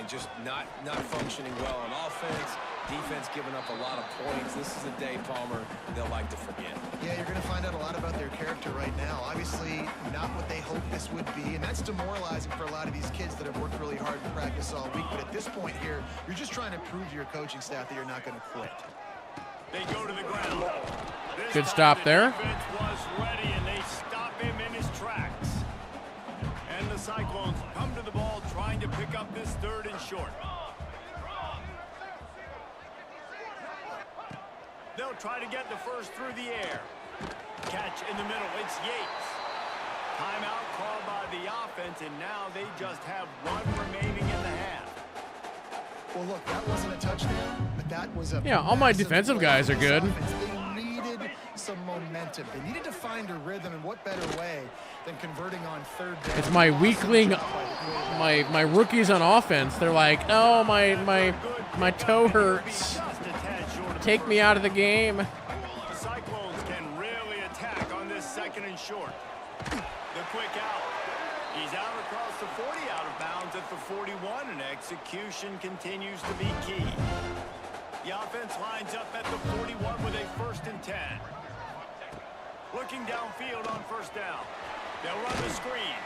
just not functioning well on offense. Defense giving up a lot of points. This is a day, Palmer, they'll like to forget. Yeah, you're going to find out a lot about their character right now. Obviously, not what they hoped this would be, and that's demoralizing for a lot of these kids that have worked really hard in practice all week. But at this point here, you're just trying to prove to your coaching staff that you're not going to quit. They go to the ground. Good stop there. Defense was ready, and they stop him in his tracks. And the Cyclones come to the ball trying to pick up this 3rd and short. They'll try to get the first through the air. Catch in the middle. It's Yates. Timeout called by the offense, and now they just have 1 remaining in the half. Well, look, that wasn't a touchdown, but that was a Yeah, all my massive defensive play guys for are this good. offense. They needed some momentum. They needed to find a rhythm, and what better way than converting on 3rd down. It's my Awesome weakling, job by the quarterback. my rookies on offense. They're like, oh, my toe hurts. Just a tad short of Take me out of the game. The Cyclones can really attack on this 2nd and short. The quick out. He's out across the 40, out of bounds at the 41, and execution continues to be key. The offense lines up at the 41 with a 1st and 10. Looking downfield on 1st down. They'll run the screen.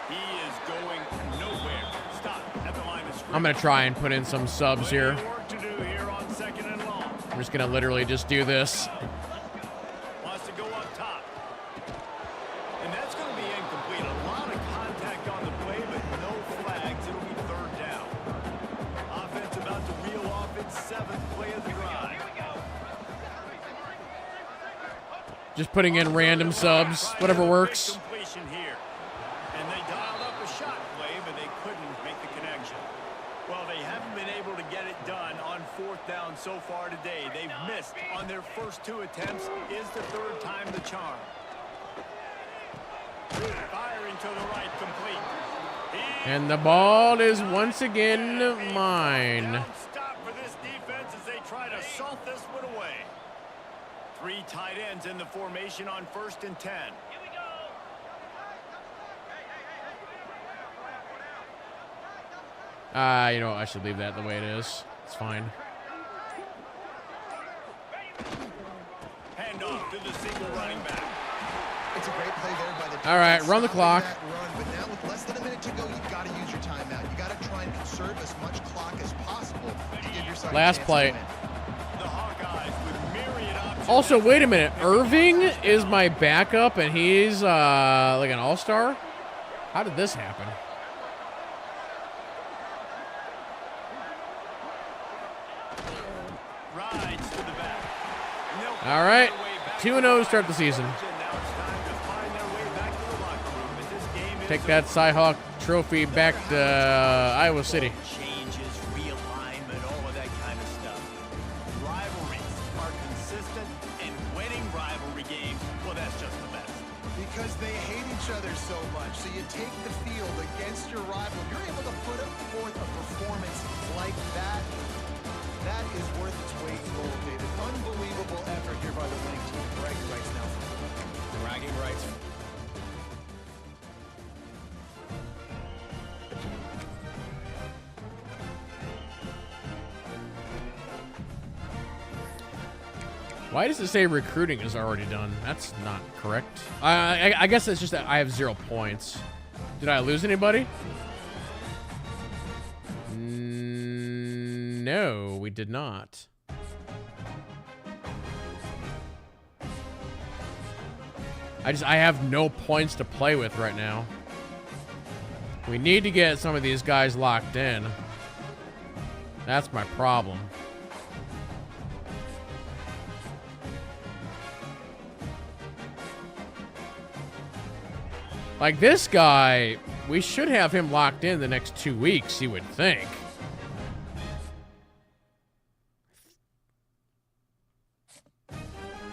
He is going nowhere. Stop at the line of scrimmage. I'm going to try and put in some subs here. Plenty of work to do here on 2nd and long. I'm just going to literally just do this. Wants to go up top. And that's going to be incomplete. A lot of contact on the play, but no flags. It'll be 3rd down. Offense about to reel off its 7th play of the drive. Just putting in random subs, whatever works. Completion here. And they dialed up a shot play, but they couldn't make the connection. Well, they haven't been able to get it done on 4th down so far today. They've missed on their first 2 attempts. Is the 3rd time the charm. Firing to the right, complete. And the ball is once again mine. Stop for this defense as they try to salt this one away. 3 tight ends in the formation on 1st and 10. You know what? I should leave that the way it is. It's fine. Hand off to the single running back. It's a great play there by the All right, defense, run the stopping clock. that run, but now with less than a minute to go, you've got to use your timeout. You got to try and conserve as much clock as possible to give yourself Last a chance play. to win. The Hawkeyes with myriad options. Also, wait a minute. Irving is my backup, and he's like an all-star? How did this happen? Rides to the back. And they'll All right. find their way back 2-0 to start the season. Now it's time to find their way back to the locker room, as this game is Take that Cyhawk trophy back to Iowa City. changes, realignment, all of that kind of stuff. Rivalries are consistent, and winning rivalry games, well, that's just the best. Because they hate each other so much. So you take the field against your rival. You're able to put forth a performance like that. That is worth its weight in gold, David. Unbelievable effort here by the winning team. Bragging rights now. Bragging rights. Why does it say recruiting is already done? That's not correct. I guess it's just that I have 0 points. Did I lose anybody? No, we did not. I have no points to play with right now. We need to get some of these guys locked in. That's my problem. Like this guy, we should have him locked in the next 2 weeks, you would think.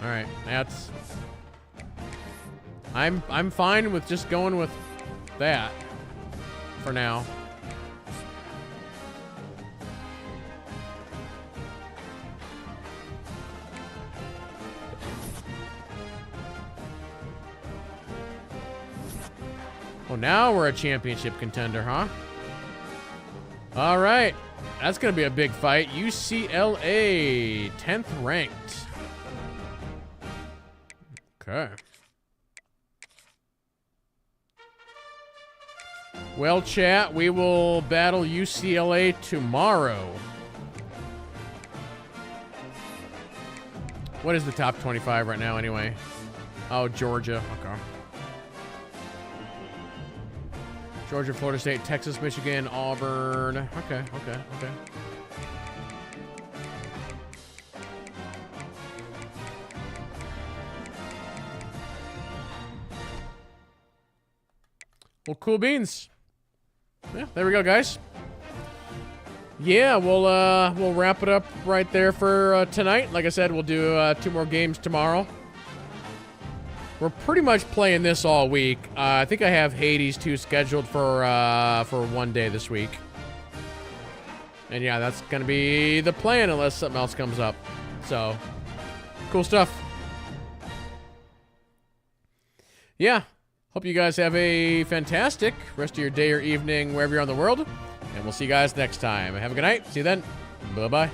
All right, that's. I'm fine with just going with that for now. Oh, now we're a championship contender, huh? All right. That's going to be a big fight. UCLA, 10th ranked. Okay. Well, chat, we will battle UCLA tomorrow. What is the top 25 right now, anyway? Oh, Georgia. Okay. Georgia, Florida State, Texas, Michigan, Auburn. Okay. Well, cool beans. Yeah, there we go, guys. Yeah, we'll wrap it up right there for tonight. Like I said, we'll do 2 more games tomorrow. We're pretty much playing this all week. I think I have Hades 2 scheduled for 1 day this week. And yeah, that's gonna be the plan unless something else comes up. So, cool stuff. Yeah. Hope you guys have a fantastic rest of your day or evening wherever you're on the world. And we'll see you guys next time. Have a good night. See you then. Bye-bye.